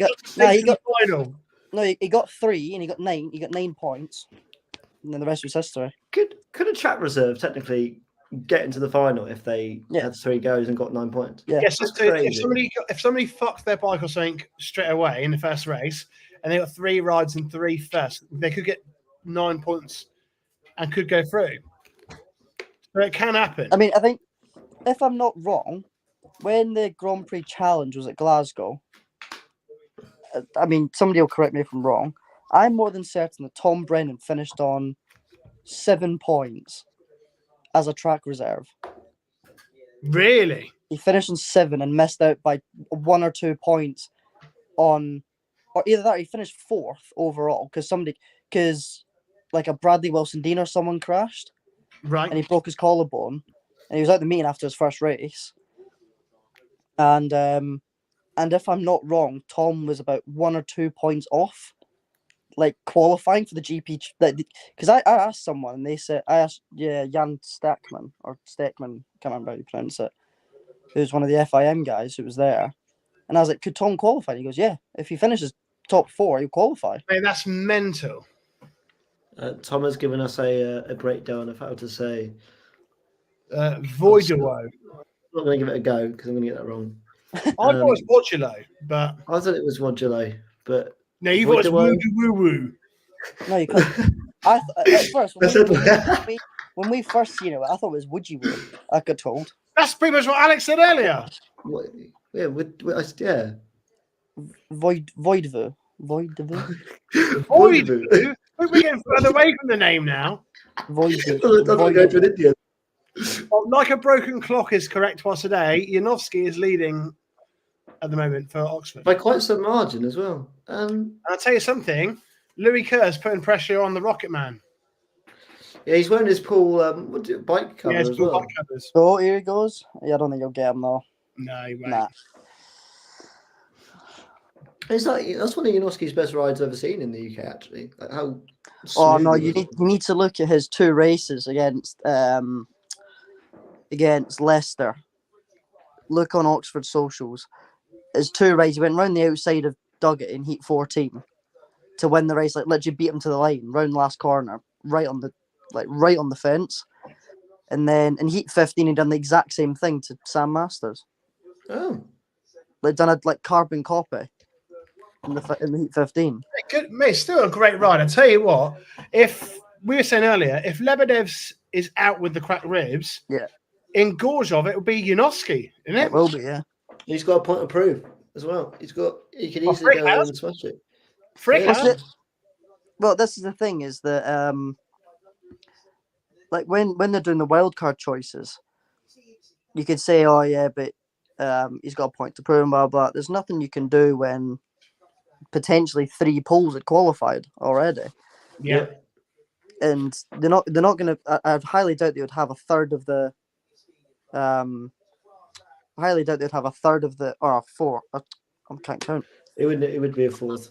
got final. no, he got 3, and he got 9. He got 9 points, and then the rest was history. Could a track reserve technically get into the final if they had 3 goes and got 9 points? Yeah. Yes, if somebody fucked their bike or something straight away in the first race, and they got 3 rides and 3 first, they could get 9 points and could go through. So it can happen. I mean, I think if I'm not wrong, when the Grand Prix Challenge was at Glasgow, I mean, somebody will correct me if I'm wrong. I'm more than certain that Tom Brennan finished on 7 points as a track reserve. Really? He finished on 7 and missed out by 1 or 2 points or either that or he finished 4th overall because like a Bradley Wilson Dean or someone crashed. Right. And he broke his collarbone, and he was out the meeting after his first race. And if I'm not wrong, Tom was about 1 or 2 points off, like qualifying for the GP. Because I asked someone, and they said Jan Stekman, can't remember how you pronounce it. Who's one of the FIM guys who was there, and I was like, could Tom qualify? And he goes, yeah, if he finishes top 4, he'll qualify. Mate, that's mental. Tom has given us a breakdown of how to say Voidewo. I'm not going to give it a go because I'm going to get that wrong. I thought it was Modulo, but I thought it was Modulo, but no, you thought it was woo woo. No, you can't. At first, when we first seen it, I thought it was Would You Woo. I got told. That's pretty much what Alex said earlier. Yeah, yeah. Voidvu. Voidvu. We're getting further away from the name now. Voidvu. Well, like a broken clock is correct twice a day. Janowski is leading at the moment for Oxford by quite some margin as well. And I'll tell you something. Louis Kerr's putting pressure on the Rocket Man. Yeah, he's wearing his pool bike cover as well. Bike covers. Oh, here he goes. Yeah, I don't think he'll get him though. No, he won't. Nah. That's one of Janowski's best rides I've ever seen in the UK. Actually, like how. Oh no, you need to look at his 2 races against Leicester. Look on Oxford socials. His 2 races. He went round the outside of Duggett in heat 14 to win the race. Like literally beat him to the line, round the last corner, right on the fence. And then in heat 15, he done the exact same thing to Sam Masters. Oh, They done a carbon copy in the heat 15. Good, mate, still a great ride. I tell you what, if we were saying earlier, if Lebedev's is out with the cracked ribs, in Gorzhov it will be Janowski, isn't it? It will be, yeah. He's got a point to prove as well. He can easily go and smash it. Well, this is the thing: is that like when they're doing the wildcard choices, you could say, "Oh yeah, but he's got a point to prove," blah blah. There's nothing you can do when potentially 3 poles had qualified already. Yeah, and they're not going to. I highly doubt they would have a third of the. I highly doubt they'd have a third of the or a 4. I can't count. It would be a 4th.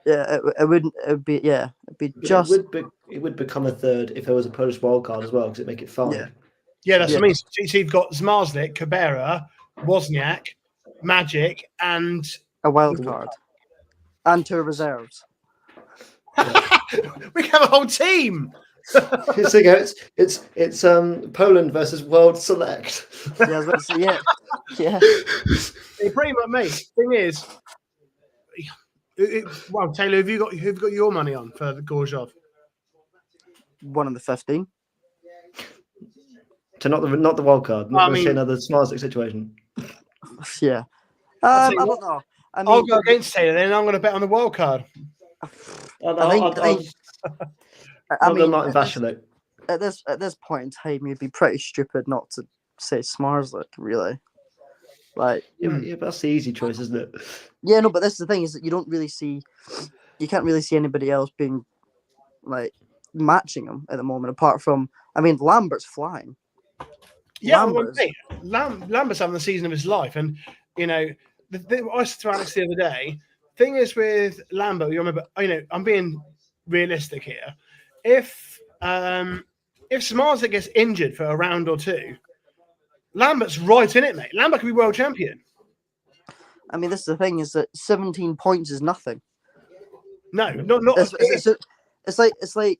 Yeah, it wouldn't. It would be It'd be just. It would become a 3rd if there was a Polish wildcard as well because it'd make it 5. Yeah, that's what I mean. So you've got Zmarzlik, Cabrera, Wozniak, Magic, and a wildcard, and 2 reserves. We have a whole team. It's Poland versus World Select. Yeah, I was about to say, yeah. Pretty much, mate. Thing is, well, Taylor, who've you got your money on for the Gorzhov? 1 of the 15. So not the wild card. Not another Smarzlik situation. Yeah. I don't know. I mean, I'll go against Taylor, then I'm going to bet on the wild card. I mean, Martin Vashalik. At this point in time, you'd be pretty stupid not to say Smarzlik, really. Like, yeah, but that's the easy choice, isn't it? Yeah, no, but that's the thing is that you can't really see anybody else being like matching him at the moment. Apart from, I mean, Lambert's flying. Yeah, Lambert's having the season of his life, and you know, I said to Alex the other day. Thing is with Lambert, you remember, I'm being realistic here. If Smarsik gets injured for a round or two, Lambert's right in it, mate. Lambert could be world champion. I mean, this is the thing: is that 17 points is nothing. No, not. It's like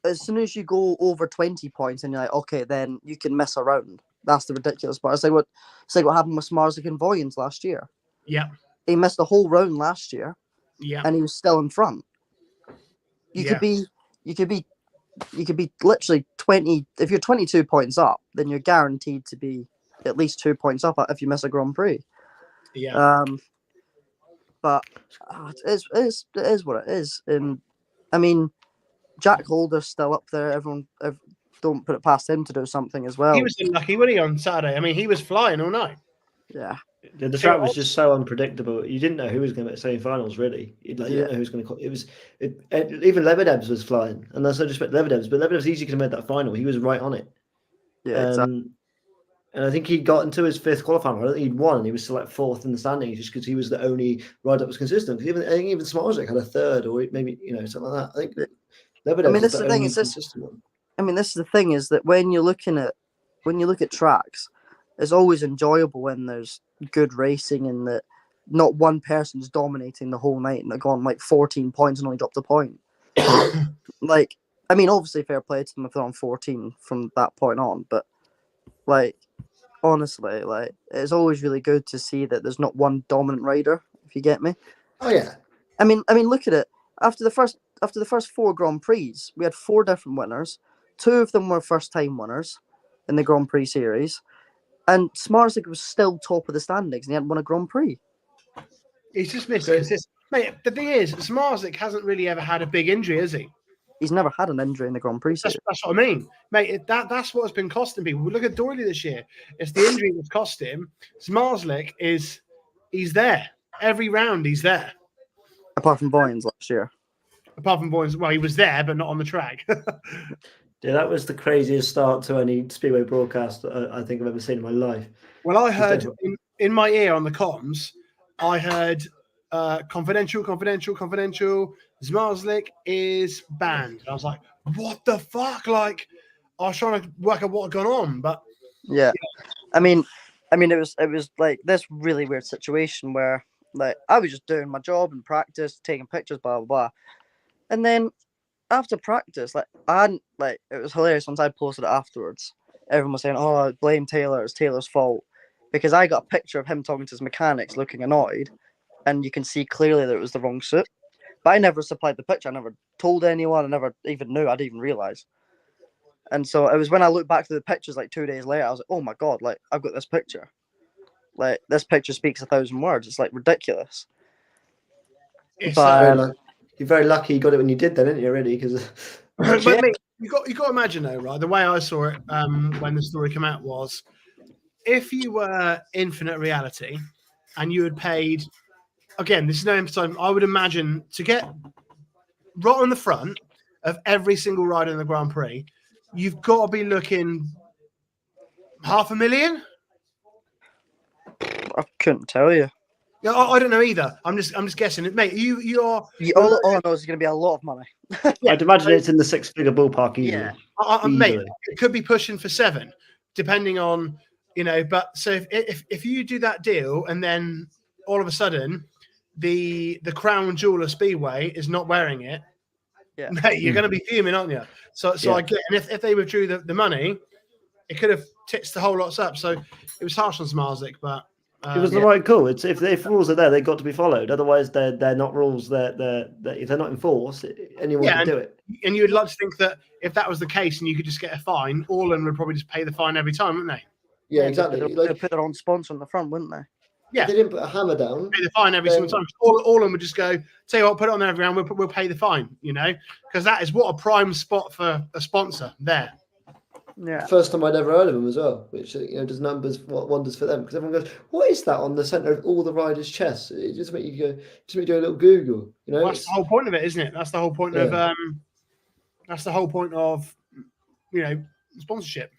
as soon as you go over 20 points, and you're like, okay, then you can mess around. That's the ridiculous part. It's like what happened with Smarsik and Voyens last year. Yeah, he missed a whole round last year. Yeah, and he was still in front. You could be literally 20. If you're 22 points up, then you're guaranteed to be at least 2 points up if you miss a Grand Prix. Yeah. But it is what it is. And I mean, Jack Holder's still up there. Everyone don't put it past him to do something as well. He was unlucky, wasn't he, on Saturday? I mean, he was flying all night. Yeah. The track was just so unpredictable. You didn't know who was going to make semi-finals, really. You didn't know who was going to. Even Lebedev's was flying, and that's no disrespect to Lebedev's, but Lebedev's easy could have made that final. He was right on it. Yeah, exactly. And I think he got into his fifth qualifying. I don't think he'd won, and he was still like fourth in the standings just because he was the only rider that was consistent. I think even Smarsik had a third, or maybe something like that. I think Lebedev was the only consistent one. I mean, this is the thing: is that when you look at tracks, it's always enjoyable when there's good racing and that not one person's dominating the whole night and they're gone like 14 points and only dropped a point. Like, I mean, obviously fair play to them if they're on 14 from that point on, but like, honestly, like, it's always really good to see that there's not one dominant rider, if you get me. Oh yeah. I mean, look at it. After the first 4 Grand Prix, we had 4 different winners. 2 of them were first-time winners in the Grand Prix series. And Smarsik was still top of the standings and he hadn't won a Grand Prix. He's just missed consistent. Mate, the thing is, Smarsik hasn't really ever had a big injury, has he? He's never had an injury in the Grand Prix series. That's what I mean. Mate, that's what's been costing people. Look at Doyley this year. It's the injury that's cost him. Smarsik he's there. Every round he's there. Apart from Voyens last year. Apart from Voyens, well, he was there, but not on the track. Yeah, that was the craziest start to any Speedway broadcast I think I've ever seen in my life. Well, I heard in my ear on the comms, I heard confidential. Zmarzlik is banned. I was like, what the fuck? Like, I was trying to work out what had gone on, but yeah. I mean, it was like this really weird situation where like I was just doing my job and practice, taking pictures, blah blah blah, and then after practice, like it was hilarious once I posted it afterwards. Everyone was saying, "Oh, blame Taylor. It's Taylor's fault," because I got a picture of him talking to his mechanics, looking annoyed, and you can see clearly that it was the wrong suit. But I never supplied the picture. I never told anyone. I never even knew. I didn't even realize. And so it was when I looked back to the pictures like 2 days later, I was like, "Oh my god! Like I've got this picture. Like this picture speaks 1,000 words. It's like ridiculous." You're very lucky you got it when you did, then, didn't you? Really, because mate, you got to imagine though, right? The way I saw it when the story came out was, if you were Infinite Reality and you had paid, again, this is no emphasizing, I would imagine to get right on the front of every single rider in the Grand Prix, you've got to be looking $500,000. I couldn't tell you. Yeah, I don't know either. I'm just guessing, mate. You're all I know is it's going to be a lot of money. Yeah, I'd imagine it's in the 6-figure ballpark easily. Yeah, mate, it could be pushing for 7, depending on But so if you do that deal and then all of a sudden the crown jewel of Speedway is not wearing it, mate, you're going to be fuming, aren't you? So I get, and if they withdrew the money, it could have tits the whole lots up. So it was harsh on Smarsik, but. It was the right call. It's if rules are there, they've got to be followed. Otherwise, they're not rules. They're if they're not enforced, anyone can do it. And you would like to think that if that was the case, and you could just get a fine, Orland would probably just pay the fine every time, wouldn't they? Yeah, exactly. They'd put their own sponsor on the front, wouldn't they? Yeah, if they didn't put a hammer down. Pay the fine every single time. Orland would just go, "Tell you what, put it on there every round. We'll pay the fine." Because that is what a prime spot for a sponsor there. Yeah. First time I'd ever heard of them as well, which does wonders for them, because everyone goes, "What is that on the center of all the riders' chests?" It just makes you do a little Google. Well, that's the whole point of it, isn't it? That's the whole point of sponsorship.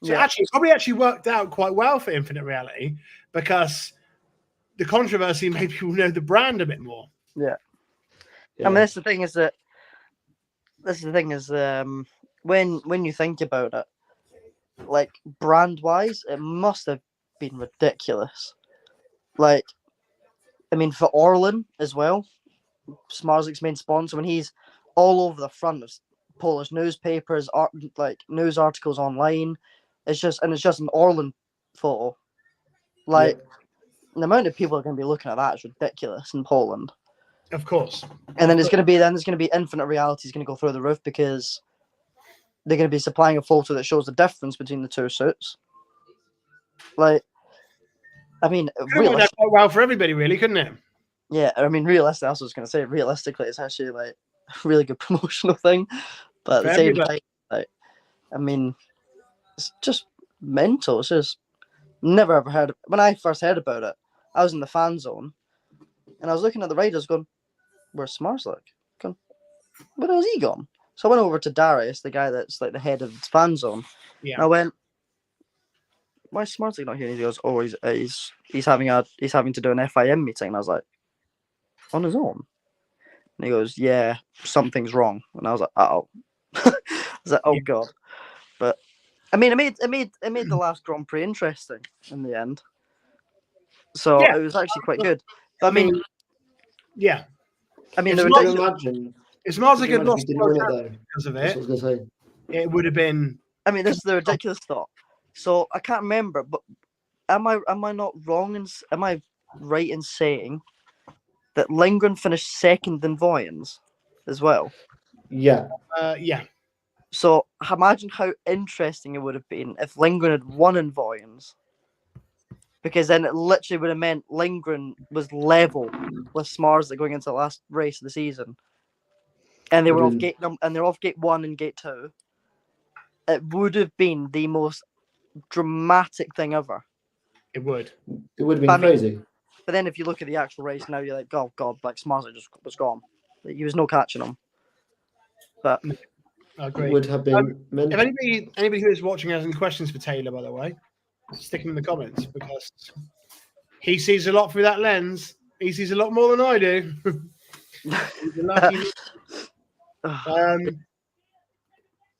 So it probably worked out quite well for Infinite Reality because the controversy made people know the brand a bit more. Yeah. I mean, that's the thing is that this is the thing is when you think about it, like brand wise, it must have been ridiculous. Like, I mean, for Orlin as well, Smarzlik's main sponsor, when he's all over the front of Polish newspapers, like news articles online, it's just an Orlin photo. Like, the amount of people are going to be looking at that is ridiculous in Poland. Of course. And then there's going to be Infinite Reality is going to go through the roof because they're going to be supplying a photo that shows the difference between the two suits. Like, I mean, Really quite well for everybody, really, couldn't it? Yeah, I mean, realistically, I was going to say, realistically, it's actually like a really good promotional thing. But at the same time, like, I mean, it's just mental. It's just never ever heard. When I first heard about it, I was in the fan zone, and I was looking at the riders, going, "Where's Smarzlik? Going, where has he gone?" So I went over to Darius, the guy that's like the head of the fan zone. Yeah. And I went, "Why is Smarzlik not here?" And he goes, "Oh, he's having to do an FIM meeting." And I was like, "On his own?" And he goes, "Yeah, something's wrong." And I was like, "Oh." I was like, "Oh God." But I mean, it made the last Grand Prix interesting in the end. So it was actually quite good. But, I mean, yeah. I mean, could you imagine? If Smarzlik had lost because of it, it would have been. I mean, this is the ridiculous thought. So I can't remember, but am I not wrong? Am I right in saying that Lindgren finished second in Voyens as well? Yeah. Yeah. So imagine how interesting it would have been if Lindgren had won in Voyens. Because then it literally would have meant Lindgren was level with Smarzlik going into the last race of the season. And they were off gate and they're off gate 1 and gate 2. It would have been the most dramatic thing ever. It would. It would have been crazy. But then if you look at the actual race now, you're like, oh God, like Smarzlik just was gone. Like, he was no catching him. But I agree. It would have been if anybody who is watching has any questions for Taylor, by the way, stick them in the comments because he sees a lot through that lens. He sees a lot more than I do. He's a lucky.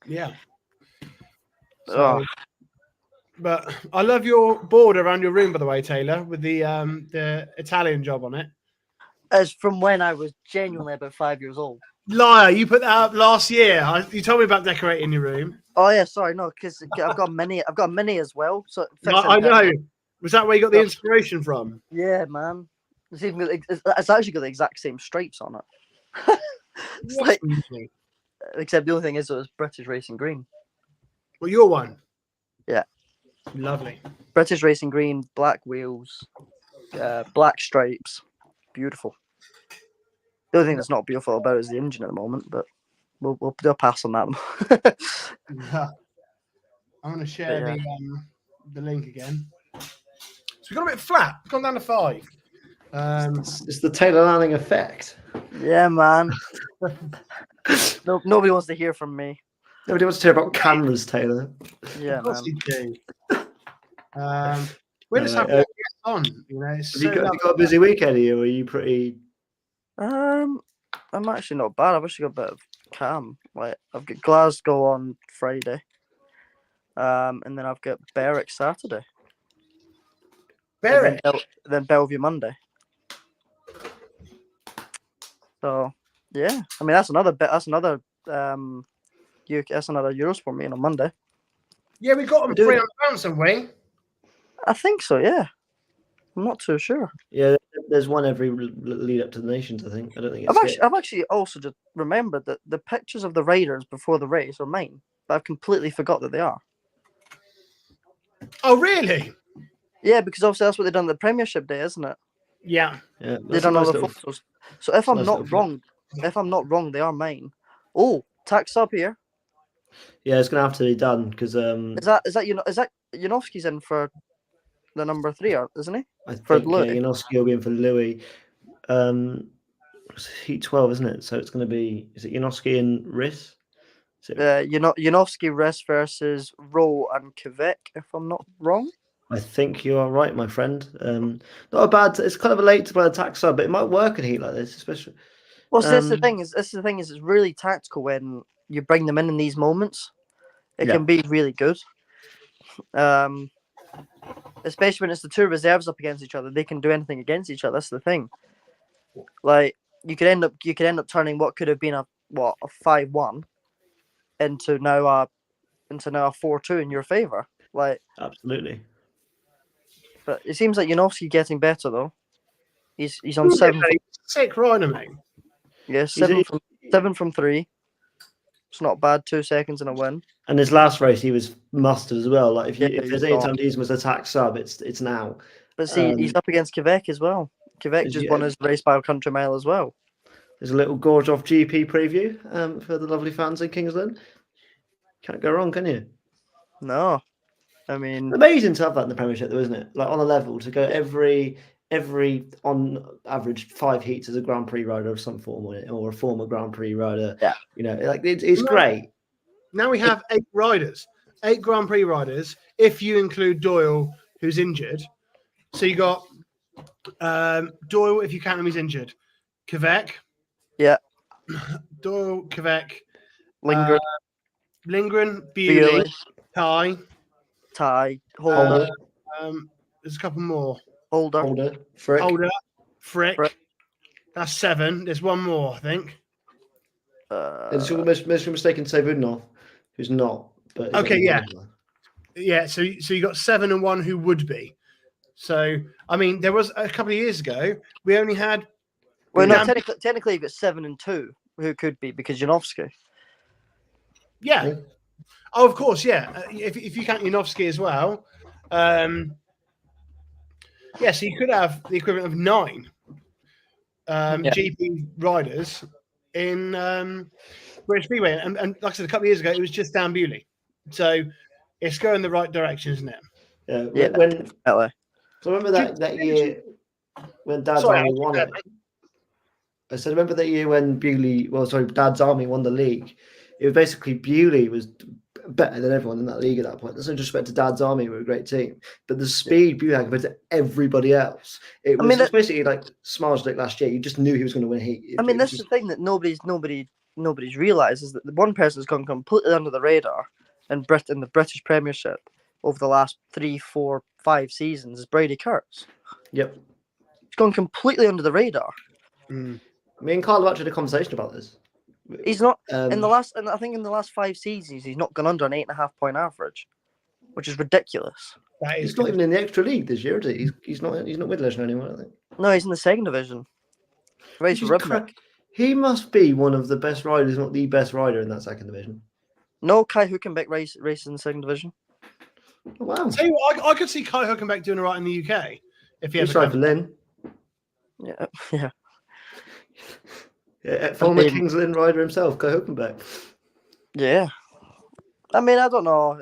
Yeah. So, but I love your board around your room, by the way, Taylor, with the Italian job on it. It's from when I was genuinely about 5 years old. Liar! You put that up last year. You told me about decorating your room. Oh yeah, sorry, no, because I've got a mini as well. So I know. Was that where you got the inspiration from? Yeah, man. It's actually got the exact same stripes on it. It's like, except the only thing is it was British Racing Green. Well, your one. Yeah. Lovely. British Racing Green, black wheels, black stripes, beautiful. The only thing that's not beautiful about it is the engine at the moment, but we'll do a pass on that. Yeah. I'm going to share the link again. So we got a bit flat. We've gone down to 5. It's the Taylor Lanning effect. Yeah, man. Nobody wants to hear from me. Nobody wants to hear about cameras, Taylor. Yeah, man. We're just happy to get on. You know, have you got a busy weekend here, or are you pretty? I'm actually not bad. I've actually got a bit of calm. Like, I've got Glasgow on Friday, and then I've got Berwick Saturday. Berwick. Then Bellevue Monday. So yeah, I mean that's another bit. That's another Euros for me on Monday. Yeah, we got them £300, haven't we? I think so. Yeah, I'm not too sure. Yeah, there's one every lead up to the Nations. I think. I don't think it's. I've actually also just remembered that the pictures of the riders before the race are mine, but I've completely forgot that they are. Oh really? Yeah, because obviously that's what they've done the Premiership day, isn't it? Yeah. They've done all the photos. So if I'm not wrong, they are mine. Oh, tax up here. Yeah, it's gonna have to be done because is that Janowski's in for the number 3, isn't he? I think Janowski will be in for Louis. It's Heat 12, isn't it? So it's going to be. Is it Janowski and Riss? Janowski, Riss versus ROWE and Quebec, if I'm not wrong. I think you are right, my friend. Not a bad. It's kind of a late to play a tax sub, but it might work in heat like this, especially. Well, so this is the thing is it's really tactical when you bring them in these moments, it Yeah. can be really good. Especially when it's the two reserves up against each other, they can do anything against each other. That's the thing. Like you could end up turning what could have been a 5-1 into now a 4-2 in your favor. Like Absolutely. but it seems like Janowski getting better though. He's on 7. Sick rider, mate. Yeah, 7 from 3. It's not bad. 2 seconds and a win. And his last race, he was mustard as well. Like if there's any gone. time to use him as attack sub, it's now. But see, he's up against Quebec as well. Quebec just won his race by a country mile as well. There's a little gorge off GP preview for the lovely fans in Kingsland. Can't go wrong, can you? No, I mean, amazing to have that in the Premiership, though, isn't it? Like on a level to go every on average 5 heats as a Grand Prix rider of some form or a former Grand Prix rider. Yeah, you know, like it's great. Now we have 8 riders, 8 Grand Prix riders, if you include Doyle, who's injured. So you got Doyle, if you count him, he's injured. Quebec. Yeah. Doyle, Quebec. Lindgren, Bewley, Ty, Holder. There's a couple more. Holder, Frick. That's 7. There's one more, I think. It's almost mistaken to say Budnov, who's not. But okay, yeah. Yeah, so you got 7 and 1 who would be. So, I mean, there was a couple of years ago, we only had... Well, no, technically you've got 7 and 2 who could be because Janowski. Yeah. Oh, of course, yeah. If you count Janowski as well. So you could have the equivalent of 9 GP riders in British Speedway. And like I said, a couple of years ago, it was just Dan Bewley. So it's going the right direction, isn't it? Yeah. So remember that year when Dad's Army won it? I said, remember that year when Dad's Army won the league? It was basically Bewley was better than everyone in that league at that point. There's no disrespect to Dad's Army, we're a great team. But the speed Bewley had compared to everybody else, it was basically like Smarsdick last year. You just knew he was going to win heat. That's the thing that nobody's realised is that the one person has gone completely under the radar in the British Premiership over the last 3, 4, 5 seasons is Brady Kurtz. Yep. He's gone completely under the radar. Me and Carl have actually had a conversation about this. He's not in the last 5 seasons. He's not gone under an 8.5 point average, which is ridiculous. He's not even in the extra league this year, is he? He's not mid-level anymore, I think. No, he's in the 2nd division. He must be one of the best riders, not the best rider in that 2nd division. No, Kai Hülkenberg races in the 2nd division. Oh, wow. Tell you what, I could see Kai Hülkenberg doing all right in the UK if he ever tried for Lynn. Yeah. Former King's Lynn rider himself, Kai Hülkenberg. Yeah. I mean, I don't know.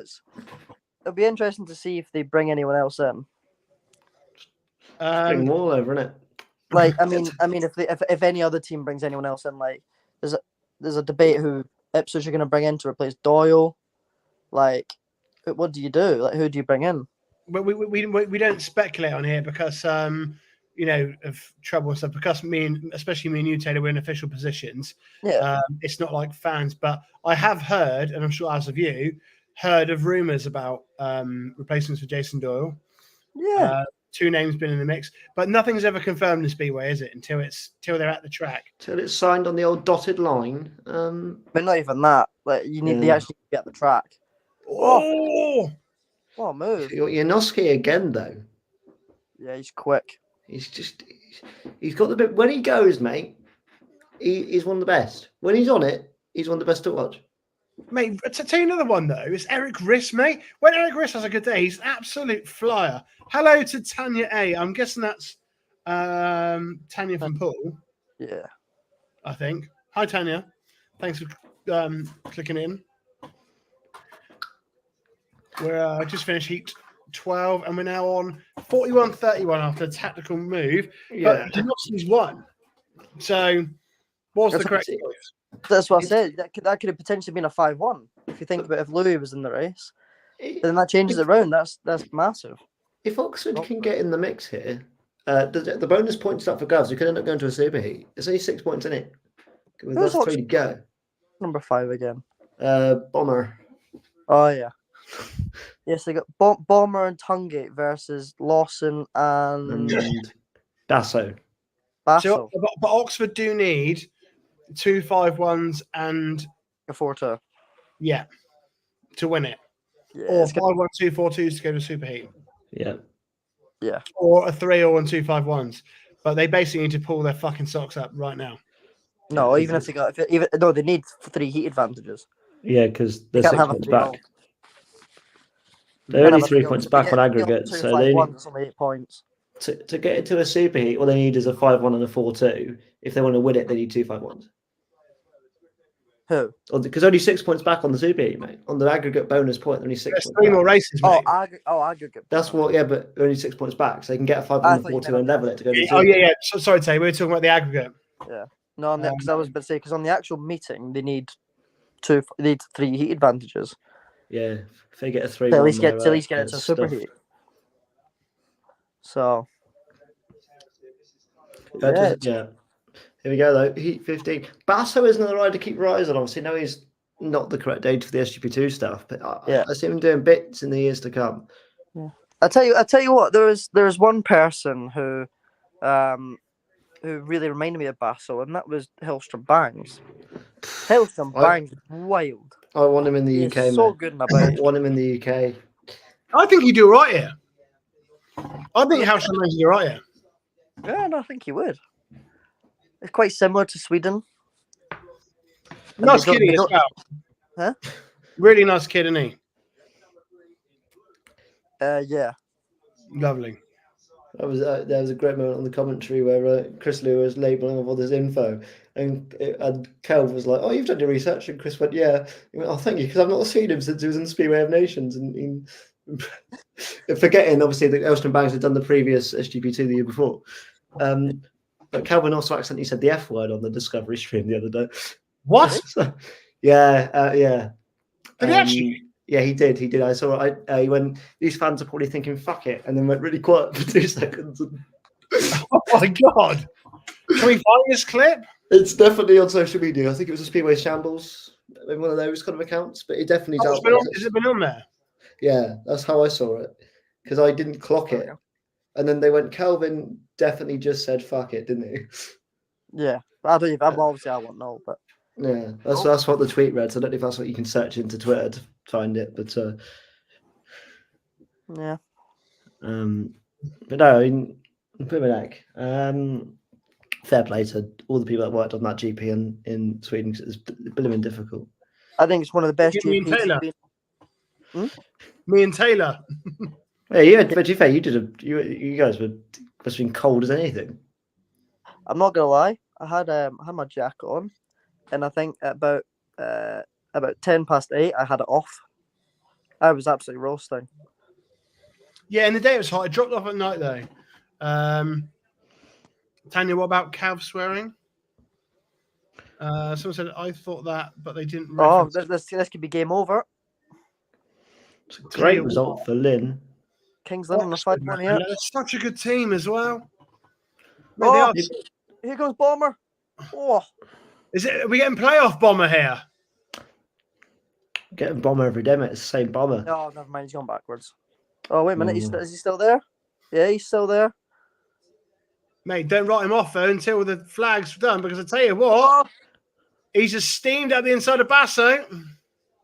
It'll be interesting to see if they bring anyone else in. Bring them all over, innit? Like, I mean, if any other team brings anyone else in, like, there's a debate who Ipswich are going to bring in to replace Doyle. Like, what do you do? Like, who do you bring in? But we don't speculate on here because of trouble and stuff. Because especially me and you, Taylor, we're in official positions. Yeah. It's not like fans, but I have heard, and I'm sure as of you, heard of rumours about replacements for Jason Doyle. Yeah. 2 names been in the mix, but nothing's ever confirmed in Speedway, is it? Until they're at the track. Till it's signed on the old dotted line. But not even that. Like, you need to actually be at the track. Oh! What a move. Janowski again, though. Yeah, he's quick. He's got the bit. When he goes, mate, he's one of the best. When he's on it, he's one of the best to watch. Mate, to tell you another one, though, is Eric Riss, mate. When Eric Riss has a good day, he's an absolute flyer. Hello to Tanya A. I'm guessing that's Tanya from Poole. Yeah. I think. Hi, Tanya. Thanks for clicking in. We're just finished heat 12, and we're now on 41-31 after a tactical move. Yeah. But Janowski's won. So, what's the correct choice? That's what I said. That could have potentially been a 5-1 if you think about if Louis was in the race. Then that changes it around. That's massive. If Oxford can get in the mix here, the bonus points up for Govs, you could end up going to a super heat. There's only 6 points in it. With us 3 to go. Number 5 again. Bomber. Oh yeah. Yes, they got Bomber and Tungate versus Lawson and And Basso. Basso. So, but Oxford do need 2-5-1s and A 4-2. yeah, to win it. Yeah, Or it's gonna- 5-1-2-4-2s to go to superheat. Yeah. yeah. Or a 3-1 2-5-1s. But they basically need to pull their fucking socks up right now. No, Yeah, even if they got no, they need 3 heat advantages. Yeah, because They they're can't 6 have a points 3-0. back. They're only 3 points back on aggregate, so they need, it's only 8 points. to get into a superheat, all they need is a 5-1 and a 4-2. If they want to win it, they need 2 5-1s. Who? Because only 6 points back on the superheat, mate. On the aggregate bonus point, only 6 There's points 3 back. more races, mate. Aggregate. That's what, yeah, but only 6 points back, so they can get a 5-1 I and thought you 4-2 meant and level it to go to the Oh, super. yeah. So, sorry, Tay, we were talking about the aggregate. Yeah. No, because I was about to say, because on the actual meeting, they need 3 heat advantages. Yeah, if they get a 3-1, To at least get it it's to super stuffed. heat. So. Yeah. Here we go, though. Heat 15. Basso is another rider to keep rising. Obviously, no, he's not the correct age for the SGP2 stuff, but I see him doing bits in the years to come. Yeah. I tell you what, there is one person who really reminded me of Basso, and that was Hellstrom Bangs. Hellstrom Bangs is wild. I want him in the UK, so mate. good in a bike. I want him in the UK. I think he'd do right here. I think House of Legends do right here. Yeah, no, I think he would. It's quite similar to Sweden. And Nice they don't- kid they as don't- well. Huh? Really nice kid, isn't he? Yeah. Lovely. There was a great moment on the commentary where Chris Lew was labelling of all this info, and Kelv was like, "Oh, you've done your research," and Chris went, "Yeah." He went, "Oh, thank you," because I've not seen him since he was in Speedway of Nations, and forgetting obviously that Elston Banks had done the previous SGP2 the year before. But Calvin also accidentally said the F word on the Discovery stream the other day. What? So, yeah. Did he actually? Yeah, he did. He did. I saw it. When these fans are probably thinking "fuck it," and then went really quiet for 2 seconds. Oh my god! Can we find this clip? It's definitely on social media. I think it was a Speedway Shambles, in one of those kind of accounts. But it definitely Has it been on there? Yeah, that's how I saw it, because I didn't clock it, and then they went. Kelvin definitely just said "fuck it," didn't he? Yeah, I don't even. Obviously, I won't know, but yeah, that's what the tweet read. So I don't know if that's what you can search into Twitter to find it, but yeah. But no, I mean, fair play to all the people that worked on that GP in Sweden, because it's been difficult. I think it's one of the best Me and GPs. Taylor. Me and Taylor. Yeah, you had, but to be fair, you guys must have been cold as anything. I'm not gonna lie. I had my jacket on, and I think at about 8:10, I had it off. I was absolutely roasting. Yeah, in the day it was hot. It dropped off at night though. Tanya, what about Cav swearing? Someone said I thought that, but they didn't. Oh, this could be game over. It's a great result for Lynn. Kingsland on the 5-1 here. They're such a good team as well. Oh, here goes Bomber. Oh, Are we getting playoff Bomber here? Getting Bomber every day, mate. It's the same Bomber. no, never mind. He's gone backwards. Oh, wait a minute. Is he still there? Yeah, he's still there. Mate, don't write him off though until the flag's done, because I tell you what, he's just steamed at the inside of Basso.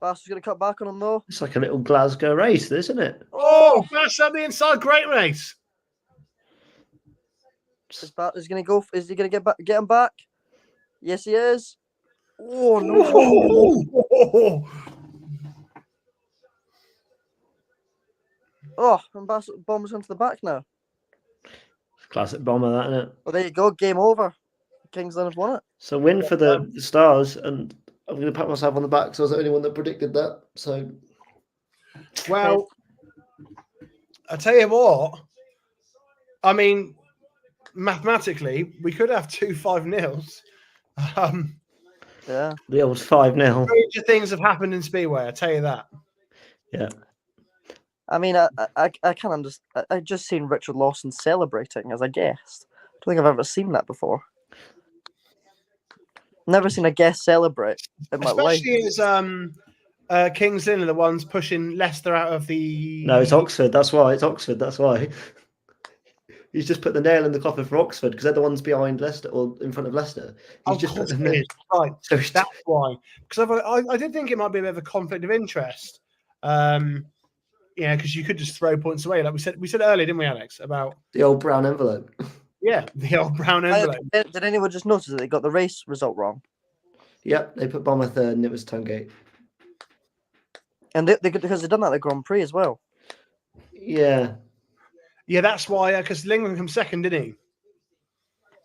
Basso's going to cut back on him though. It's like a little Glasgow race, isn't it? Oh, Basso at the inside, great race. Is going to go? Is he going to get him back? Yes, he is. Oh no! Oh, and Bomber's into the back now. Classic Bomber, that, isn't it? Well, there you go. Game over. Kingsland have won it. So win for the Stars, and I'm going to pat myself on the back because I was the only one that predicted that. So, well, I tell you what. I mean, mathematically, we could have 2 5-0s. Yeah, the old 5-0. Stranger things have happened in Speedway. I tell you that. Yeah. I mean, I can't understand. I just seen Richard Lawson celebrating as a guest. I don't think I've ever seen that before. Never seen a guest celebrate in my life. Especially as Kings Lynn are the ones pushing Leicester out of the. No, it's Oxford. That's why. It's Oxford. That's why. He's just put the nail in the coffin for Oxford because they're the ones behind Leicester or in front of Leicester. He's just put the nail. Right. So that's why. Because I did think it might be a bit of a conflict of interest. Yeah, because you could just throw points away, like we said earlier, didn't we, Alex? About the old brown envelope. Yeah, the old brown envelope. Did anyone just notice that they got the race result wrong? Yep, they put Bomber third and it was Tongate. And because they've done that at the Grand Prix as well. Yeah. Yeah, that's why, because Lynn came second, didn't he?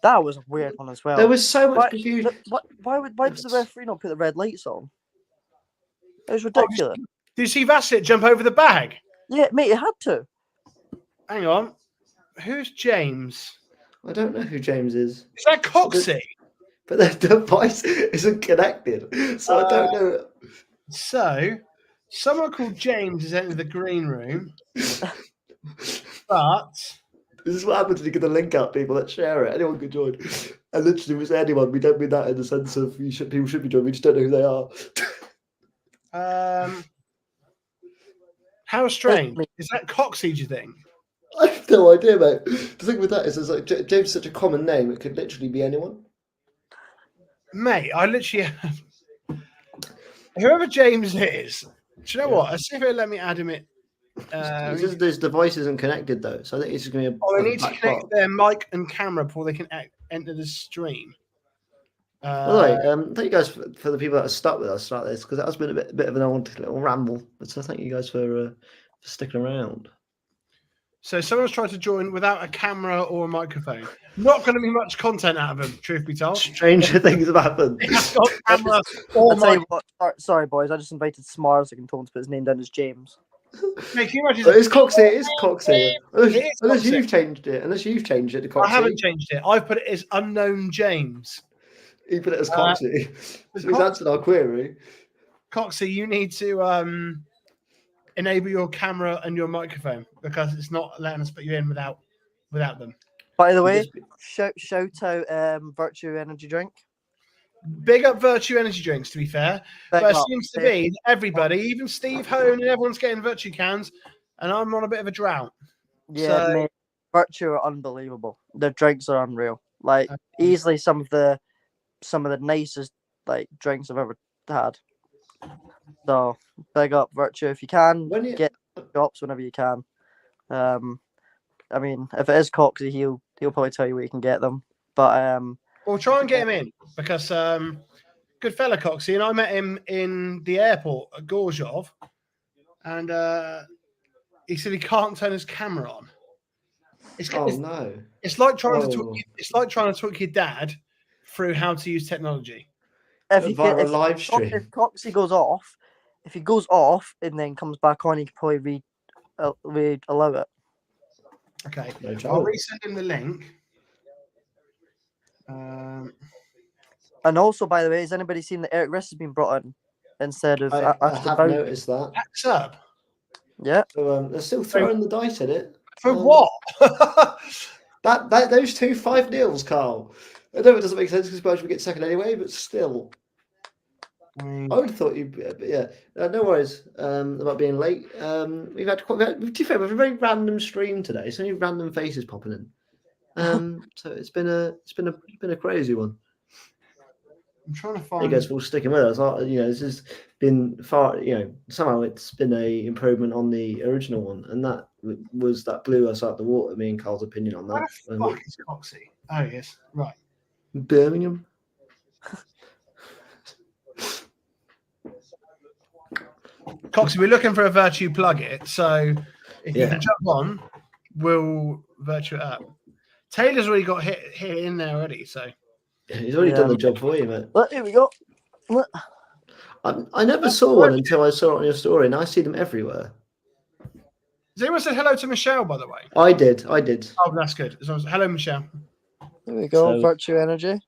That was a weird one as well. There was so much confusion. Why did the referee not put the red lights on? It was ridiculous. Did you see Vassett jump over the bag? Yeah, mate, it had to. Hang on. Who's James? I don't know who James is. Is that Coxey? But the device isn't connected, so I don't know. So, someone called James has entered the green room, but this is what happens when you get the link out, people that share it. Anyone can join. And literally, with anyone, we don't mean that in the sense of people should be joining. We just don't know who they are. How strange. Is that Coxey, do you think? I have no idea, mate. The thing with that is, like, James is such a common name; it could literally be anyone. Mate, I literally whoever James is. Do you know what? Let's see if it'll let me add him in. This device isn't connected though, so I think it's just going to be. They need to connect their mic and camera before they can enter the stream. Thank you guys for the people that have stuck with us throughout this, because that has been a bit of an old little ramble. But so thank you guys for sticking around. So someone's tried to join without a camera or a microphone. Not going to be much content out of them, truth be told. Stranger things have happened. Got camera or sorry, boys. I just invited Spires. I can tell him to put his name down as James. Mate, can you imagine? It's Coxey. It is Coxey. Unless you've changed it. Unless you've changed it to Coxey. I haven't changed it. I've put it as unknown James. He put it as Coxey. So he's answered our query. Coxey, you need to enable your camera and your microphone because it's not letting us put you in without them. By the way, shout out Virtue Energy Drink. Big up Virtue Energy Drinks, to be fair. But it seems to be everybody, even Steve Hone and everyone's getting Virtue cans, and I'm on a bit of a drought. Yeah, mate, Virtue are unbelievable. Their drinks are unreal. Like easily some of the nicest drinks I've ever had. So big up Virtue if you can get shops whenever you can. I mean, if it is Coxey, he'll probably tell you where you can get them. But we'll try and get him in because good fella Coxey, and I met him in the airport at Gorzhov, and he said he can't turn his camera on. It's like trying to talk. It's like trying to talk your dad through how to use technology. If Coxey goes off, if he goes off and then comes back on, he can probably allow it. Okay, I'll resend him the link. And also, by the way, has anybody seen that Eric Riss has been brought in instead of? I have noticed that. That's up. Yeah. So they're still throwing the dice at it. For what? those 2 5-0s, Carl. I know it doesn't make sense because Spurs would get second anyway, but still. I would have thought but yeah, no worries about being late. We've had a very random stream today. So many random faces popping in. So it's been a crazy one. I'm trying to find. You guys for sticking with us. This has been far. Somehow it's been a improvement on the original one, and that blew us out the water. Me and Carl's opinion on that. What the fuck is Coxey? Oh yes, right. Birmingham. Coxey, we're looking for a Virtue plug it. So if you can jump on, we'll Virtue it up. Taylor's already got hit in there already, so he's already done the job for you, mate. Here we go. I never saw one until I saw it on your story, and I see them everywhere. Has anyone said hello to Michelle, by the way? I did. Oh, that's good. Hello, Michelle. There we go. Virtue Energy.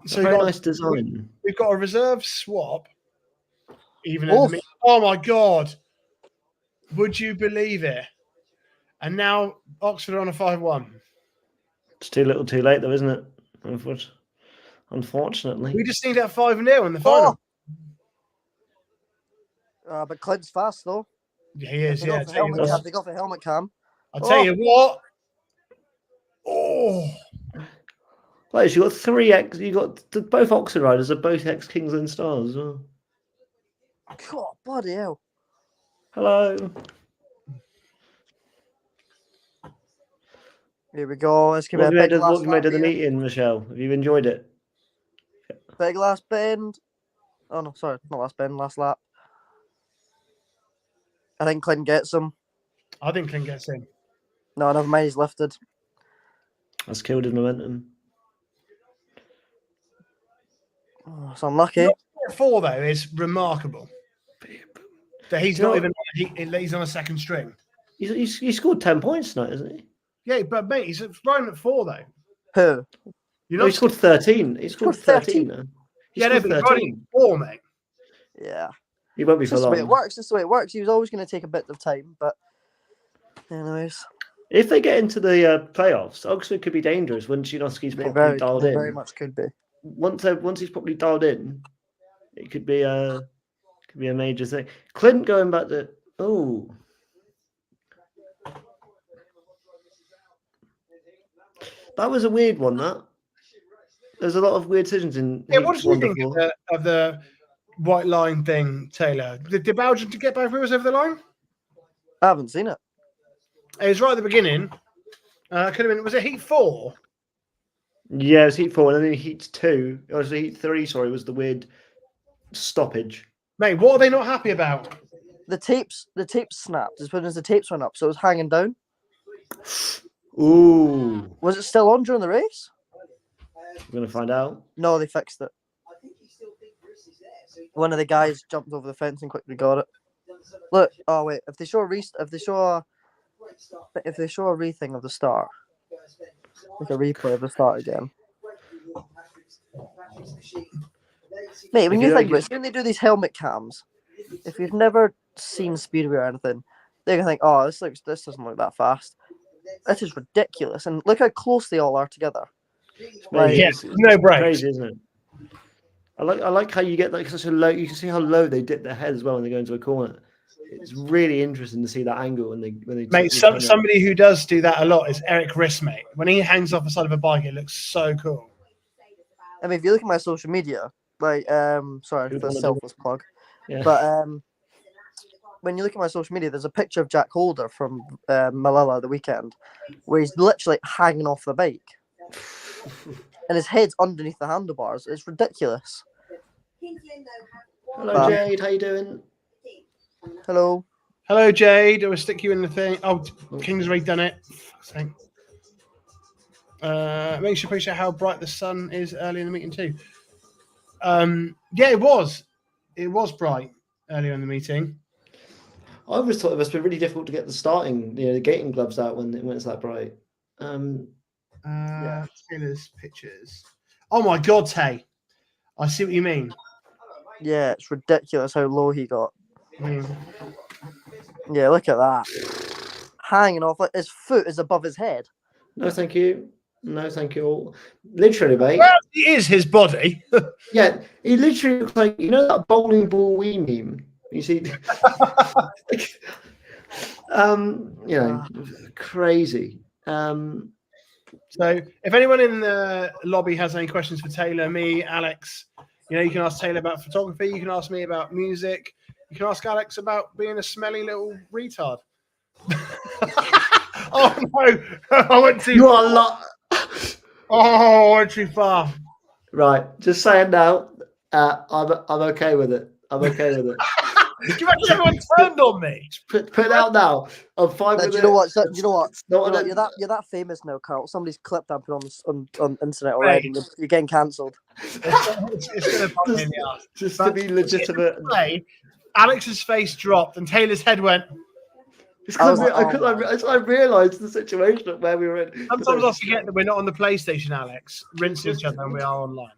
So very nice design. We've got a reserve swap. Oh my God. Would you believe it? And now Oxford are on a 5-1. It's too little too late though, isn't it? unfortunately. We just need that 5-0 in the final. But Clint's fast though. Yeah, he is. They Yeah, go for helmet cam. They go for helmet cam. I'll tell you what. Oh, Players, you got 3 X. You got both Oxford riders are both ex Kings and Stars as well. God, bloody hell! Hello. Here we go. Let's give What it a big have last you made lap of the here. meeting, Michelle? Have you enjoyed it? Big last bend. Oh no, sorry, not last bend. Last lap. I think Clint gets him. I think Clint gets in. No, never mind. He's lifted. That's killed his momentum. Oh, it's unlucky. 4 though is remarkable. That he's not even. He's on a second string. He scored 10 points tonight, isn't he? Yeah, but mate, he's riding at 4 though. Who? He scored 13. He scored 13. He scored 13. 4, mate. Yeah. He won't be for long. This is the way it works. He was always going to take a bit of time, but anyways. If they get into the playoffs, Oxford could be dangerous when Shinowski's properly dialed in. Very much could be. Once he's properly dialed in, it could be a major thing. Clint going back to that was a weird one. There's a lot of weird decisions in. Yeah, what did you think of the white line thing, Taylor? Did Belgium to get both rivers over the line? I haven't seen it. It was right at the beginning. Could have been. Was it heat 4? Yeah, it was heat 4, and then heat 2. It was heat 3. Sorry, was the weird stoppage. Mate, what are they not happy about? The tapes snapped as soon as the tapes went up, so it was hanging down. Ooh. Was it still on during the race? We're gonna find out. No, they fixed it. One of the guys jumped over the fence and quickly got it. Look, oh wait, if they show a rething of the start, like a replay of the start again. Mate, when you think about it, when they do these helmet cams, if you've never seen Speedway or anything, they're gonna think, "Oh, this doesn't look that fast." This is ridiculous, and look how close they all are together. Like, yeah, no breaks. Crazy, isn't it? I like how you get like such a low. You can see how low they dip their head as well when they go into a corner. It's really interesting to see that angle when they. Mate, somebody who does do that a lot is Eric Riss, mate. When he hangs off the side of a bike, it looks so cool. I mean, if you look at my social media, like, sorry for the selfless plug, but when you look at my social media, there's a picture of Jack Holder from Malala the weekend, where he's literally hanging off the bike, and his head's underneath the handlebars. It's ridiculous. Hello, Jade. How you doing? Hello. Hello, Jade. I will stick you in the thing. Oh, King's already done it. Makes you appreciate how bright the sun is early in the meeting too. Yeah, it was. It was bright earlier in the meeting. I always thought it must be really difficult to get the gating gloves out when it's that bright. Taylor's pictures. Oh my God, Tay. I see what you mean. Yeah, it's ridiculous how low he got. Yeah, look at that. Hanging off, like his foot is above his head. No, thank you. No, thank you. Literally, mate. Well, he is his body. Yeah, he literally looks like, that bowling ball wee meme. You see, crazy. So if anyone in the lobby has any questions for Taylor, me, Alex, you can ask Taylor about photography. You can ask me about music. You can ask Alex about being a smelly little retard. Oh no! I went too. You are a lot. Oh, I went too far. Right, just saying now. I'm okay with it. I'm okay with it. Do you reckon everyone turned on me? Put it out now. I'm fine with it. Do you know what? You're that famous now, Carl. Somebody's clipped that and put on internet already. Right. You're getting cancelled. It's going to bug me in the ass. Just to be legitimate. Alex's face dropped and Taylor's head went. I realised the situation of where we were in. Sometimes I forget that we're not on the PlayStation, Alex. Rinsing each other and we are online.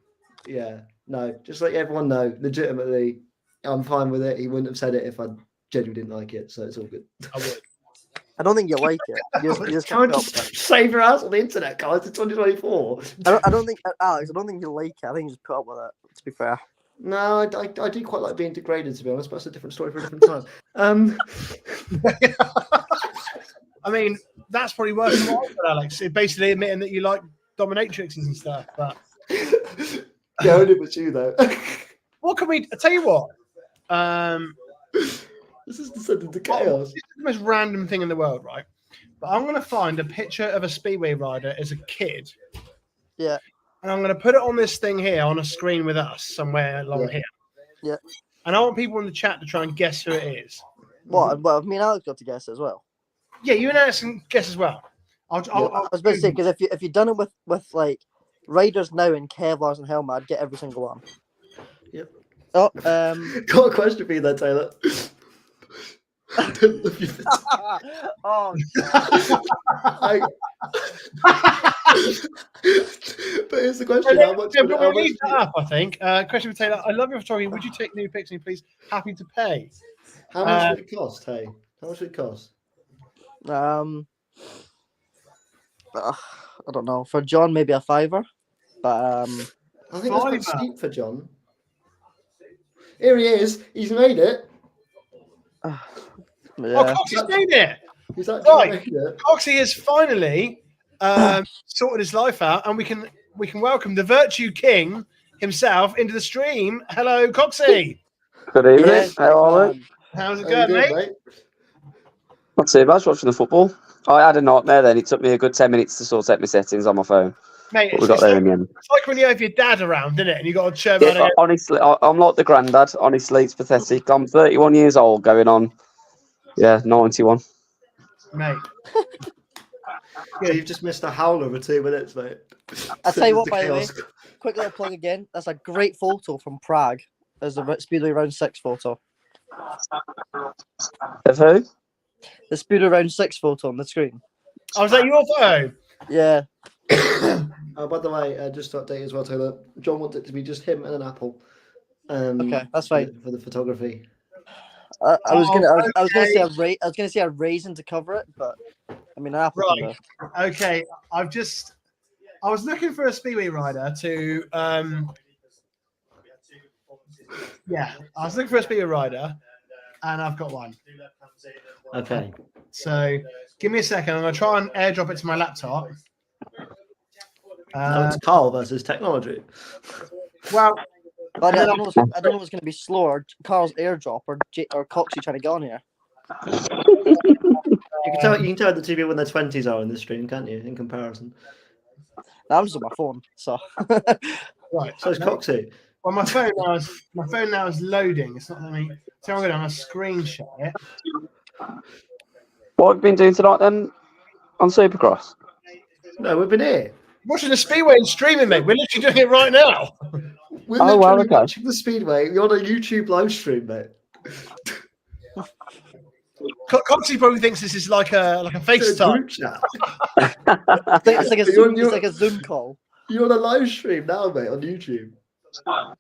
Yeah, no, just like everyone know, legitimately, I'm fine with it. He wouldn't have said it if I genuinely didn't like it, so it's all good. I would. I don't think you like it. You just Trying can't to put up with it. save your ass on the internet, guys. It's 2024. I don't think, Alex. I don't think you like it. I think you just put up with it. To be fair. No, I do quite like being degraded, to be honest, but that's a different story for a different time. I mean, that's probably worse than what I said, Alex. It's basically admitting that you like dominatrixes and stuff. But yeah, only if it's you, though. what can we? I tell you what. This is descending to chaos. This is the most random thing in the world, right? But I'm going to find a picture of a Speedway rider as a kid. Yeah. And I'm going to put it on this thing here on a screen with us somewhere along here. Yeah. And I want people in the chat to try and guess who it is. What? Well, me and Alex got to guess as well. Yeah, you and Alex can guess as well. I was going to say, because if you'd done it with like riders now in Kevlars and helmet, I'd get every single one. Yep. Oh, got a question for you there, Taylor. oh, but here's the question: how much? We'll leave that up, I think. Question for Taylor: I love your photography. Would you take new pics? And please, happy to pay. How much would it cost? Hey, how much would it cost? I don't know. For John, maybe a £5. But I think that's quite steep for John. Here he is. He's made it. yeah. Oh, Coxie's made it. He's actually made it. Coxie has finally sorted his life out, and we can welcome the Virtue King himself into the stream. Hello, Coxie. Good evening. Yes, How are we? How's it going, mate? Not too bad. Watching the football. I had a nightmare then. It took me a good 10 minutes to sort out my settings on my phone. Mate, but we got there in the end. It's like when you have your dad around, isn't it? And you got to churn Yeah, honestly, I'm like the granddad. Honestly, it's pathetic. I'm 31 years old, going on, 91. Mate. Yeah, you've just missed a howler for 2 minutes, mate. I'll tell you what, by the way, quick little plug again. That's a great photo from Prague. There's the Speedway Round 6 photo. Of who? The Speedway Round 6 photo on the screen. Oh, is that your photo? Yeah. By the way, just to update as well, Taylor, John wants it to be just him and an apple. Okay, that's fine. For the photography. I was gonna say a raisin to cover it, but I mean an apple. Right. Okay. I was looking for a Speedway rider to I was looking for a Speedway rider, and I've got one. Okay. So give me a second. I'm gonna try and airdrop it to my laptop. No, it's Carl versus technology. Well, but I don't know what's going to be slower, Carl's airdrop or Coxie trying to get on here. You can tell the two people in their 20s are in this stream, can't you? In comparison. I'm just on my phone, so. Right. So it's Coxie. Well, my phone now is loading. It's not letting me. So I'm going to screenshot it. What have you been doing tonight then on Supercross? No, we've been here. Watching the Speedway and streaming, mate. We're literally doing it right now. We're literally watching the Speedway. You're on a YouTube live stream, mate. Coxie probably thinks this is like a FaceTime. I think it's like a Zoom call. You're on a live stream now, mate, on YouTube. I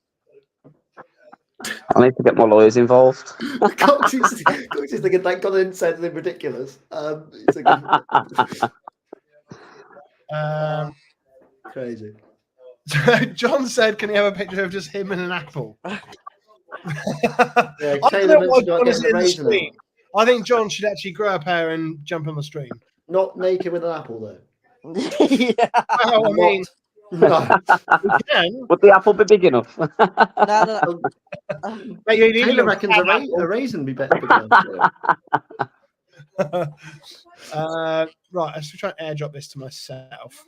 need to get my lawyers involved. Coxie's thinking, thank God I didn't say anything ridiculous. Crazy. John said, "Can you have a picture of just him and an apple?" Yeah, Taylor mentioned not getting the raisin. I think John should actually grow a pair and jump on the stream. Not naked with an apple, though. Yeah. Well, I mean, no. Would the apple be big enough? No. Taylor reckons a raisin be better. Right, let's try and airdrop this to myself.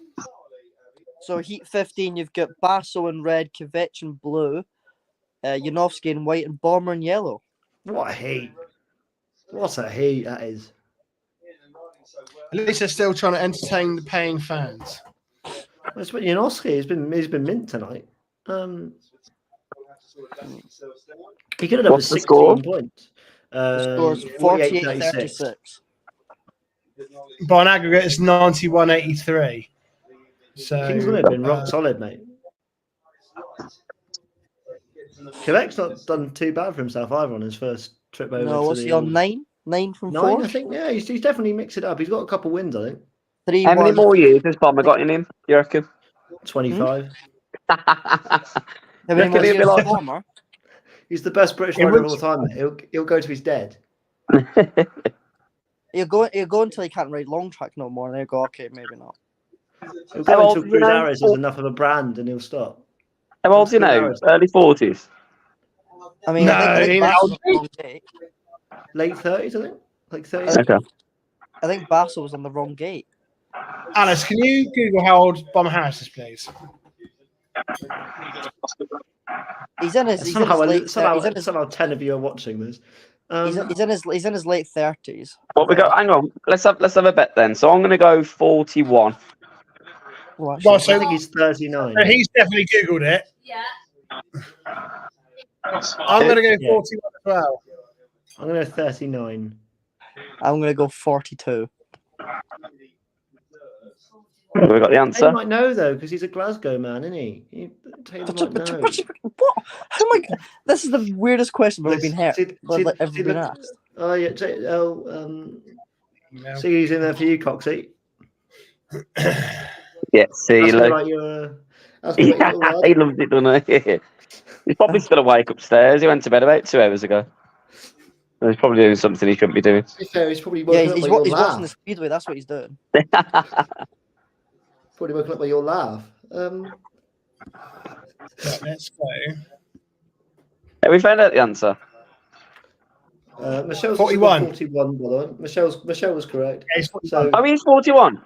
So Heat 15, you've got Basso in red, Kvyat in blue, Janowski in white, and Bomber in yellow. What a heat! What a heat that is. At least they're still trying to entertain the paying fans. That's what Janowski he's been mint tonight. He could have done with 16 points. The score's 48-36. By an aggregate, it's 91-83. So King's Lynn have been rock solid, mate. Quebec's not done too bad for himself either on his first trip over. No, what's he on 9? 9 from 9, 4. I think. Yeah, he's definitely mixed it up. He's got a couple wins, I think. 3, How many 1. more years has Bomber got in him, you reckon? 25. How many Reckon more he'll years be like- is Bomber? He's the best British He rider of all wins- time. Mate. He'll go to his dead. He'll go until he can't ride long track no more, and he'll go, okay, maybe not. He'll How go old until is he Cruz now? Aris is enough of a brand, and he'll stop. How old's he Cruz now? Aris. Early 40s? I mean, No, I think he Bass was knows. on the wrong gate. Late 30s, I think. Like 30. Okay. I think Bassel was on the wrong gate. Alice, can you Google how old Bomber Harris is, please? He's in his Somehow, late somehow 10 of you are watching this. he's in his late 30s. What we got? Hang on. Let's have a bet then. So I'm going to go 41. Well, Well, actually, so, I think he's 39. so he's definitely Googled it. Yeah. I'm going to go Yeah. 41 as well. I'm going to go 39. I'm gonna go 42. We got the He answer. might know, though, because he's a Glasgow man, isn't he? Taylor might know. What? How am I? This is the weirdest question I've ever been heard. Ever been asked. Oh, yeah. See who's in there for you, Coxie. Yeah, see you later. Like your, that's like your Yeah, little lad. he loves it, doesn't he? He's probably still awake upstairs. He went to bed about 2 hours ago. He's probably doing something he shouldn't be doing. To be fair, he's probably Yeah, woken he's up by your watching the laugh. Speedway. That's what he's doing. Probably woken up by your laugh. Right, let's go. Have we found out the answer? Michelle's 41. 41, by the way. Michelle was correct. Yeah, he's 41. So Oh, he's 41.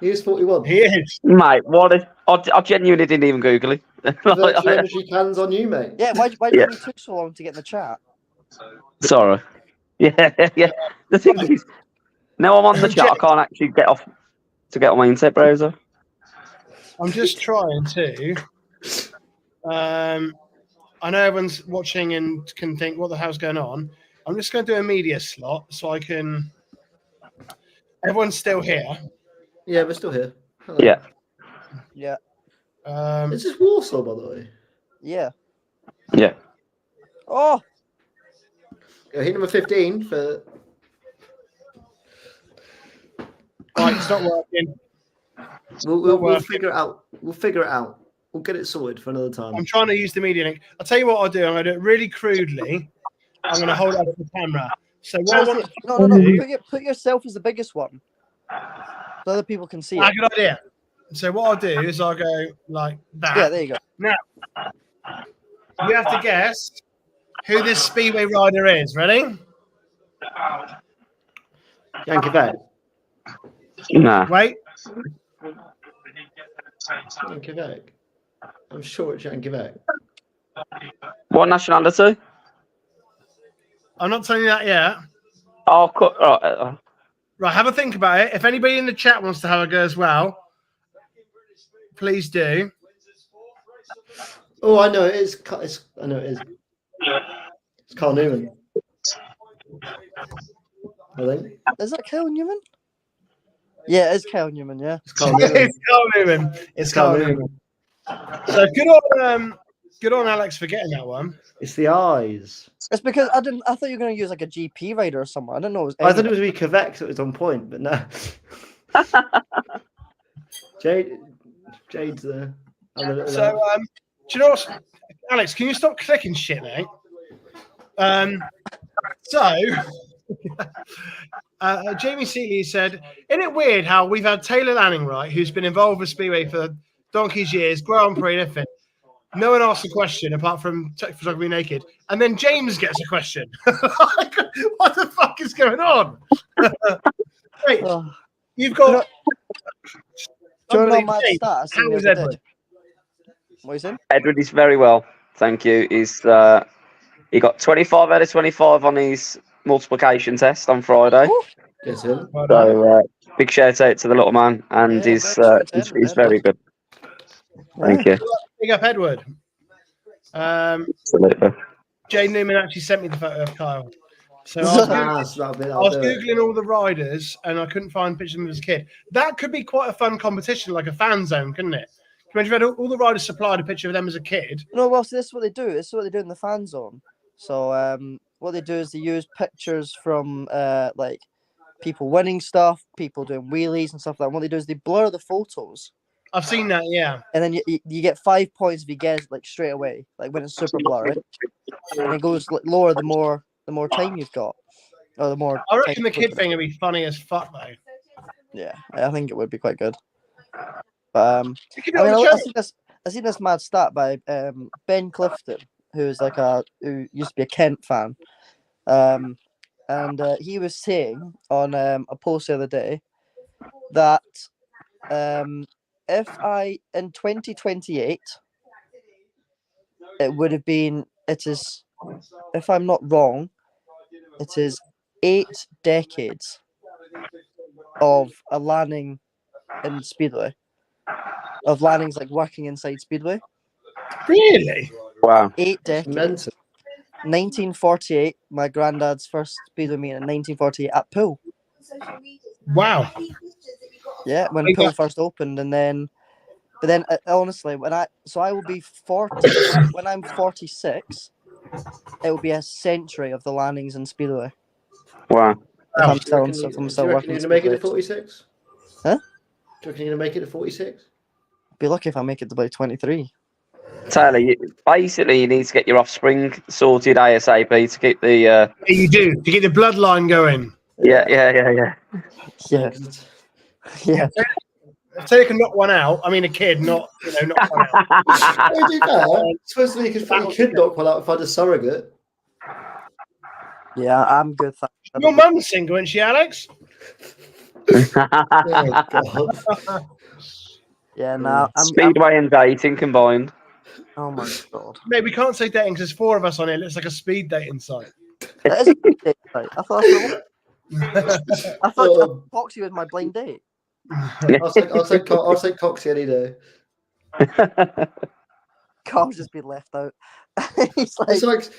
he is 41. He is. Mate, what a... I genuinely didn't even Google it. Virtual energy cans on you, mate. Yeah, why Yeah. did it took so long to get in the chat? Sorry. Yeah. The thing is, now I'm on the chat, I can't actually get off to get on my internet browser. I'm just trying to. I know everyone's watching and can think, what the hell's going on? I'm just going to do a media slot so I can. Everyone's still here. Yeah, we're still here. Hello. Yeah. Yeah, This is Warsaw, by the way. yeah. Yeah. Oh, Hit number 15 for. Right, it's not working. We'll figure it out. We'll figure it out. We'll get it sorted for another time. I'm trying to use the media link. I'll tell you what I'll do. I'm going to do it really crudely. I'm going to hold up the camera. So what I want no. Put yourself as the biggest one, so other people can see it. good idea. So what I'll do is I'll go like that. Yeah, there you go. Now, you have to guess who this Speedway rider is. Ready? Yankovic. Nah. Wait. Yankovic. I'm sure it's Yankovic. What nationality? I'm not telling you that yet. Oh, Right, have a think about it. If anybody in the chat wants to have a go as well, please do. Oh, I know it is. I know it is. It's Carl Newman. I think. Is that Kyle Newman? Yeah, it's Kyle Newman. Yeah. It's Carl Newman. It's Carl Newman. It's Carl Newman. So good on Alex for getting that one. It's the eyes. It's because I thought you were going to use like a GP rider or something. I didn't know it was. I thought it was going to be Quebec, so it was on point, but no. Jade's there. So, do you know what, Alex? Can you stop clicking shit, mate? Jamie Seeley said, "Isn't it weird how we've had Taylor Lanning, right, who's been involved with Speedway for donkey's years, Grand Prix, and everything. No one asks a question apart from photography naked, and then James gets a question. What the fuck is going on? Wait, you've got." Do you know my Hey, stats? how is Edward? What is it? Edward is very well, thank you. He got 25 out of 25 on his multiplication test on Friday. Yes, him. So big shout out to the little man, and he's very good. Thank you. Big up, Edward. Absolutely. Jay Newman actually sent me the photo of Kyle. So I was Googling all the riders and I couldn't find pictures of him as a kid. That could be quite a fun competition, like a fan zone, couldn't it? Can you imagine if all the riders supplied a picture of them as a kid? No, well, so this is what they do. This is what they do in the fan zone. So, what they do is they use pictures from like people winning stuff, people doing wheelies and stuff like that. And what they do is they blur the photos. I've seen that, yeah. And then you get 5 points if you get it, like straight away, like when it's super blurry. And it goes like, lower the more time you've got. Or the more I reckon the kid thing would be funny as fuck though. Yeah, I think it would be quite good. But I seen this mad stat by Ben Clifton, who used to be a Kent fan. And he was saying on a post the other day that if in 2028 it is, if I'm not wrong, it is 8 decades of a landing in Speedway, of landings like working inside Speedway. Really? Wow. 8 decades. 1948, my granddad's first Speedway meeting in 1948 at Pool. Wow. Yeah, when Pool first opened, but then honestly, I will be 40 when I'm 46. It will be a century of the landings in Speedway. Wow. If I'm still do you reckon working. you're gonna make it to 46? Huh? Do you reckon you're gonna make it to 46? Be lucky if I make it to about 23. Tyler, you need to get your offspring sorted ASAP to keep the. Yeah, you do to get the bloodline going. Yeah. Yeah. If they can knock one out, I mean a kid, not knock one out. Don't do that. Supposedly you could knock one out if I had a surrogate. Yeah, I'm good. Your mum's single, isn't she, Alex? Oh, God. Yeah, now Speedway and dating combined. Oh my God. Mate, we can't say dating because there's 4 of us on here. It looks like a speed dating site. That is a blind date site. I thought I thought Foxy was my blind date. I'll take Coxie any day. Carl's just been left out. He's like,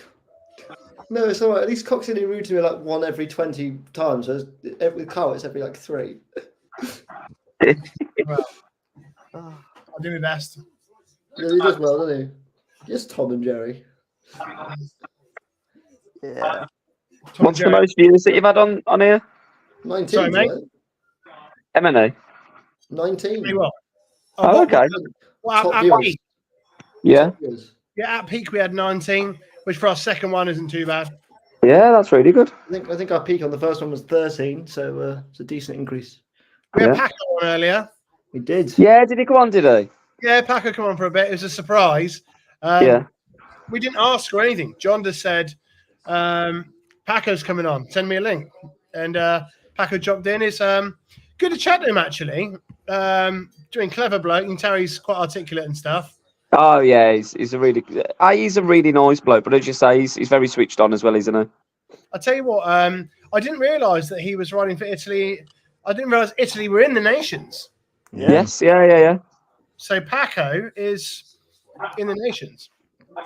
no, it's all right. At least Coxie only rude to me like 1 every 20 times. Whereas with Carl, it's every like 3. Well, I'll do my best. Yeah, he does well, doesn't he? Just Tom and Jerry. Yeah. What's the most views that you've had on here? 19. Sorry, mate. M&A. 19. Oh, okay. Well, at peak. Yeah. Yeah, at peak we had 19, which for our second one isn't too bad. Yeah, that's really good. I think our peak on the first one was 13, so it's a decent increase. We had Paco on earlier. We did. Yeah, did he come on today? Yeah, Paco come on for a bit. It was a surprise. We didn't ask or anything. John just said, Paco's coming on. Send me a link. And Paco dropped in. It's good to chat to him, actually. Doing clever bloke. You can tell he's quite articulate and stuff. Oh, yeah, he's a really nice bloke, but as you say, he's very switched on as well, isn't he? I'll tell you what, I didn't realise that he was riding for Italy. I didn't realise Italy were in the Nations. Yeah. Yes, yeah. So Paco is in the Nations. I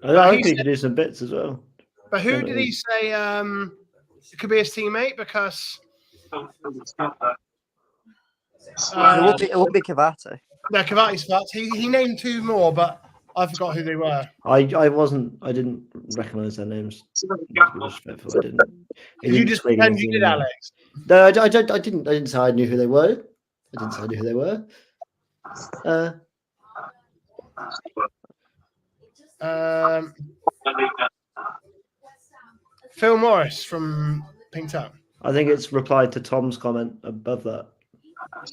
hope he can do some bits as well. But who did he say it could be his teammate? Because it won't be Cavati. No, Cavati's fucked. He named 2 more, but I forgot who they were. I didn't recognise their names. I didn't. Did you just pretend you did, Alex? No, I didn't say I knew who they were. I didn't say I knew who they were. Phil Morris from Pink Town. I think it's replied to Tom's comment above that.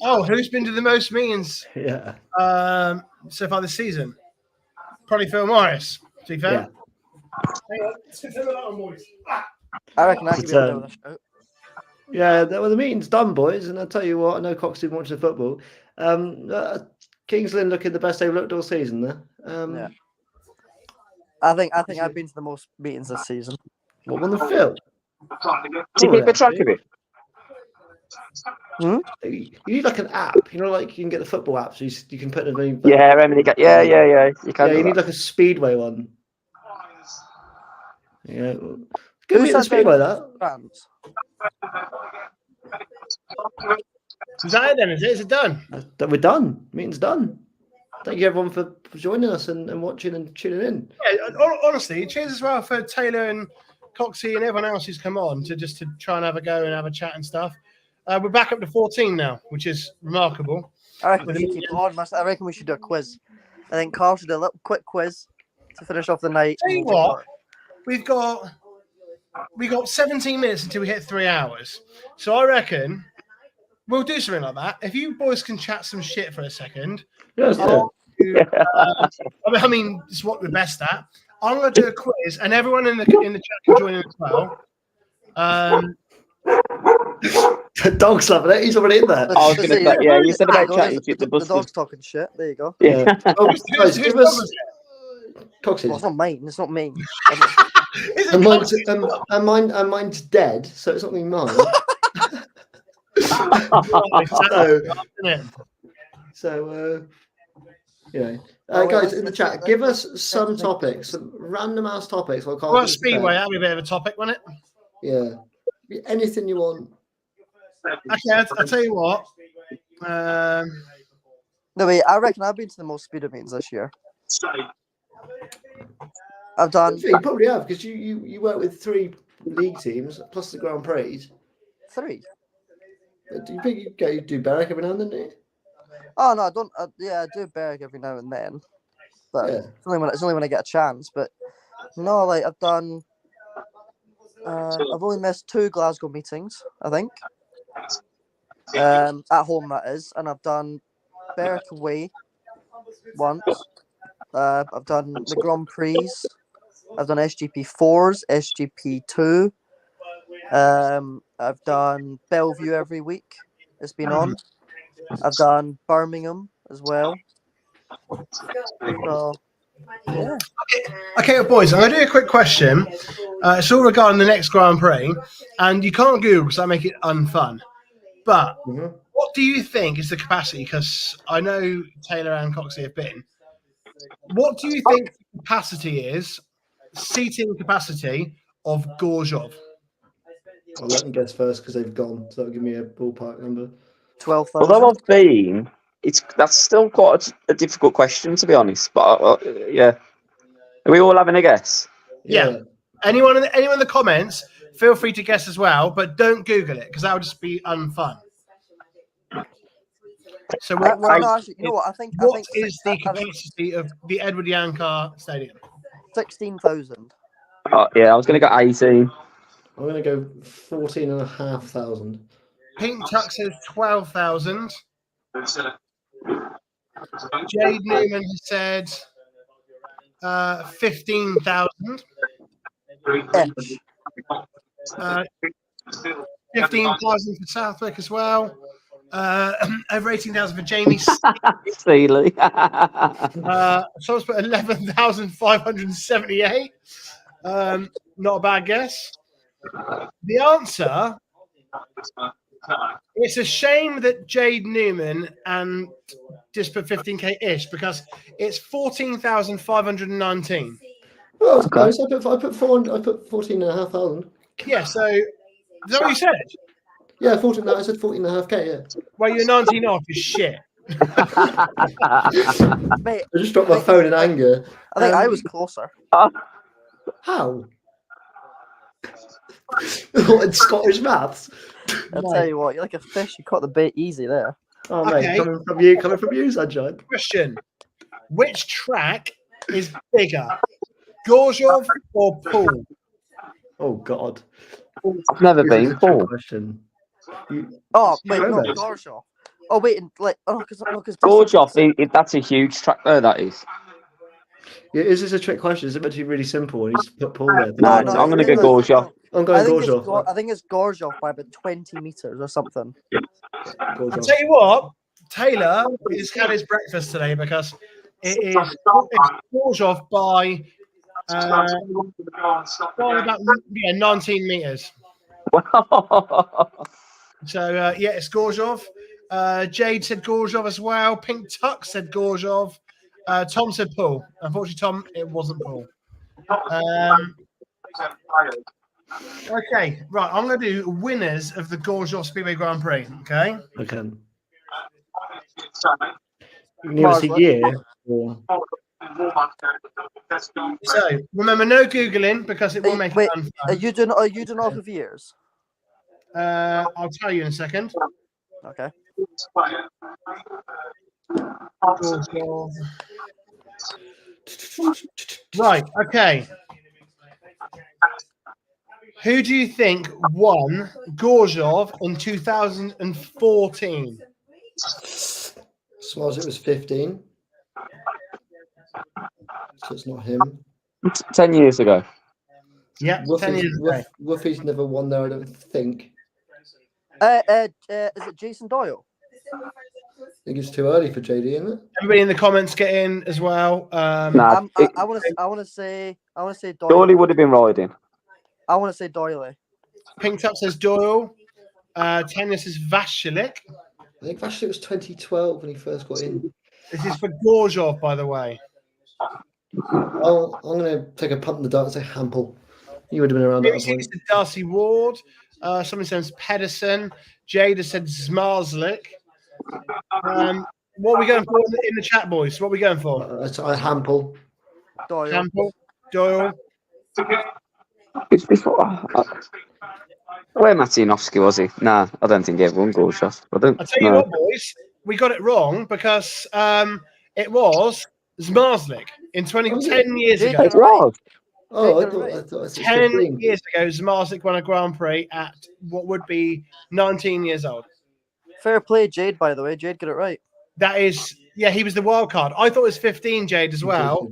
Oh, who's been to the most meetings? Yeah. So far this season? Probably Phil Morris. To be fair. Yeah. Hang on. I reckon I could be able to show. Yeah, well, the meeting's done, boys, and I'll tell you what, I know Cox didn't watch the football. Kings Lynn looking the best they've looked all season there. Yeah. I think I've been to the most meetings this season. What won the Phil? Do you keep a track of it? You need like an app, like you can get the football app, so you can put them in. Yeah, Emily. Yeah. You can. Yeah, you need like a Speedway one. Yeah, good meet the Speedway that. Is that it then? Is it done? We're done. Meeting's done. thank you everyone for joining us and watching and tuning in. Yeah, honestly, cheers as well for Taylor and Coxie and everyone else who's come on to try and have a go and have a chat and stuff. We're back up to 14 now, which is remarkable. I reckon we should keep it on. I reckon we should do a quiz. I think Carl should do a little quick quiz to finish off the night. Tell you what, we got 17 minutes until we hit 3 hours. So I reckon we'll do something like that. If you boys can chat some shit for a second. Yes, I mean, it's what we're best at. I'm going to do a quiz, and everyone in the chat can join in as well. The dog's loving it. He's already in there. I was going to say, yeah, you said about chatting shit. The dog's talking shit. There you go. Yeah. Guys, give us Coxie. Well, it's not mine. It's not me. And mine's dead, so it's not really mine. Guys in the chat, give us some topics, some random ass topics. Well, Speedway, that'd be a bit of a topic, wouldn't it? Yeah, anything you want. Okay, I'll tell you what. No, wait, I reckon I've been to the most Speedway meetings this year. I've done. You probably have because you work with 3 league teams plus the Grand Prix. 3. Do you think you do Berwick every now and then? Do you? Oh no, I don't. I do Berwick every now and then, but it's only when I get a chance. But no, like I've done. I've only missed 2 Glasgow meetings, I think. At home that is, and I've done Berwick away once. I've done the Grand Prix. I've done SGP4s, SGP2. I've done Bellevue every week. It's been on. I've done Birmingham as well. So, yeah. Okay, boys, I'm going to do a quick question. It's all regarding the next Grand Prix, and you can't Google because that make it unfun. But what do you think is the capacity? Because I know Taylor and Coxie have been. What do you think the capacity is, seating capacity of Gorzhov? I'll let them guess first because they've gone. So that'll give me a ballpark number. 12,000. Although I've been, that's still quite a difficult question to be honest. But yeah, are we all having a guess? Yeah. Anyone in the comments, feel free to guess as well, but don't Google it because that would just be unfun. So what is the capacity of the Edward Yankar Stadium? 16,000. Yeah, I was going to go 18. I'm going to go 14,500. Pink Tuck says 12,000. Jade Newman has said 15,000. 15,000 for Southwick as well. Over 18,000 for Jamie. Seeley. Someone's put 11,578. Not a bad guess. The answer, it's a shame that Jade Newman and just put 15k-ish because it's 14,519. Oh, that's close. I put 14,500. Yeah, so is that what you said? Yeah, 14. I said 14.5k. Yeah. Well, you're 19 off. Is shit. Mate, I just dropped my phone in anger. I think I was closer. How? What, in Scottish maths? I'll tell you what, you're like a fish. You caught the bait easy there. Oh, Okay. mate, coming from you, Sunshine. Question: which track is bigger, Gorzhov or Poole? Oh God. I've never been. Paul. Question. Oh wait, no, Gorzhov. Oh wait, because Gorzhov, that's a huge track there. That is. Yeah, is this a trick question? Is it meant to be really simple? And he's put Paul there. No, I'm going to go Gorzhov. I'm going Gorzhov. I think it's Gorzhov by about 20 meters or something. I'll tell you what, Taylor has had his breakfast today because it's Gorzhov by about 19 meters. So it's Gorzhov. Jade said Gorzhov as well. Pink Tuck said Gorzhov. Tom said Paul. Unfortunately, Tom, it wasn't Paul. Okay, right. I'm going to do winners of the Gorzhov Speedway Grand Prix. Okay. Okay. You give us a Marslet. year. Or... So remember, no googling because it will make Wait, it unfun. are you doing off of years? I'll tell you in a second. Okay. Right. Okay. Who do you think won Gorzhov in 2014? Smiles, it was 15. So it's not him. 10 years ago. Yeah, 10 years ago. Woofy's never won there, I don't think. Is it Jason Doyle? I think it's too early for JD, isn't it? Everybody in the comments get in as well. Nah, I want to say Doyle. Doyle would have been riding. I want to say Doyle. Pink Top says Doyle. Tanya says Vasilik. I think Vasilik was 2012 when he first got in. This is for Gorzhov, by the way. I'm going to take a punt in the dark and say Hampel. He would have been around at that point. Darcy Ward. Somebody says Pedersen. Jade has said Zmarzlik. What are we going for in the chat, boys? What are we going for? Hampel. Doyle. Hampel. Doyle. It's before. Where Matinovsky was he? Nah, I don't think everyone goes off. I'll tell you what, boys, we got it wrong because it was Zmarzlik in 10 years ago. It was. Oh, I thought it was 10 years ago, Zmarzlik won a Grand Prix at what would be 19 years old. Fair play, Jade, by the way. Jade got it right. That is, yeah, he was the wild card. I thought it was 15, Jade, as well.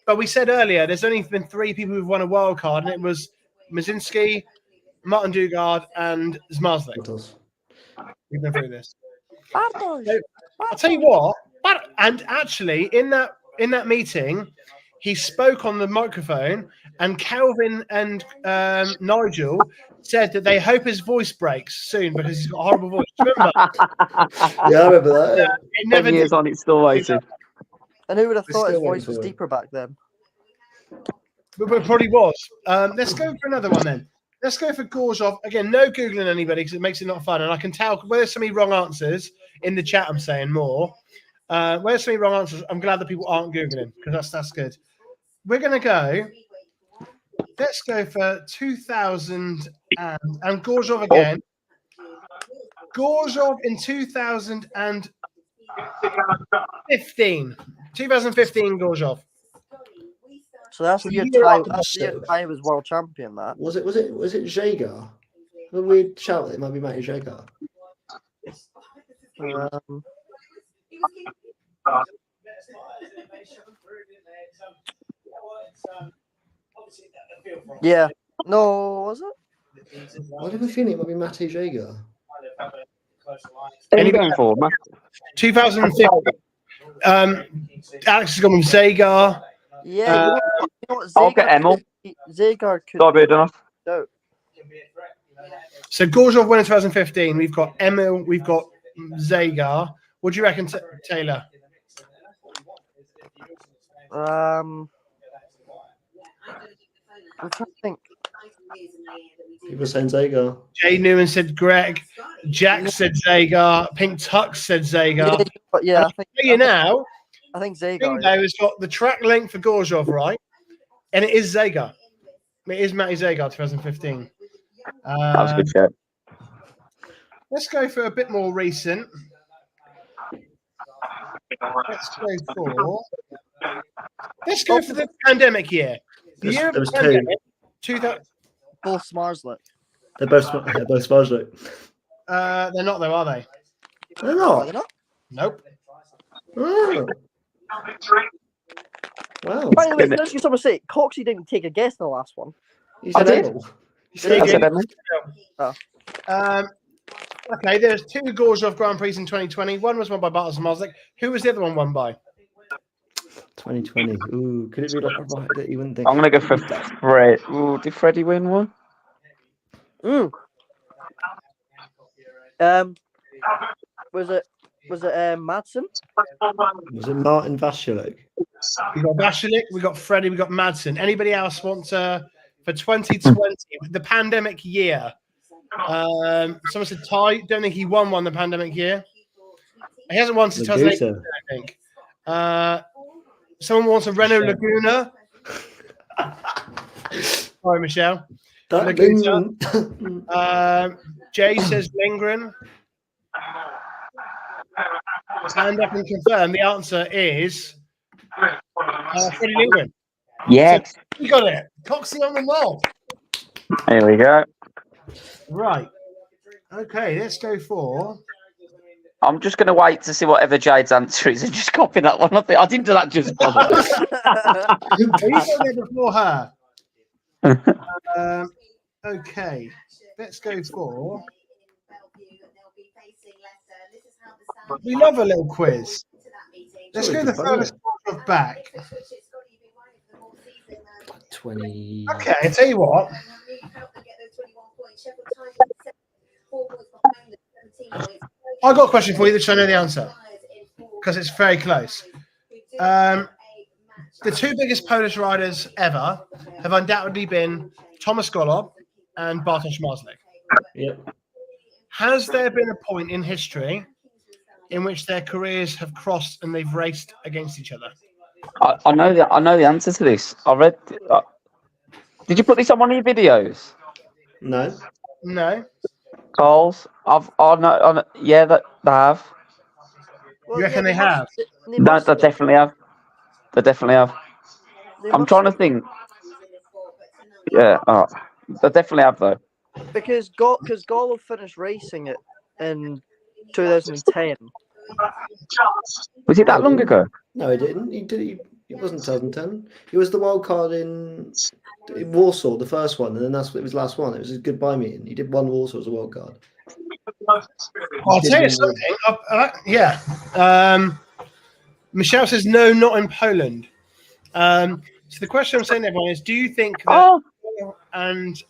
But we said earlier, there's only been 3 people who've won a wild card, and it was Mazinski, Martin Dugard, and Zmarzlik. We've been through this. So, I'll tell you what, and actually, in that meeting, he spoke on the microphone, and Calvin and Nigel said that they hope his voice breaks soon because he's got a horrible voice. Remember? Yeah, I remember that. It never 10 years on, it's still waiting. And who would have thought his still voice was waiting. deeper back then? But it probably was. Let's go for another one then. Let's go for Gorzhov. Again, no Googling anybody because it makes it not fun. And I can tell where there's so many wrong answers in the chat, I'm saying more. Where there's so many wrong answers, I'm glad that people aren't Googling because that's good. We're going to go. Let's go for 2000 and Gorzhov again. Gorzhov in 2015. 2015 Gorzhov. So that's the year Ty was world champion. That was it Jaeger? A weird shout that it might be Matty Jaeger. Yeah. No, was it? I have a feeling it might be Matty Jaeger. What are you going for, man? 2015. Alex has gone with Zagar. Yeah. You know what, I'll get Emil. Zagar could. Sorry, enough. No. So Gorzhov won in 2015. We've got Emil. We've got Zagar. What do you reckon, Taylor? I'm trying to think. People saying Zagar. Jay Newman said Greg. Jack said Zagar. Pink Tux said Zagar. Yeah, I think now. I think Zagar. Bingo has got the track length for Gorzhov right, and it is Zagar. It is Matty Zagar 2015. That was a good show. Let's go for a bit more recent. Let's go for the pandemic year. The year of the pandemic, 2000. Both Smarzlik. They're both Smarzlik. They're not though, are they? They're not. They're not. Nope. Oh. Wow. By the way, let's just someone say Coxie didn't take a guess in the last one. He said Emil. Okay, there's 2 Gorzhov Grand Prix in 2020. One was won by Bartos Smarzlik. Who was the other one won by? 2020. Ooh, could it be like a right that you wouldn't think? I'm going to go for Fred. Ooh, did Freddie win one? Was it Madsen? Was it Martin Vasilik? We got Vasilik, we got Freddie, we got Madsen. Anybody else want to, for 2020, the pandemic year? Someone said Ty. Don't think he won the pandemic year. He hasn't won since 2018, Medusa. I think. Someone wants a Renault Laguna. Sorry, Michelle. Laguna. Jay says Lindgren. Stand up and confirm. The answer is Freddie Lindgren. Yes. So you got it. Coxie on the roll. Here we go. Right. Okay, let's go for. I'm just going to wait to see whatever Jade's answer is and just copy that one. I didn't do that just for You got there before her. Okay, let's go for. We love a little quiz. Let's go the furthest of back. 20. Okay, I tell you what. I got a question for you that I know the answer because it's very close. The two biggest Polish riders ever have undoubtedly been Thomas Golob and Bartosz Marzlik. Yep. Has there been a point in history in which their careers have crossed and they've raced against each other? I know the answer to this. I read. Did you put this on one of your videos? No. No. Calls. Yeah, that they have. You reckon they have? No, they definitely have. They definitely have. I'm trying to think. Yeah, they definitely have though. Because Golov finished racing it in 2010. Was it that long ago? No, he didn't. It wasn't 2010. He was the wild card in Warsaw, the first one, and then it was the last one. It was a goodbye meeting. He did one Warsaw as a wild card. I'll tell you something. Michelle says no, not in Poland. So the question I'm saying to everyone is: do you think that and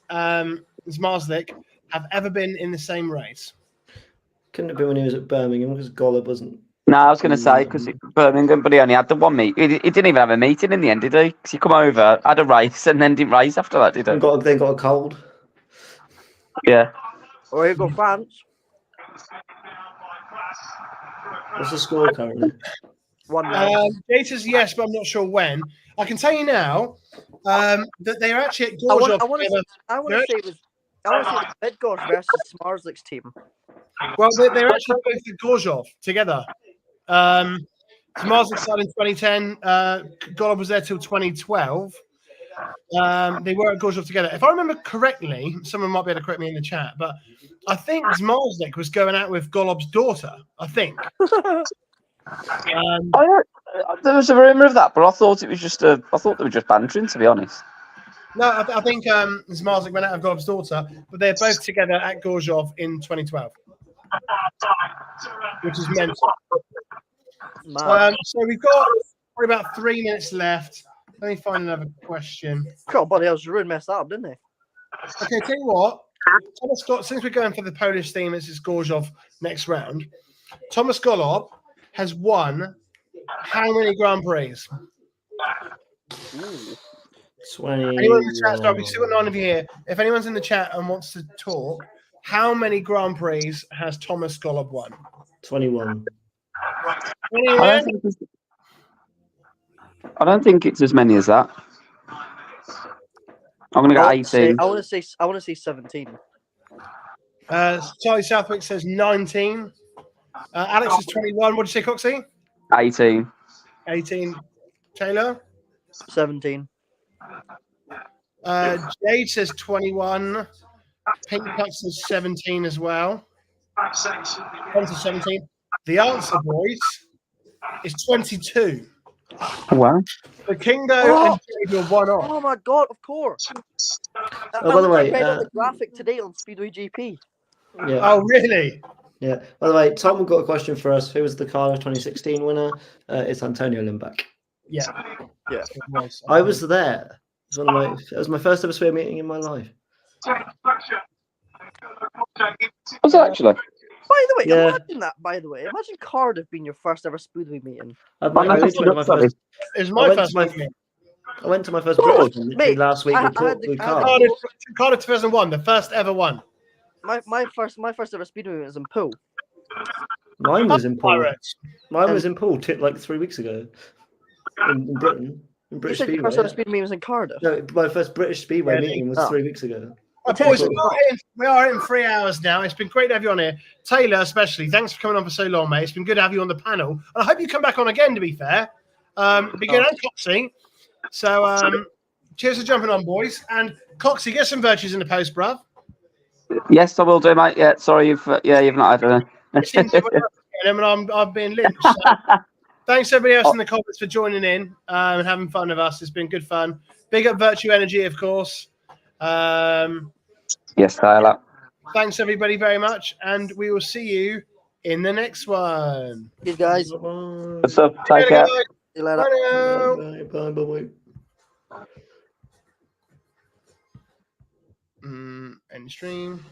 Zmarzlik have ever been in the same race? Couldn't have been when he was at Birmingham because Golub wasn't. No, I was going to say because Birmingham, but he only had the one meet. He didn't even have a meeting in the end, did he? Because he come over, had a race, and then didn't race after that, did he? They got a cold. Yeah. Or here go France. What's the score currently? 1-0. Jay says yes, but I'm not sure when. I can tell you now that they are actually at Gorzów. I want to say it was Bidgosz versus Zmarzlik's team. Well, they're actually both at Gorzów together. Zmarzlik started in 2010. Golub was there till 2012. They were at Gorzów together. If I remember correctly, someone might be able to correct me in the chat, but I think Zmarzlik was going out with Golub's daughter. I think. There was a rumor of that, but I thought it was just I thought they were just bantering, to be honest. No, I think Zmarzlik went out with Golub's daughter, but they're both together at Gorzów in 2012, which is mental. So we've got probably about 3 minutes left. Let me find another question. God, buddy, I was rude, messed up, didn't they? Okay, tell you what. Thomas Golob, since we're going for the Polish theme, this is Gorzów next round. Thomas Golob has won how many Grand Prix? 20. Anyone in the chat? Sorry, we still got 9 of you here. If anyone's in the chat and wants to talk, how many Grand Prix has Thomas Golob won? 21. I don't think it's as many as that. I'm going to go 18. I want to say 17. Charlie Southwick says 19. Alex is 21. What did you say, Coxie? 18. 18. Taylor? 17. Jade says 21. Pink Puck says 17 as well. 17. The answer, boys, is 22. Wow. The Kingo and Jade were one off. Oh my god, of course. By the way, on the graphic today on Speedway GP. Yeah. Oh, really? Yeah. By the way, Tom got a question for us. Who was the Carlo 2016 winner? It's Antonio Limbach. Yeah. Yeah. I was there. It was my first ever speed meeting in my life. Was it actually? By the way, Yeah. imagine that. By the way, imagine Cardiff being your first ever Speedway meeting. It was my first meeting. I went to my first British one literally last week with Cardiff. Cardiff 2001, the first ever one. My first ever Speedway meeting was in Poole. Mine was in Poole. Pirates. Mine was in Poole like 3 weeks ago in Britain. In You British said your Speedway. first ever speed meet was in Cardiff. No, my first British Speedway Yeah, meeting was 3 weeks ago. Boys, we are in 3 hours now. It's been great to have you on here. Taylor, especially, thanks for coming on for so long, mate. It's been good to have you on the panel. And I hope you come back on again, to be fair. Be good and Coxie. So, cheers for jumping on, boys. And Coxie, get some virtues in the post, bruv. Yes, I will do, mate. Yeah, sorry, you've not had any. I've been lynched. So thanks everybody else in the comments for joining in and having fun with us. It's been good fun. Big up Virtue Energy, of course. Yes, Tyler. Thanks everybody very much, and we will see you in the next one. Good guys. What's up? Take care. See you later. Bye. End stream.